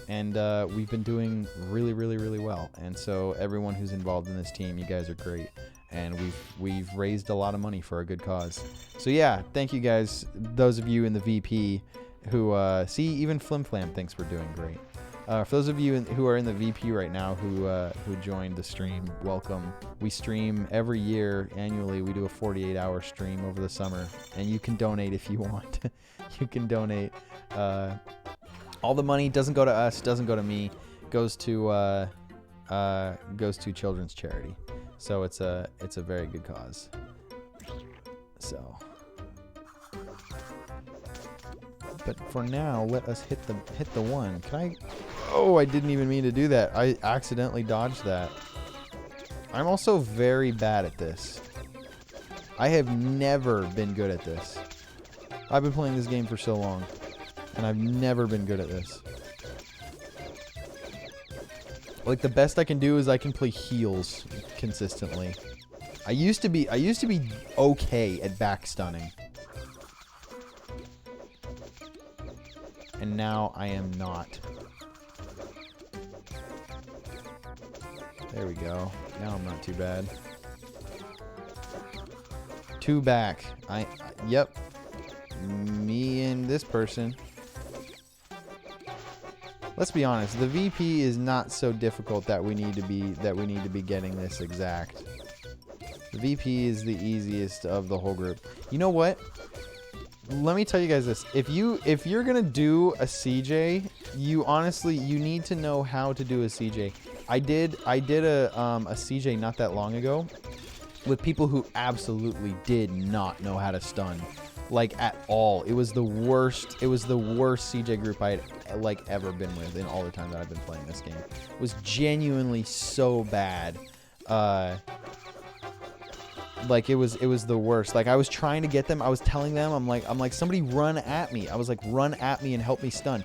S1: and we've been doing really, really, really well. And so everyone who's involved in this team, you guys are great. And we've raised a lot of money for a good cause. So yeah, thank you guys, those of you in the VP who see, even Flim Flam thinks we're doing great. For those of you who are in the VP right now who joined the stream, welcome. We stream every year annually. We do a 48-hour stream over the summer, and you can donate if you want. You can donate. All the money doesn't go to us, doesn't go to me, goes to children's charity. So it's a very good cause. So. But for now, let us hit the one. Can I? Oh, I didn't even mean to do that. I accidentally dodged that. I'm also very bad at this. I have never been good at this. I've been playing this game for so long, and I've never been good at this. Like, the best I can do is I can play heals consistently. I used to be okay at back stunning. And now I am not. There we go. Now I'm not too bad. 2 back. Yep. Me and this person. Let's be honest. The VP is not so difficult that we need to be getting this exact. The VP is the easiest of the whole group. You know what? Let me tell you guys this. If you're gonna do a CJ, you need to know how to do a CJ. I did a CJ not that long ago with people who absolutely did not know how to stun, like, at all. It was the worst CJ group I had like ever been with in all the time that I've been playing this game. It was genuinely so bad. Like, it was the worst. Like, I was trying to get them. I was telling them, I'm like, somebody run at me. I was like, run at me and help me stun.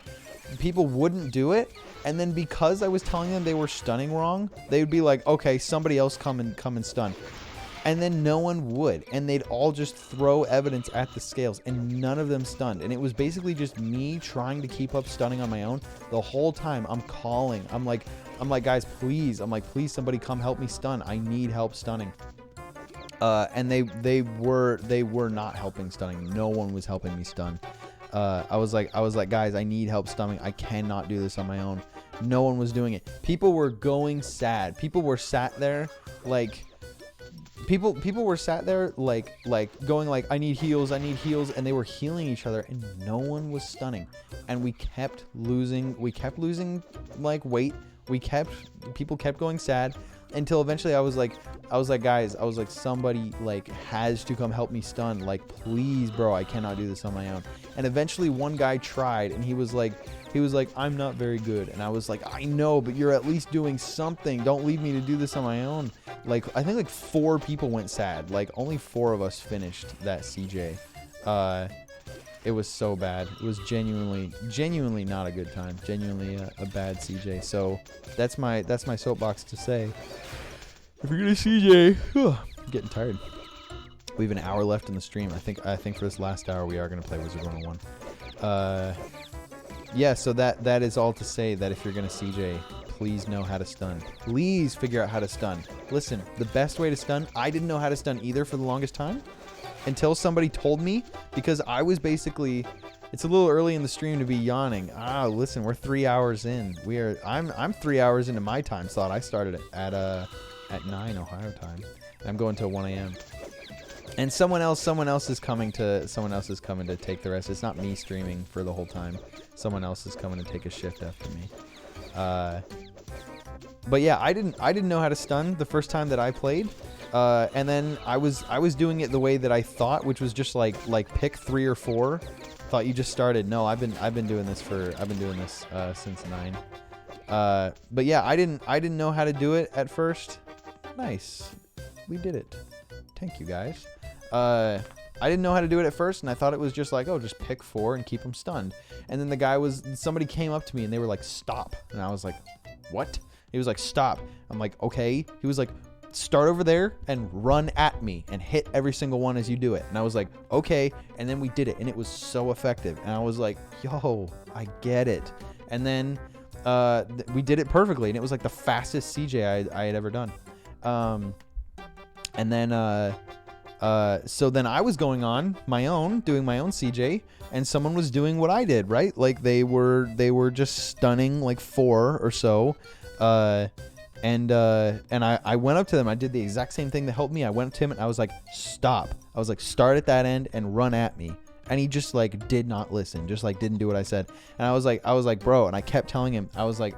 S1: People wouldn't do it. And then because I was telling them they were stunning wrong, they would be like, okay, somebody else come and stun. And then no one would. And they'd all just throw evidence at the scales, and none of them stunned. And it was basically just me trying to keep up stunning on my own. The whole time I'm calling. I'm like, guys, please. I'm like, please, somebody come help me stun. I need help stunning. And they were not helping stunning. No one was helping me stun. I was like, guys, I need help stunning. I cannot do this on my own. No one was doing it. People were going sad. People were sat there like, people were sat there like going like, I need heals, and they were healing each other, and no one was stunning. And we kept losing like weight. People kept going sad. Until eventually I was like, guys, somebody like has to come help me stun. Like, please, bro, I cannot do this on my own. And eventually one guy tried, and he was like, I'm not very good. And I was like, I know, but you're at least doing something. Don't leave me to do this on my own. Like, I think like 4 people went sad. Like, only 4 of us finished that CJ. It was so bad. It was genuinely not a good time. Genuinely a bad CJ. So that's my soapbox to say. If you're gonna CJ, I'm getting tired. We have an hour left in the stream. I think for this last hour we are gonna play Wizard 101. Yeah, so that is all to say that if you're going to CJ, please know how to stun. Please figure out how to stun. Listen, the best way to stun, I didn't know how to stun either for the longest time until somebody told me, because I was basically, it's a little early in the stream to be yawning. Listen, we're 3 hours in. I'm 3 hours into my time slot. I started at 9 Ohio time. And I'm going till 1 a.m. And someone else is coming to take the rest. It's not me streaming for the whole time. Someone else is coming to take a shift after me. But yeah, I didn't know how to stun the first time that I played. And then I was doing it the way that I thought, which was just like pick 3 or 4. Thought you just started. No, I've been doing this since 9. But yeah, I didn't know how to do it at first. Nice. We did it. Thank you guys. I didn't know how to do it at first, and I thought it was just like, oh, just pick 4 and keep them stunned. And then somebody came up to me and they were like, stop. And I was like, what? He was like, stop. I'm like, okay. He was like, start over there and run at me and hit every single one as you do it. And I was like, okay. And then we did it, and it was so effective. And I was like, yo, I get it. And then we did it perfectly, and it was like the fastest CJ I had ever done. And then so then I was going on my own, doing my own CJ, and someone was doing what I did, right? Like they were just stunning like 4 or so. And I went up to them. I did the exact same thing that helped me. I went up to him and I was like, stop. I was like, start at that end and run at me. And he just like did not listen, just like didn't do what I said. And I was like, bro, and I kept telling him, I was like,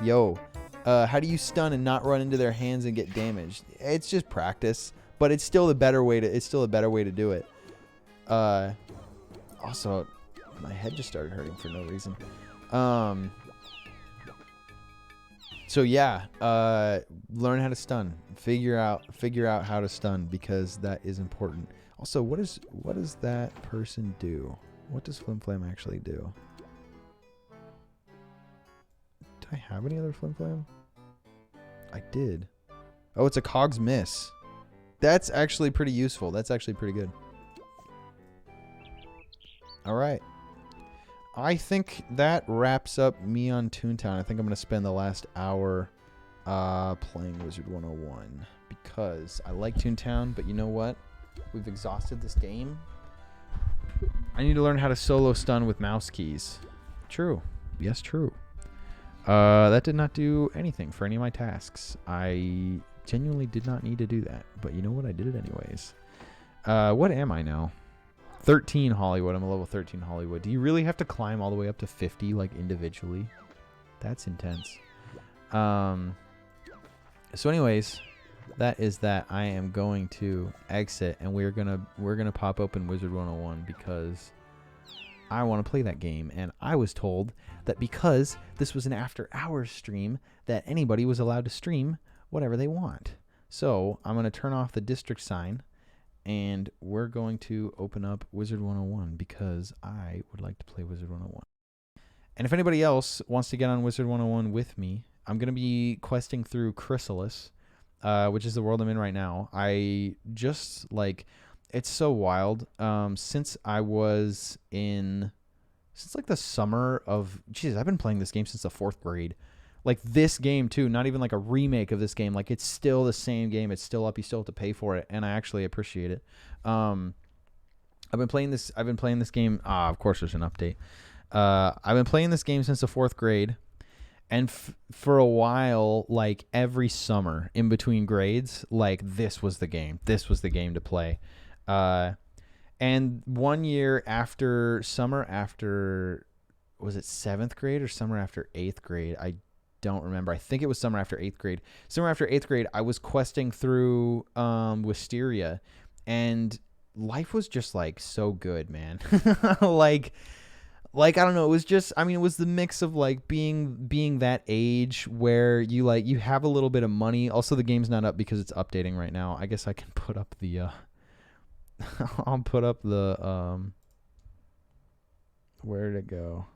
S1: yo, how do you stun and not run into their hands and get damaged? It's just practice, but it's still a better way to do it. Also, my head just started hurting for no reason. So yeah, learn how to stun. Figure out how to stun, because that is important. Also, what does that person do? What does Flim Flam actually do? Do I have any other Flim Flam? I did. Oh, it's a Cogs miss. That's actually pretty useful. That's actually pretty good. All right. I think that wraps up me on Toontown. I think I'm going to spend the last hour playing Wizard 101 because I like Toontown, but you know what? We've exhausted this game. I need to learn how to solo stun with mouse keys. True. Yes, true. That did not do anything for any of my tasks. I genuinely did not need to do that, but you know what? I did it anyways. What am I now? 13 Hollywood. I'm a level 13 Hollywood. Do you really have to climb all the way up to 50 like individually? That's intense. So anyways, that is that. I am going to exit, and we're gonna pop open Wizard 101 because I want to play that game. And I was told that because this was an after hours stream, that anybody was allowed to stream whatever they want. So I'm gonna turn off the district sign, and we're going to open up Wizard 101 because I would like to play Wizard 101. And if anybody else wants to get on Wizard 101 with me, I'm going to be questing through KrisRuleZ, which is the world I'm in right now. I just, like, it's so wild. Since like the summer of, geez, I've been playing this game since the 4th grade. Like this game too, not even like a remake of this game. Like it's still the same game. It's still up. You still have to pay for it, and I actually appreciate it. I've been playing this game. Of course, there's an update. I've been playing this game since the 4th grade, and for a while, like every summer in between grades, like this was the game. This was the game to play. And one year after summer after, was it 7th grade or summer after 8th grade? I don't remember. I think it was summer after 8th grade. Summer after 8th grade, I was questing through Wisteria, and life was just like so good, man. like I don't know, it was just, I mean, it was the mix of like being that age where you have a little bit of money. Also, the game's not up because it's updating right now. I guess I can put up the I'll put up the where'd it go?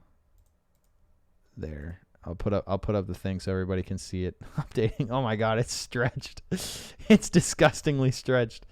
S1: There. I'll put up the thing so everybody can see it updating. Oh my god, it's stretched. It's disgustingly stretched.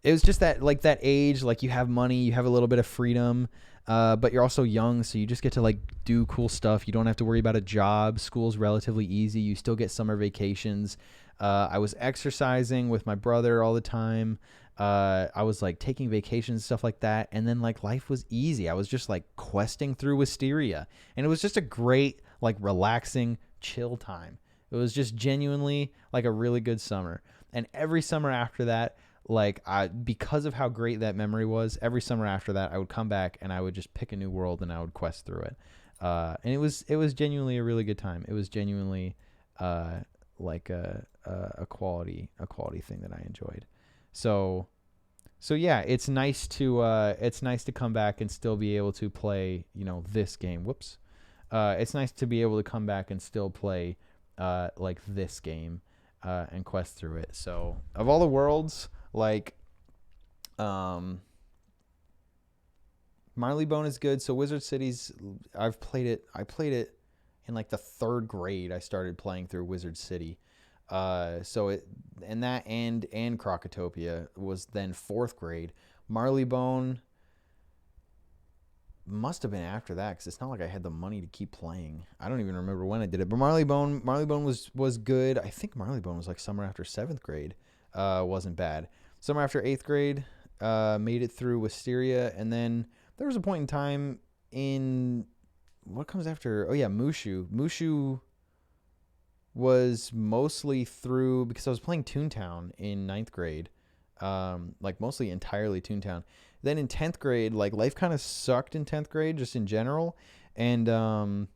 S1: it was just that like that age, like you have money, you have a little bit of freedom, but you're also young, so you just get to like do cool stuff. You don't have to worry about a job. School's relatively easy. You still get summer vacations. I was exercising with my brother all the time. I was like taking vacations, stuff like that. And then like life was easy. I was just like questing through Wisteria, and it was just a great, like relaxing, chill time. It was just genuinely like a really good summer. And every summer after that, like because of how great that memory was, every summer after that, I would come back and I would just pick a new world and I would quest through it. And it was genuinely a really good time. It was genuinely like a quality thing that I enjoyed. So yeah, it's nice to come back and still be able to play, this game. Whoops. It's nice to be able to come back and still play like this game and quest through it. So of all the worlds, like Marleybone is good. So Wizard City's, I played it in like the 3rd grade. I started playing through Wizard City. So it, and that and Crocotopia was then 4th grade. Marleybone must have been after that, because it's not like I had the money to keep playing. I don't even remember when I did it, but Marleybone was good. I think Marleybone was like summer after 7th grade. Wasn't bad. Summer after 8th grade, made it through Wisteria, and then there was a point in time in what comes after. Oh yeah, Mushu. Mushu was mostly through because I was playing Toontown in 9th grade, like mostly entirely Toontown. Then in 10th grade, like life kind of sucked in 10th grade just in general, and I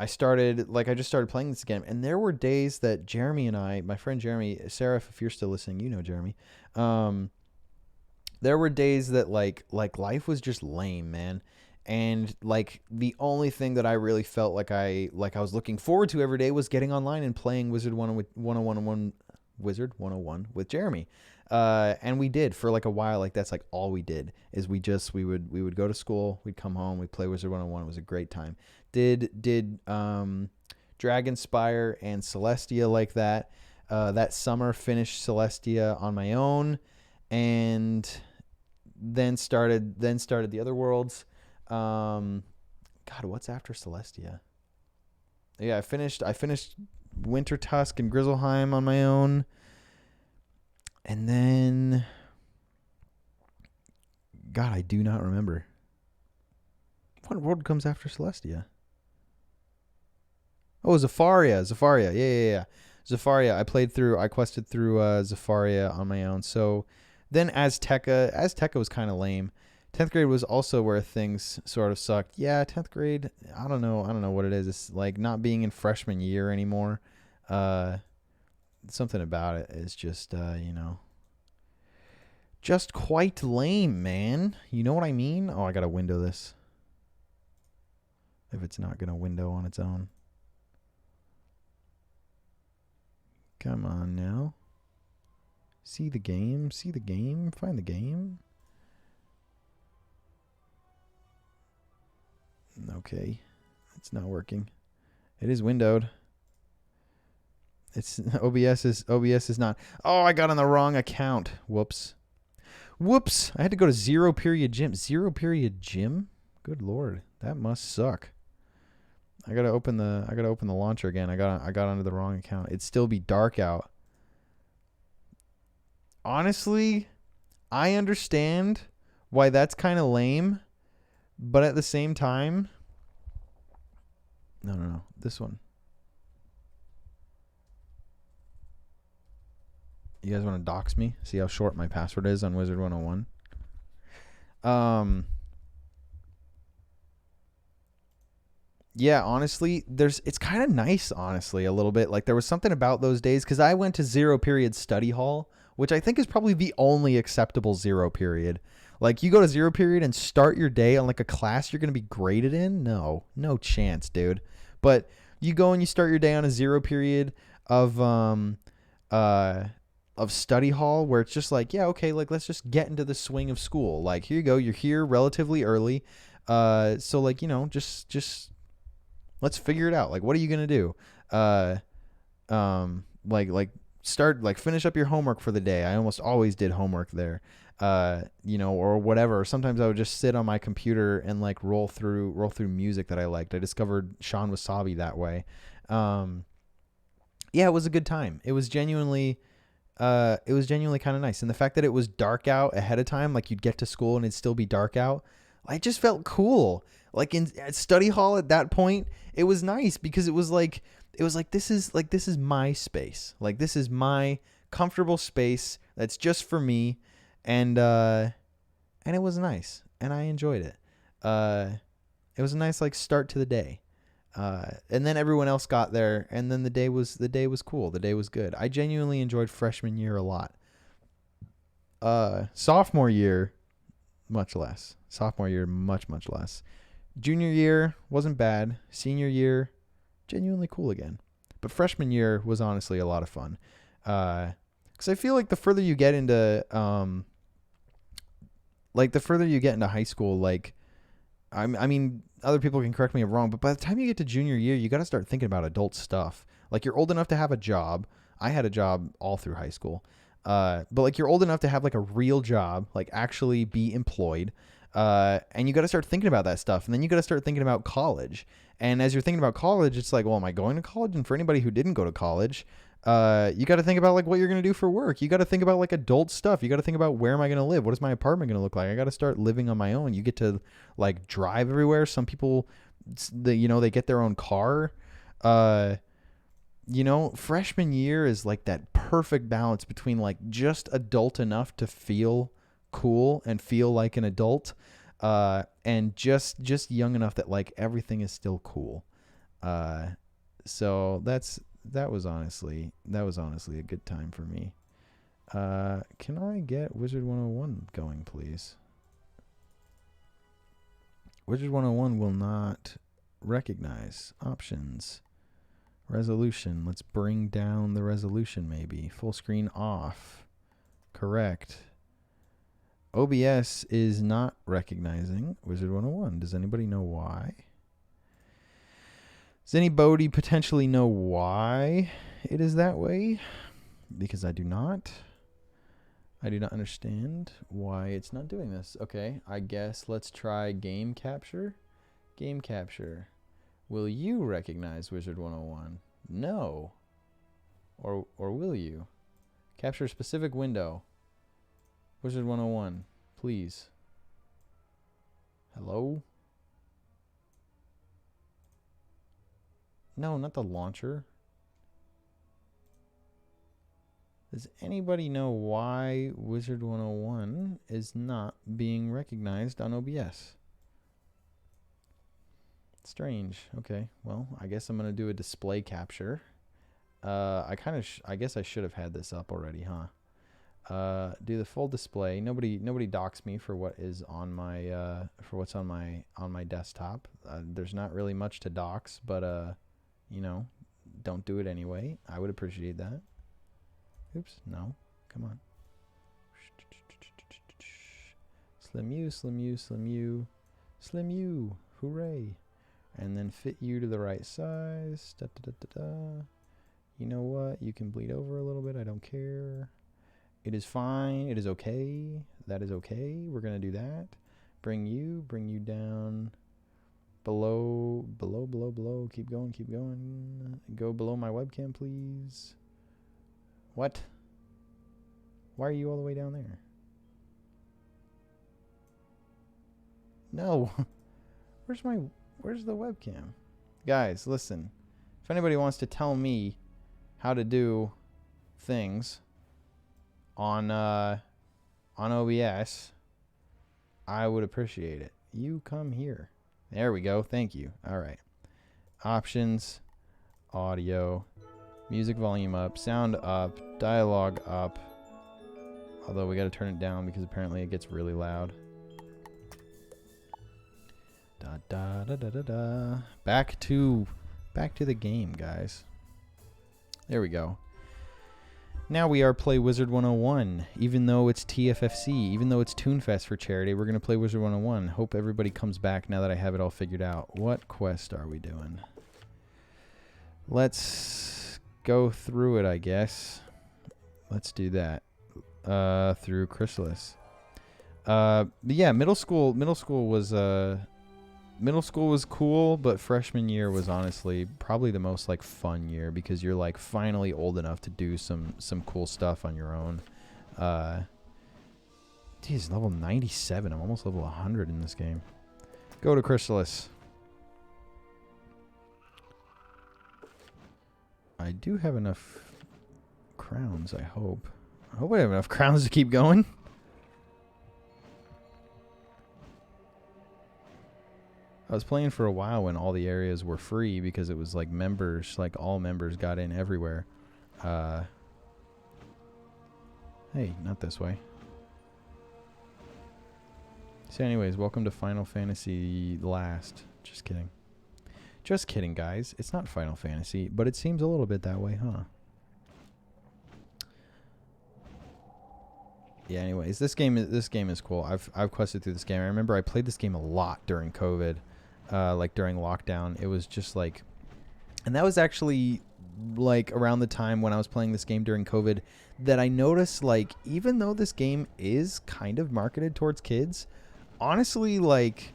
S1: just started playing this again. And there were days that Jeremy and I, my friend Jeremy, Sarah, if you're still listening, you know Jeremy. There were days that like life was just lame, man. And like the only thing that I really felt like I was looking forward to every day was getting online and playing Wizard 101 with Jeremy. And we did for like a while. Like that's like all we did is we would go to school, we'd come home, we'd play Wizard 101. It was a great time. Did Dragonspire and Celestia like that. That summer finished Celestia on my own, and then started the other worlds. God, what's after Celestia? Yeah, I finished Winter Tusk and Grizzleheim on my own. And then, God, I do not remember. What world comes after Celestia? Oh, Zafaria. Yeah. Zafaria. I quested through Zafaria on my own. So then Azteca was kind of lame. 10th grade was also where things sort of sucked. Yeah, 10th grade, I don't know what it is. It's like not being in freshman year anymore. Something about it is just, just quite lame, man. You know what I mean? Oh, I got to window this. If it's not going to window on its own. Come on now. See the game, find the game. Okay, it's not working. It is windowed. It's OBS is not. Oh, I got on the wrong account. Whoops. I had to go to 0 period gym. 0 period gym? Good Lord, that must suck. I gotta open the launcher again. I got onto the wrong account. It'd still be dark out. Honestly, I understand why that's kind of lame. But at the same time, no, this one. You guys want to dox me? See how short my password is on Wizard 101? Yeah, honestly, it's kind of nice, honestly, a little bit. Like there was something about those days because I went to 0 period study hall, which I think is probably the only acceptable 0 period. Like you go to 0 period and start your day on like a class you're going to be graded in? No chance, dude. But you go and you start your day on a 0 period of study hall where it's just like, yeah, okay, like let's just get into the swing of school. Like here you go, you're here relatively early. So like, just let's figure it out. Like what are you going to do? Like finish up your homework for the day. I almost always did homework there, or whatever. Sometimes I would just sit on my computer and like roll through music that I liked. I discovered Sean Wasabi that way. Yeah, it was a good time. It was genuinely kind of nice. And the fact that it was dark out ahead of time, like you'd get to school and it'd still be dark out, I just felt cool. Like at study hall at that point, it was nice because it was like this is my space. Like this is my comfortable space that's just for me, and it was nice and I enjoyed it. It was a nice like start to the day. And then everyone else got there, and then the day was cool. The day was good. I genuinely enjoyed freshman year a lot. Sophomore year, much less. Sophomore year, much less. Junior year wasn't bad. Senior year, genuinely cool again. But freshman year was honestly a lot of fun. Because I feel like the further you get into high school, like I mean, other people can correct me if I'm wrong, but by the time you get to junior year, you got to start thinking about adult stuff. Like you're old enough to have a job. I had a job all through high school. But like you're old enough to have like a real job, like actually be employed. And you got to start thinking about that stuff. And then you got to start thinking about college. And as you're thinking about college, it's like, well, am I going to college? And for anybody who didn't go to college, you got to think about like what you're going to do for work. You got to think about like adult stuff. You got to think about where am I going to live? What is my apartment going to look like? I got to start living on my own. You get to like drive everywhere. Some people, they get their own car. Freshman year is like that perfect balance between like just adult enough to feel cool and feel like an adult, and just young enough that like everything is still cool. So that was honestly a good time for me. Can I get Wizard 101 going, please? Wizard 101 will not recognize options. Resolution. Let's bring down the resolution maybe. Full screen off. Correct. OBS is not recognizing Wizard 101. Does anybody know why? Does anybody potentially know why it is that way? Because I do not. I do not understand why it's not doing this. Okay, I guess let's try game capture. Game capture. Will you recognize Wizard 101? No. Or will you? Capture a specific window. Wizard 101, please. Hello? No, not the launcher. Does anybody know why Wizard 101 is not being recognized on OBS? Strange. Okay, well, I guess I'm going to do a display capture. I guess I should have had this up already, huh? Do the full display. Nobody docks me for what is on my for what's on my desktop. There's not really much to dox, but don't do it anyway. I would appreciate that. Oops, no. Come on. Slim you, slim you, slim you, slim you. Hooray. And then fit you to the right size. Da, da, da, da, da. You know what? You can bleed over a little bit. I don't care. It is fine. It is okay. That is okay. We're going to do that. Bring you down below. Keep going, keep going. Go below my webcam, please. What? Why are you all the way down there? No. Where's the webcam? Guys, listen. If anybody wants to tell me how to do things on OBS, I would appreciate it. You come here. There we go. Thank you. All right. Options, audio, music volume up, sound up, dialogue up. Although we got to turn it down because apparently it gets really loud. Da da da da da da. Back to the game, guys. There we go. Now we are Play Wizard 101. Even though it's TFFC, even though it's Toonfest for charity, we're going to play Wizard 101. Hope everybody comes back now that I have it all figured out. What quest are we doing? Let's go through it, I guess. Let's do that. Through KrisRuleZ. But yeah, middle school was cool, but freshman year was honestly probably the most like fun year because you're like finally old enough to do some cool stuff on your own. Geez, level 97. I'm almost level 100 in this game. Go to KrisRuleZ. I do have enough crowns, I hope. I hope I have enough crowns to keep going. I was playing for a while when all the areas were free because it was like members, like all members got in everywhere. Hey, not this way. So anyways, welcome to Final Fantasy Last. Just kidding. Just kidding, guys. It's not Final Fantasy, but it seems a little bit that way, huh? Yeah, anyways, this game is cool. I've quested through this game. I remember I played this game a lot during COVID. Like during lockdown, it was just like, and that was actually like around the time when I was playing this game during COVID that I noticed, like, even though this game is kind of marketed towards kids, honestly, like,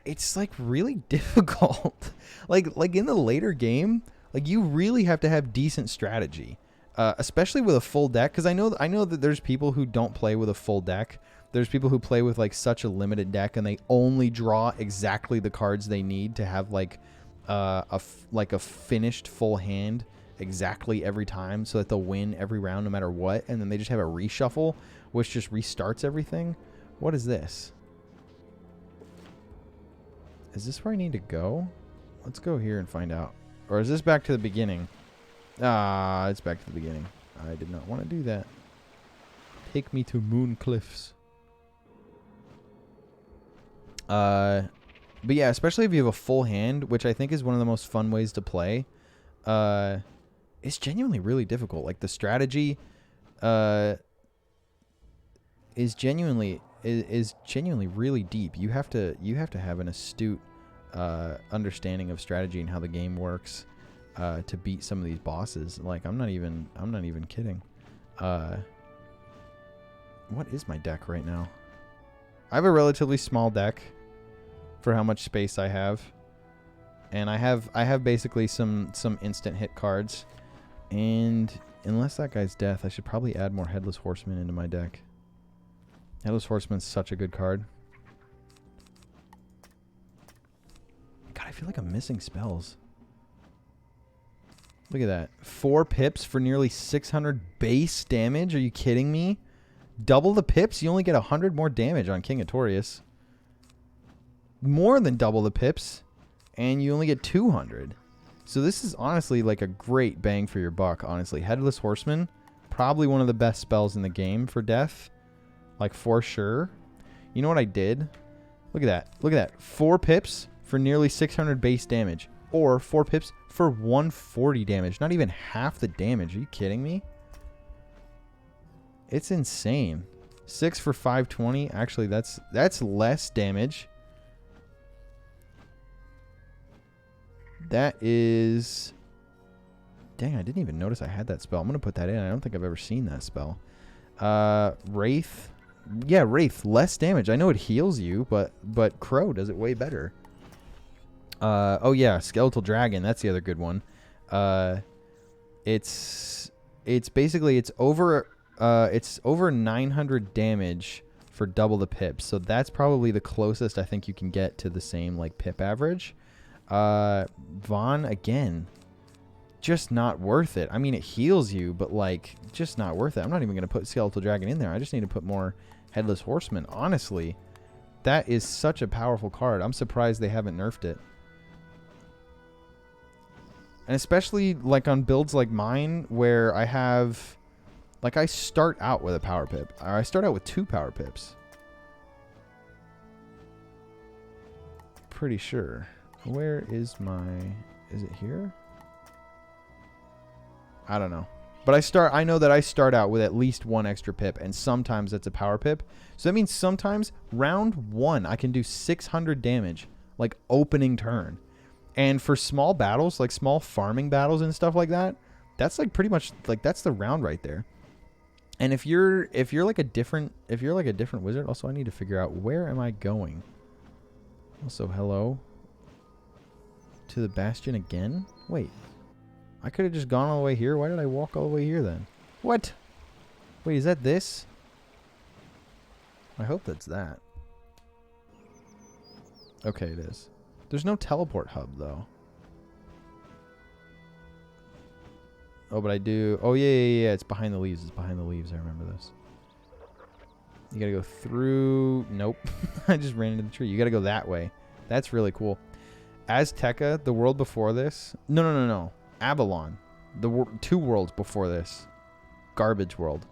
S1: it's like really difficult. like in the later game, like you really have to have decent strategy, especially with a full deck. Because I know that there's people who don't play with a full deck. There's people who play with like such a limited deck and they only draw exactly the cards they need to have like a finished full hand exactly every time so that they'll win every round no matter what. And then they just have a reshuffle, which just restarts everything. What is this? Is this where I need to go? Let's go here and find out. Or is this back to the beginning? Ah, it's back to the beginning. I did not want to do that. Take me to Moon Cliffs. But yeah, especially if you have a full hand, which I think is one of the most fun ways to play. It's genuinely really difficult. Like the strategy, is genuinely really deep. You have to have an astute understanding of strategy and how the game works to beat some of these bosses. Like I'm not even kidding. What is my deck right now? I have a relatively small deck for how much space I have. And I have basically some instant hit cards. And unless that guy's death, I should probably add more Headless Horseman into my deck. Headless Horseman's such a good card. God, I feel like I'm missing spells. Look at that. 4 pips for nearly 600 base damage. Are you kidding me? Double the pips, you only get 100 more damage on King Atorius. More than double the pips, and you only get 200. So this is honestly like a great bang for your buck, honestly. Headless Horseman, probably one of the best spells in the game for death. Like, for sure. You know what I did? Look at that. Look at that. 4 pips for nearly 600 base damage. Or 4 pips for 140 damage. Not even half the damage. Are you kidding me? It's insane. 6 for 520. Actually, that's less damage. That is... Dang, I didn't even notice I had that spell. I'm going to put that in. I don't think I've ever seen that spell. Wraith. Yeah, Wraith. Less damage. I know it heals you, but Crow does it way better. Oh, yeah. Skeletal Dragon. That's the other good one. It's basically... It's over 900 damage for double the pips. So that's probably the closest I think you can get to the same, like, pip average. Vaughn, again, just not worth it. I mean, it heals you, but, like, just not worth it. I'm not even going to put Skeletal Dragon in there. I just need to put more Headless Horseman. Honestly, that is such a powerful card. I'm surprised they haven't nerfed it. And especially, like, on builds like mine, where I have... Like, I start out with a power pip. Or I start out with 2 power pips. Pretty sure. Where is my... Is it here? I don't know. But I know that I start out with at least 1 extra pip, and sometimes that's a power pip. So that means sometimes round 1 I can do 600 damage, like opening turn. And for small battles, like small farming battles and stuff like that, that's like pretty much like that's the round right there. And if you're like a different wizard, also I need to figure out where am I going. Also, hello to the bastion again. Wait, I could have just gone all the way here. Why did I walk all the way here then? What? Wait, is that this? I hope that's that. Okay, it is. There's no teleport hub though. Oh, but I do. Oh, yeah. It's behind the leaves. It's behind the leaves. I remember this. You gotta go through. Nope. I just ran into the tree. You gotta go that way. That's really cool. Azteca, the world before this. No. Avalon. The 2 worlds before this. Garbage world.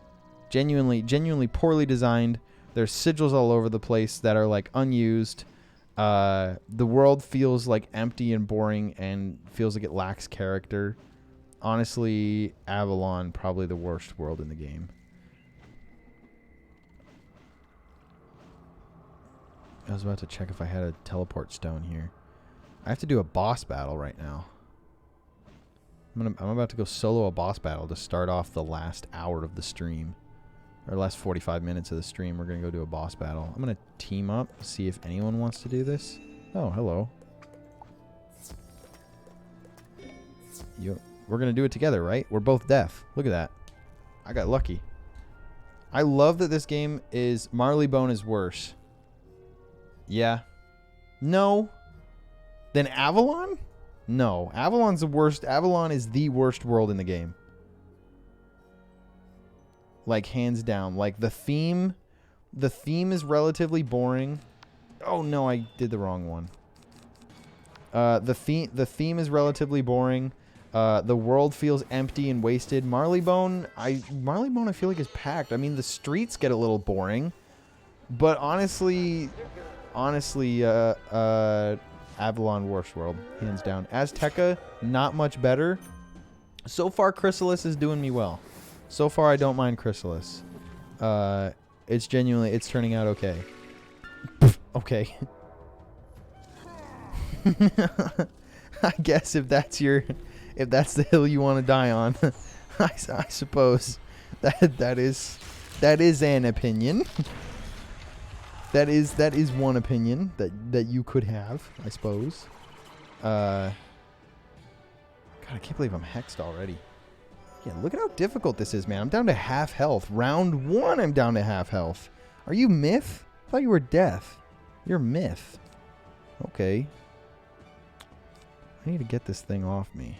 S1: Genuinely poorly designed. There's sigils all over the place that are like unused. The world feels like empty and boring and feels like it lacks character. Honestly, Avalon, probably the worst world in the game. I was about to check if I had a teleport stone here. I have to do a boss battle right now. I'm about to go solo a boss battle to start off the last hour of the stream. Or last 45 minutes of the stream. We're going to go do a boss battle. I'm going to team up, see if anyone wants to do this. Oh, hello. We're going to do it together, right? We're both deaf. Look at that. I got lucky. I love that this game is... Marleybone is worse. Yeah. No. Then Avalon? No. Avalon's the worst. Avalon is the worst world in the game. Like, hands down. Like, the theme is relatively boring. Oh, no, I did the wrong one. The theme is relatively boring. The world feels empty and wasted. Marleybone, I feel like is packed. I mean, the streets get a little boring, but honestly, Avalon worst world, hands down. Azteca, not much better. So far, KrisRuleZ is doing me well. So far, I don't mind KrisRuleZ. It's turning out okay. Okay. I guess if that's the hill you want to die on, I suppose that is an opinion. that is one opinion that you could have, I suppose. God, I can't believe I'm hexed already. Yeah, look at how difficult this is, man. I'm down to half health. Round 1, I'm down to half health. Are you myth? I thought you were death. You're myth. Okay. I need to get this thing off me.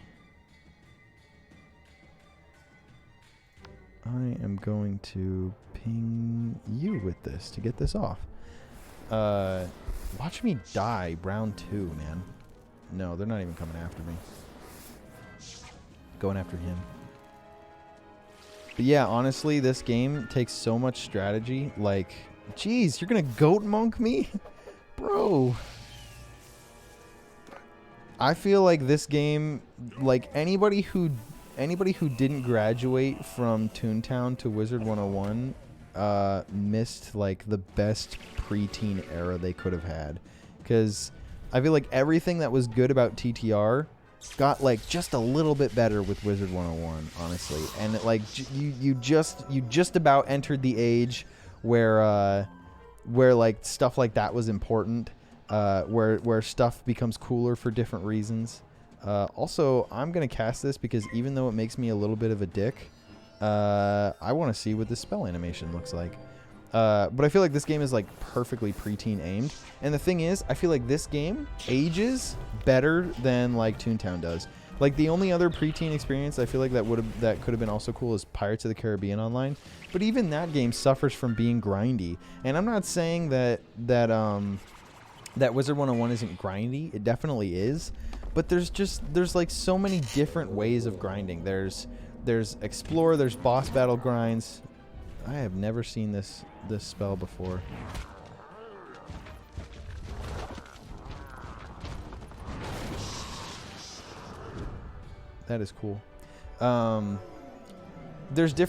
S1: I am going to ping you with this to get this off. Watch me die round 2, man. No, they're not even coming after me. Going after him. But yeah, honestly, this game takes so much strategy. Like, jeez, you're gonna goat monk me? Bro. I feel like this game, like anybody who didn't graduate from Toontown to Wizard 101 missed like the best preteen era they could have had. Because I feel like everything that was good about TTR got like just a little bit better with Wizard 101, honestly. And it, like you just about entered the age where like stuff like that was important, where stuff becomes cooler for different reasons. Also, I'm gonna cast this because even though it makes me a little bit of a dick, I want to see what this spell animation looks like. But I feel like this game is like perfectly preteen aimed. And the thing is, I feel like this game ages better than like Toontown does. Like the only other preteen experience I feel like that could have been also cool is Pirates of the Caribbean Online. But even that game suffers from being grindy. And I'm not saying that Wizard 101 isn't grindy. It definitely is. But there's like so many different ways of grinding. There's explore, there's boss battle grinds. I have never seen this spell before. That is cool. There's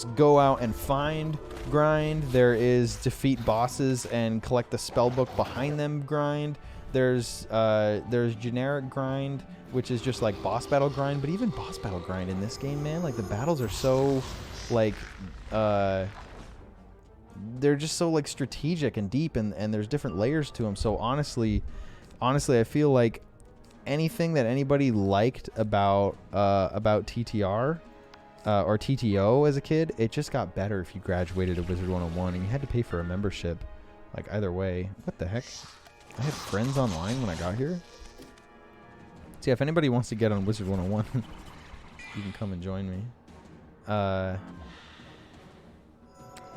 S1: go out and find grind. There is defeat bosses and collect the spell book behind them grind. There's generic grind, which is just like boss battle grind. But even boss battle grind in this game, man, like the battles are so like they're just so like strategic and deep, and there's different layers to them. So honestly, I feel like anything that anybody liked about TTR or TTO as a kid, it just got better if you graduated to Wizard 101 and you had to pay for a membership. Like either way, what the heck? I had friends online when I got here. So yeah, if anybody wants to get on Wizard 101, you can come and join me.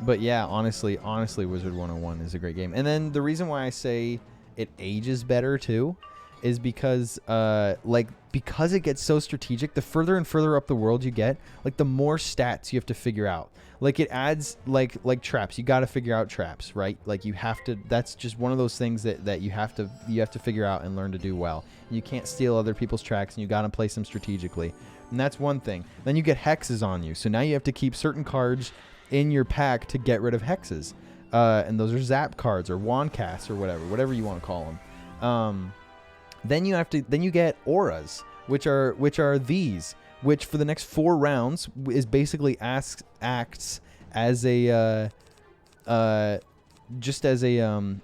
S1: But yeah, honestly, Wizard 101 is a great game. And then the reason why I say it ages better too is because because it gets so strategic, the further and further up the world you get, like the more stats you have to figure out. Like it adds like traps. You got to figure out traps, right? Like you have to, that's just one of those things that you have to figure out and learn to do well. You can't steal other people's tracks, and you got to place them strategically. And that's one thing. Then you get hexes on you. So now you have to keep certain cards in your pack to get rid of hexes. And those are zap cards or wand casts or whatever you want to call them. Then you get auras, which are these, which for the next 4 rounds is basically acts as a just as a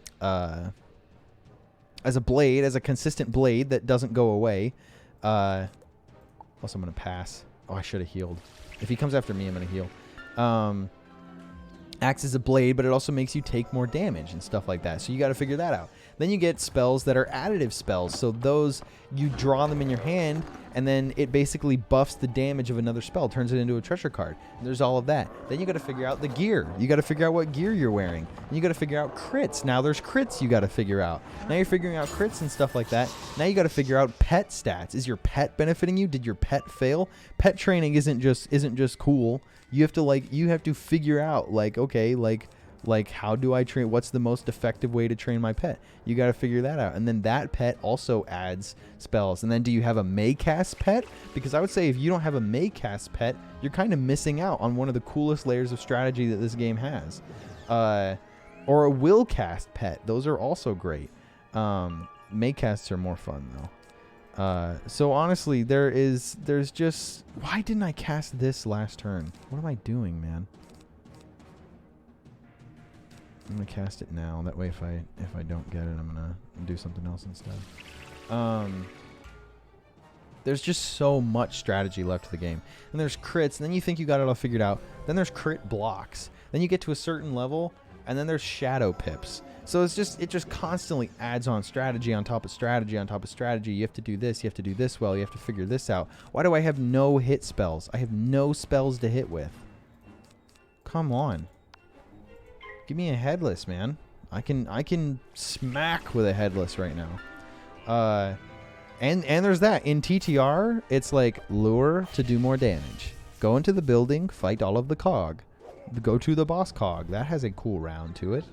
S1: blade, as a consistent blade that doesn't go away. Also, I'm gonna pass. Oh, I should have healed. If he comes after me, I'm gonna heal. Acts as a blade, but it also makes you take more damage and stuff like that. So you got to figure that out. Then you get spells that are additive spells. So those, you draw them in your hand, and then it basically buffs the damage of another spell, turns it into a treasure card. And there's all of that. Then you got to figure out the gear. You got to figure out what gear you're wearing. And you got to figure out crits. Now there's crits you got to figure out. Now you're figuring out crits and stuff like that. Now you got to figure out pet stats. Is your pet benefiting you? Did your pet fail? Pet training isn't just cool. You have to figure out okay, how do I train? What's the most effective way to train my pet? You got to figure that out. And then that pet also adds spells. And then do you have a Maycast pet? Because I would say if you don't have a Maycast pet, you're kind of missing out on one of the coolest layers of strategy that this game has. Or a Willcast pet. Those are also great. Maycasts are more fun though. So honestly, there's just, why didn't I cast this last turn? What am I doing, man? I'm gonna cast it now. That way, if I don't get it, I'm gonna do something else instead. There's just so much strategy left to the game, and there's crits. And then you think you got it all figured out. Then there's crit blocks. Then you get to a certain level, and then there's shadow pips. So it just constantly adds on strategy on top of strategy on top of strategy. You have to do this. You have to do this well. You have to figure this out. Why do I have no hit spells? I have no spells to hit with. Come on. Give me a headless, man. I can smack with a headless right now. And there's that. In TTR, it's like lure to do more damage. Go into the building, fight all of the cog. Go to the boss cog. That has a cool round to it.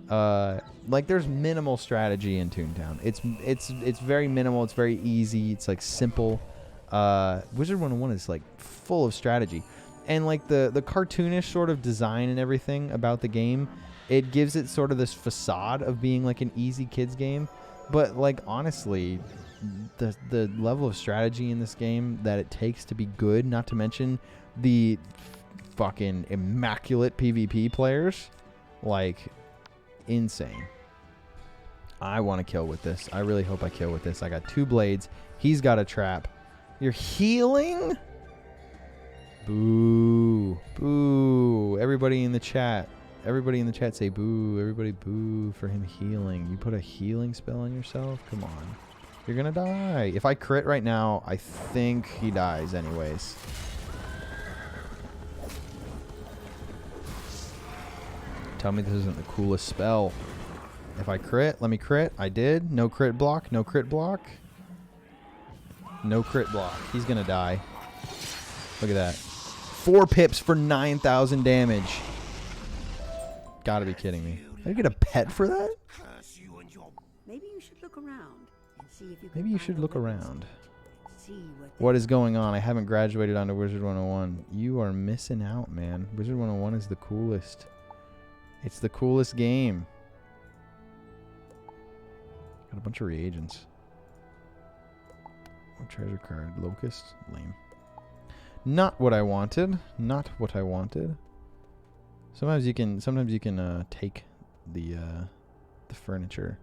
S1: There's minimal strategy in Toontown. It's very minimal. It's very easy. It's like simple. Wizard 101 is like full of strategy, and like the cartoonish sort of design and everything about the game, it gives it sort of this facade of being like an easy kids game. But like honestly, the level of strategy in this game that it takes to be good, not to mention the fucking immaculate PvP players, like insane. I want to kill with this. I really hope I kill with this. I got 2 blades. He's got a trap. You're healing? Boo. Boo. Everybody in the chat say boo. Everybody boo for him healing. You put a healing spell on yourself? Come on. You're gonna die. If I crit right now, I think he dies anyways. Tell me this isn't the coolest spell. If I crit, let me crit. I did. No crit block. No crit block. No crit block. He's gonna die. Look at that. 4 pips for 9,000 damage. Gotta be kidding me. Did I get a pet for that?
S3: Maybe you should look around and see if you can.
S1: Maybe you should look around.
S3: See
S1: What is going on? I haven't graduated onto Wizard 101. You are missing out, man. Wizard 101 is the coolest. It's the coolest game. Got a bunch of reagents. What treasure card? Locust? Lame. Not what I wanted. Not what I wanted. Sometimes you can take the furniture.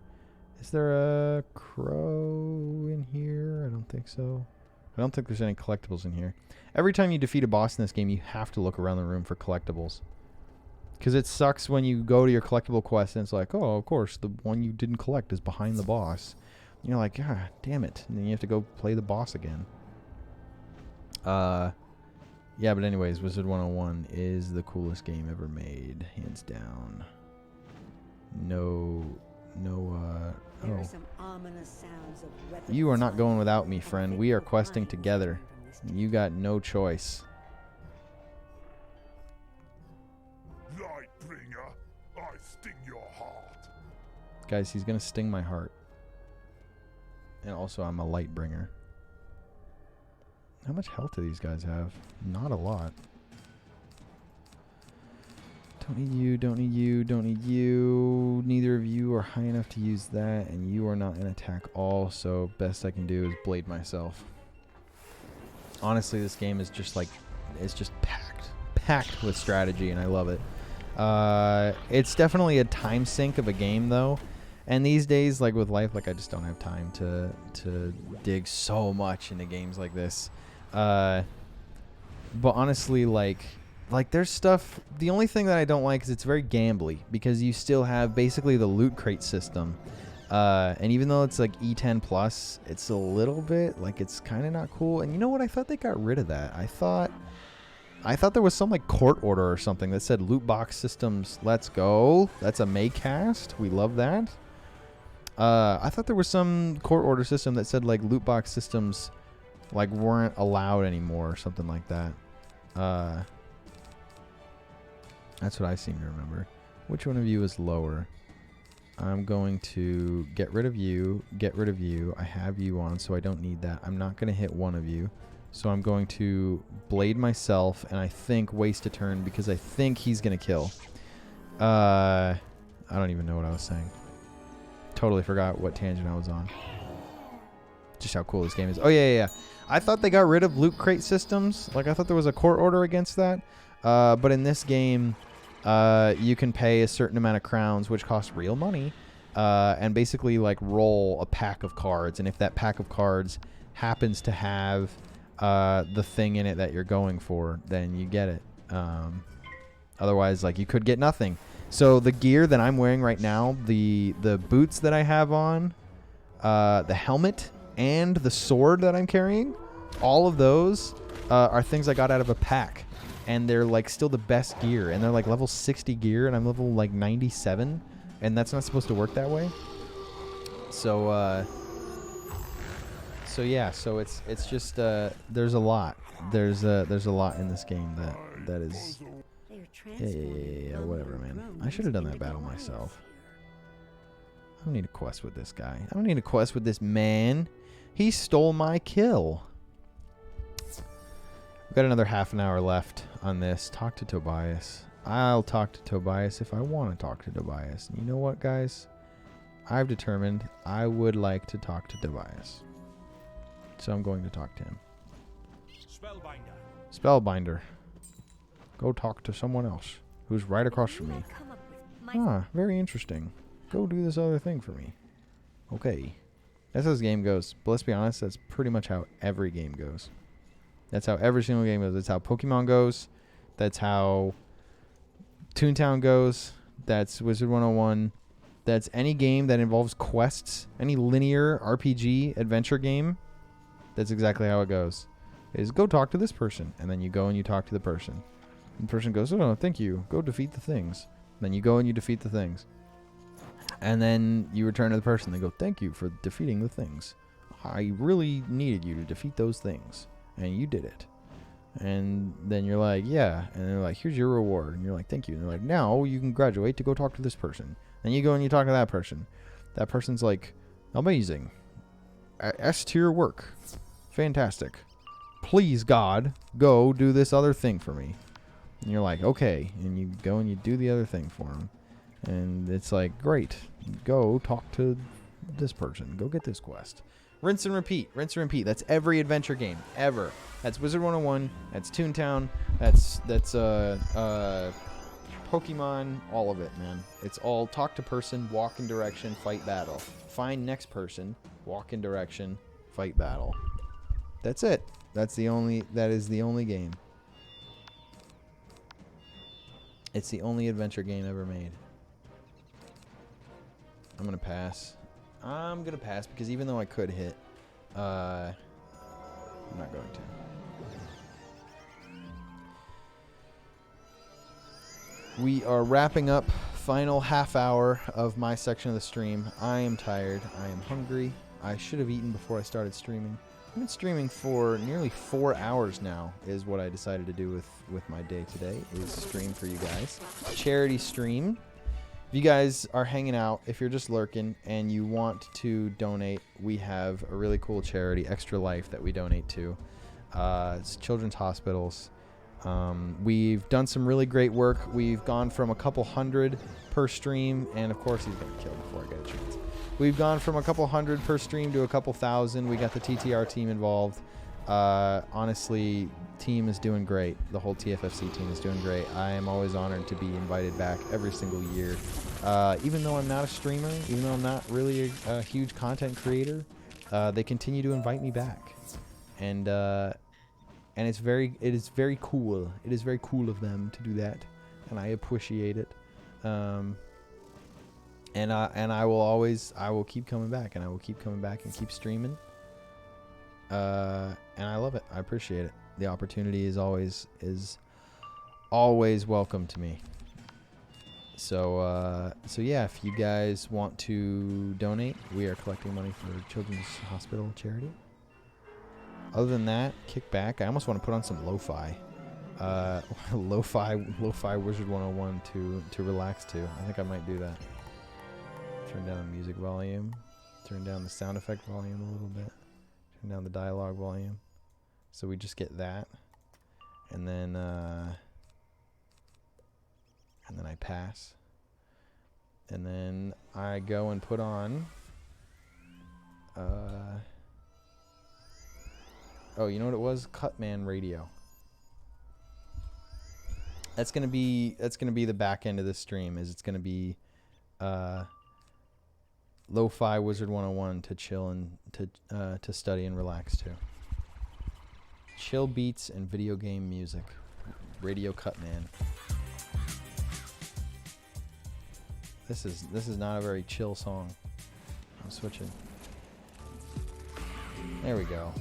S1: Is there a crow in here? I don't think so. I don't think there's any collectibles in here. Every time you defeat a boss in this game, you have to look around the room for collectibles. Because it sucks when you go to your collectible quest and it's like, oh, of course, the one you didn't collect is behind the boss. And you're like, ah, damn it. And then you have to go play the boss again. Yeah, but anyways, Wizard 101 is the coolest game ever made, hands down.
S3: There are some ominous sounds of weapons.
S1: You are not going without me, friend. We are questing together. You got no choice.
S4: Lightbringer, I sting your heart.
S1: Guys, he's going to sting my heart. And also, I'm a light bringer. How much health do these guys have? Not a lot. Don't need you, don't need you, don't need you. Neither of you are high enough to use that, and you are not in attack all, so best I can do is blade myself. Honestly, this game is just like, it's just packed with strategy, and I love it. It's definitely a time sink of a game, though. And these days, like with life, like I just don't have time to dig so much into games like this. But honestly, like there's stuff. The only thing that I don't like is it's very gambly because you still have basically the loot crate system. And even though it's like E10 plus, it's a little bit like it's kind of not cool. And you know what? I thought they got rid of that. I thought there was some like court order or something that said loot box systems. Let's go. That's a Maycast. We love that. I thought there was some court order system that said like loot box systems like weren't allowed anymore or something like that. That's what I seem to remember. Which one of you is lower? I'm going to get rid of you, get rid of you. I have you on, so I don't need that. I'm not going to hit one of you. So I'm going to blade myself and I think waste a turn because I think he's going to kill. I don't even know what I was saying. Totally forgot what tangent I was on. Just how cool this game is. Oh, yeah. I thought they got rid of loot crate systems. Like, I thought there was a court order against that. But in this game, you can pay a certain amount of crowns, which costs real money, and basically, like, roll a pack of cards. And if that pack of cards happens to have the thing in it that you're going for, then you get it. Otherwise, like, you could get nothing. So the gear that I'm wearing right now, the boots that I have on, the helmet, and the sword that I'm carrying, all of those are things I got out of a pack. And they're like still the best gear. And they're like level 60 gear, and I'm level like 97. And that's not supposed to work that way. So yeah, so it's just there's a lot. There's a lot in this game that is. Yeah, whatever, man. I should have done that battle myself. I don't need a quest with this guy. I don't need a quest with this man. He stole my kill. We've got another half an hour left on this. Talk to Tobias. I'll talk to Tobias if I want to talk to Tobias. And you know what, guys? I've determined I would like to talk to Tobias. So I'm going to talk to him. Spellbinder. Go talk to someone else who's right across from me. Ah, very interesting. Go do this other thing for me. Okay. That's how this game goes. But let's be honest, that's pretty much how every game goes. That's how every single game goes. That's how Pokemon goes. That's how Toontown goes. That's Wizard 101. That's any game that involves quests. Any linear RPG adventure game. That's exactly how it goes. Is go talk to this person. And then you go and you talk to the person. And the person goes, oh, thank you. Go defeat the things. And then you go and you defeat the things. And then you return to the person. They go, thank you for defeating the things. I really needed you to defeat those things. And you did it. And then you're like, yeah. And they're like, here's your reward. And you're like, thank you. And they're like, now you can graduate to go talk to this person. Then you go and you talk to that person. That person's like, amazing. S tier work. Fantastic. Please, God, go do this other thing for me. And you're like, okay. And you go and you do the other thing for him. And it's like, great. Go talk to this person. Go get this quest. Rinse and repeat. Rinse and repeat. That's every adventure game ever. That's Wizard 101. That's Toontown. That's Pokemon. All of it, man. It's all talk to person, walk in direction, fight battle. Find next person, walk in direction, fight battle. That's it. That is the only game. It's the only adventure game ever made. I'm gonna pass. I'm gonna pass because even though I could hit, I'm not going to. We are wrapping up final half hour of my section of the stream. I am tired. I am hungry. I should have eaten before I started streaming. I've been streaming for nearly 4 hours now is what I decided to do with my day today, is stream for you guys. Charity stream. If you guys are hanging out, if you're just lurking and you want to donate, we have a really cool charity, Extra Life, that we donate to. It's children's hospitals. We've done some really great work. We've gone from a couple hundred per stream, and of course he's going to kill before I get a chance. We've gone from a couple hundred per stream to a couple thousand. We got the TTR team involved. Honestly, team is doing great. The whole TFFC team is doing great. I am always honored to be invited back every single year. Even though I'm not a streamer, even though I'm not really a huge content creator, they continue to invite me back. And it is very cool. It is very cool of them to do that, and I appreciate it. And I will keep coming back, and I will keep coming back and keep streaming. And I love it. I appreciate it. The opportunity is always welcome to me. So yeah, if you guys want to donate, we are collecting money for Children's Hospital charity. Other than that, kick back. I almost want to put on some lo-fi. Lo-fi Wizard 101 to relax to. I think I might do that. Turn down the music volume. Turn down the sound effect volume a little bit. Turn down the dialogue volume. So we just get that. And then I pass. And then I go and put on oh, you know what it was? Cutman Radio. That's gonna be the back end of this stream. It's gonna be lo-fi Wizard 101 to chill and to study and relax to. Chill beats and video game music. Radio Cutman. This is not a very chill song. I'm switching. There we go.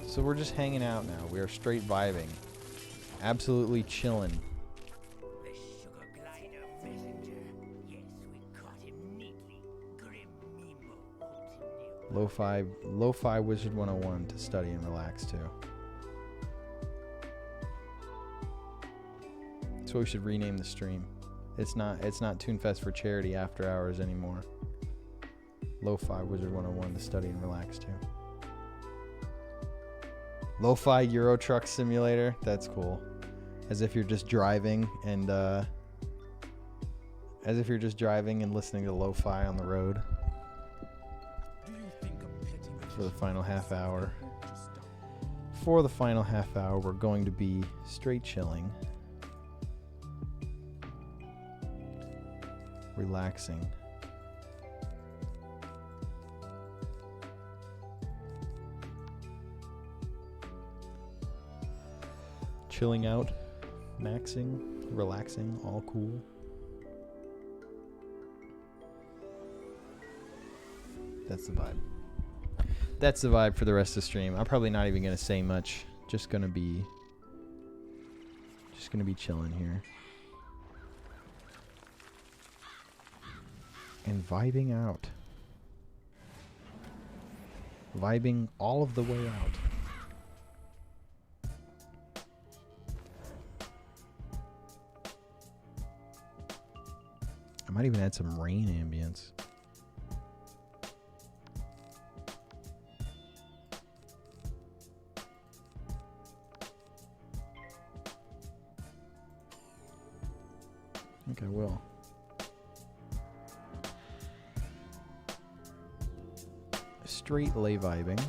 S1: So we're just hanging out now. We are straight vibing. Absolutely chilling.
S5: The sugar glider messenger. Yes, we caught him neatly. Grim Mimo continued.
S1: Lo-fi Wizard 101 to study and relax to. That's what we should rename the stream. It's not Toonfest for charity after hours anymore. Lo-fi Wizard 101 to study and relax to. Lo-fi Euro Truck Simulator. That's cool. As if you're just driving and listening to lo-fi on the road. For the final half hour. For the final half hour, we're going to be straight chilling. Relaxing. Chilling out, maxing, relaxing, all cool. That's the vibe. That's the vibe for the rest of the stream. I'm probably not even gonna say much. Just gonna be chilling here. And vibing out. Vibing all of the way out. I might even add some rain ambience. I think I will. straight lay vibing.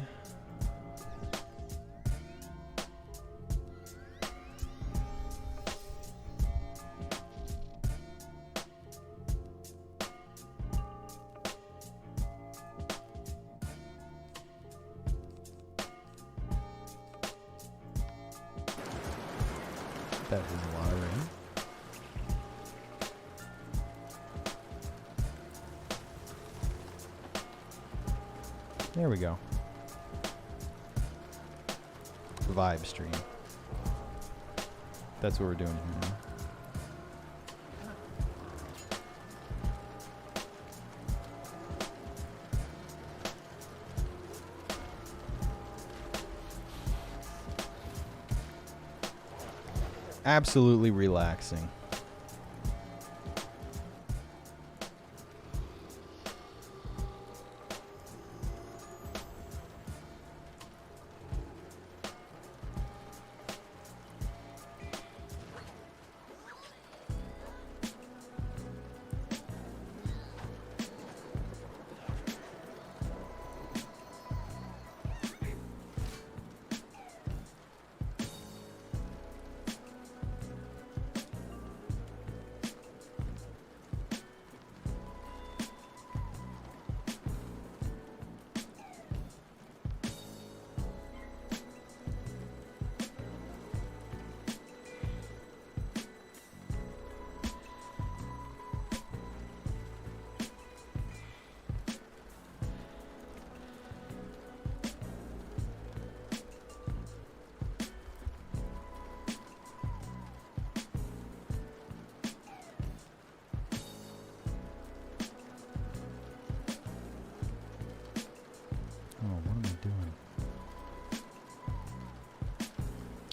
S1: That is a lot of rain. There we go. Vibe stream. That's what we're doing here now. Absolutely relaxing.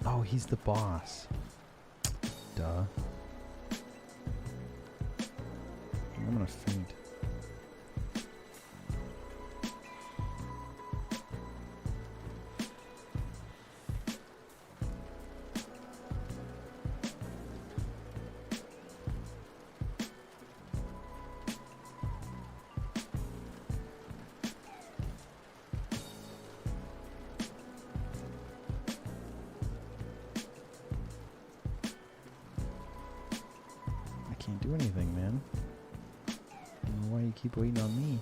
S1: Oh, he's the boss. Duh. I'm gonna faint. Can't do anything, man. I don't know why you keep waiting on me.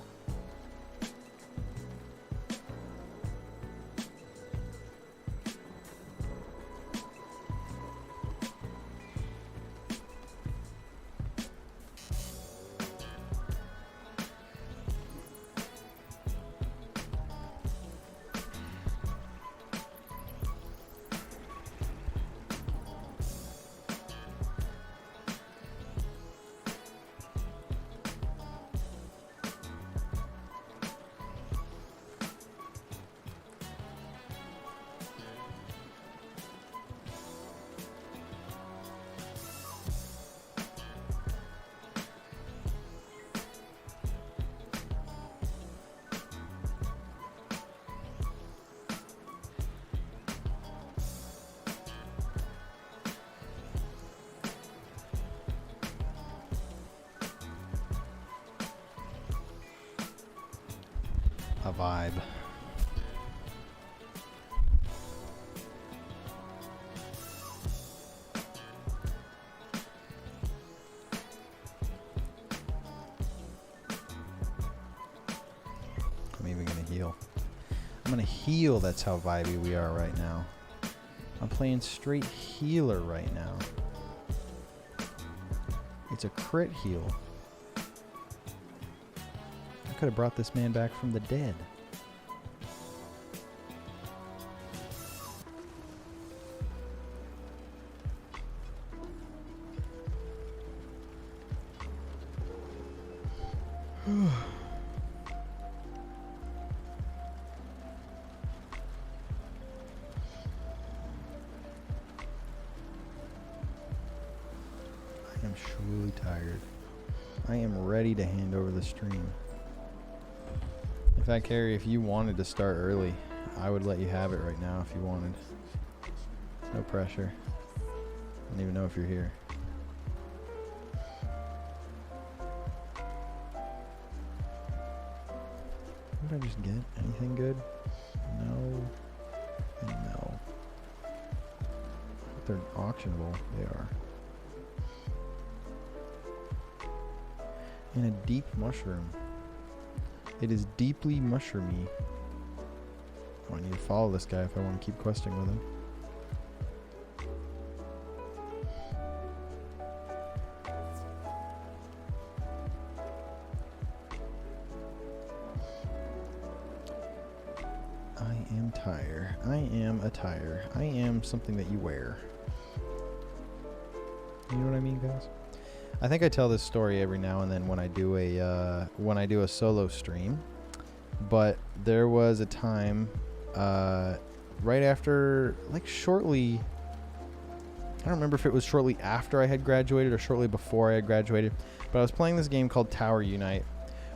S1: A vibe. I'm even gonna heal. I'm gonna heal, that's how vibey we are right now. I'm playing straight healer right now. It's a crit heal. I could have brought this man back from the dead. I am truly tired. I am ready to hand over the stream. In fact, Carrie, if you wanted to start early, I would let you have it right now if you wanted. No pressure. I don't even know if you're here. What did I just get? Anything good? No. And no. They're auctionable. They are. And a deep mushroom. It is deeply mushroomy. Oh, I need to follow this guy if I want to keep questing with him. I am tire. I am a tire. I am something that you wear. You know what I mean, guys? I think I tell this story every now and then when I do a solo stream. But there was a time right after, like shortly, I don't remember if it was shortly after I had graduated or shortly before I had graduated, but I was playing this game called Tower Unite,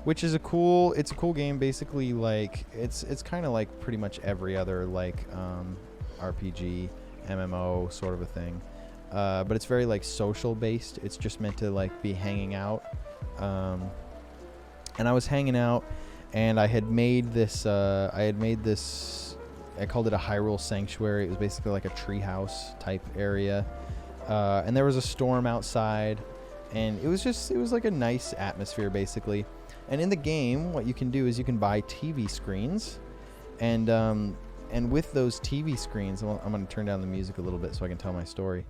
S1: which is a cool game. Basically, like it's kind of like pretty much every other like RPG, MMO sort of a thing, but it's very like social based. It's just meant to like be hanging out, and I was hanging out. And I had made this, I called it a Hyrule Sanctuary. It was basically like a treehouse type area. And there was a storm outside. And it was like a nice atmosphere, basically. And in the game, what you can do is you can buy TV screens. And with those TV screens, I'm going to turn down the music a little bit so I can tell my story.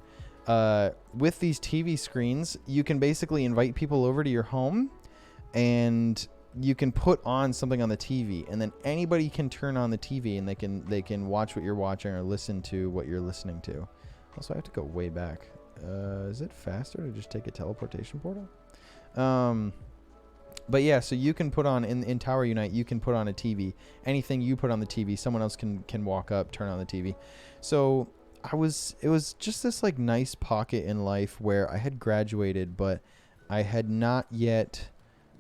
S1: With these TV screens, you can basically invite people over to your home. And you can put on something on the TV, and then anybody can turn on the TV, and they can watch what you're watching or listen to what you're listening to. Also, I have to go way back. Is it faster to just take a teleportation portal? But yeah, so you can put on in Tower Unite, you can put on a TV. Anything you put on the TV, someone else can walk up, turn on the TV. So it was just this like nice pocket in life where I had graduated, but I had not yet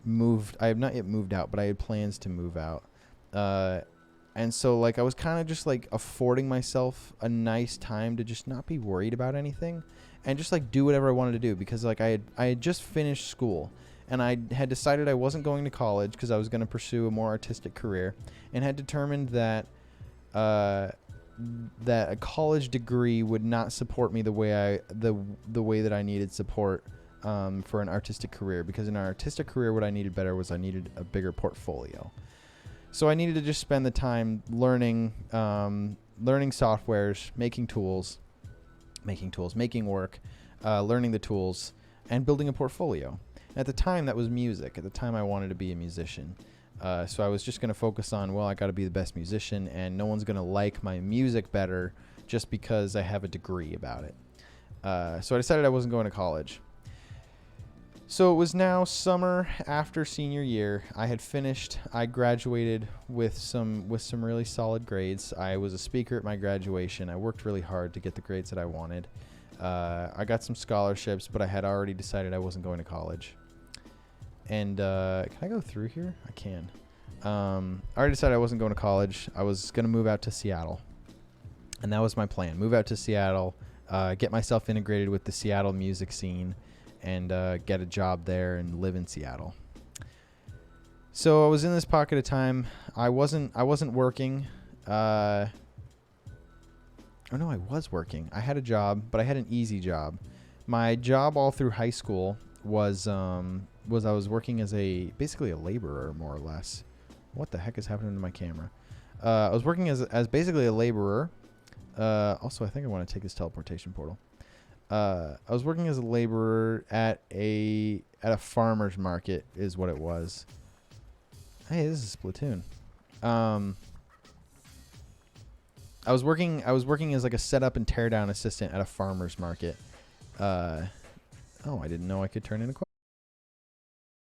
S1: moved. I have not yet moved out, but I had plans to move out. And so like I was kind of just like affording myself a nice time to just not be worried about anything and just like do whatever I wanted to do, because like I had just finished school and I had decided I wasn't going to college because I was going to pursue a more artistic career, and had determined that that a college degree would not support me the way that I needed support for an artistic career, because in an artistic career what I needed better was I needed a bigger portfolio. So I needed to just spend the time learning softwares, making work, learning the tools, and building a portfolio. At the time, that was music. At the time, I wanted to be a musician. So I was just going to focus on, well, I got to be the best musician, and no one's going to like my music better just because I have a degree about it. So I decided I wasn't going to college. So it was now summer after senior year. I had finished. I graduated with some really solid grades. I was a speaker at my graduation. I worked really hard to get the grades that I wanted. I got some scholarships, but I had already decided I wasn't going to college. And can I go through here? I can. I already decided I wasn't going to college. I was going to move out to Seattle. And that was my plan. Move out to Seattle, get myself integrated with the Seattle music scene, and get a job there and live in Seattle. So I was in this pocket of time. I wasn't working. Oh no, I was working. I had a job, but I had an easy job. My job all through high school was I was working as basically a laborer, more or less. What the heck is happening to my camera? I was working as basically a laborer. Also, I think I want to take this teleportation portal. I was working as a laborer at a farmer's market, is what it was. Hey, this is Splatoon. I was working as like a setup and teardown assistant at a farmer's market. Oh, I didn't know I could turn in a quest.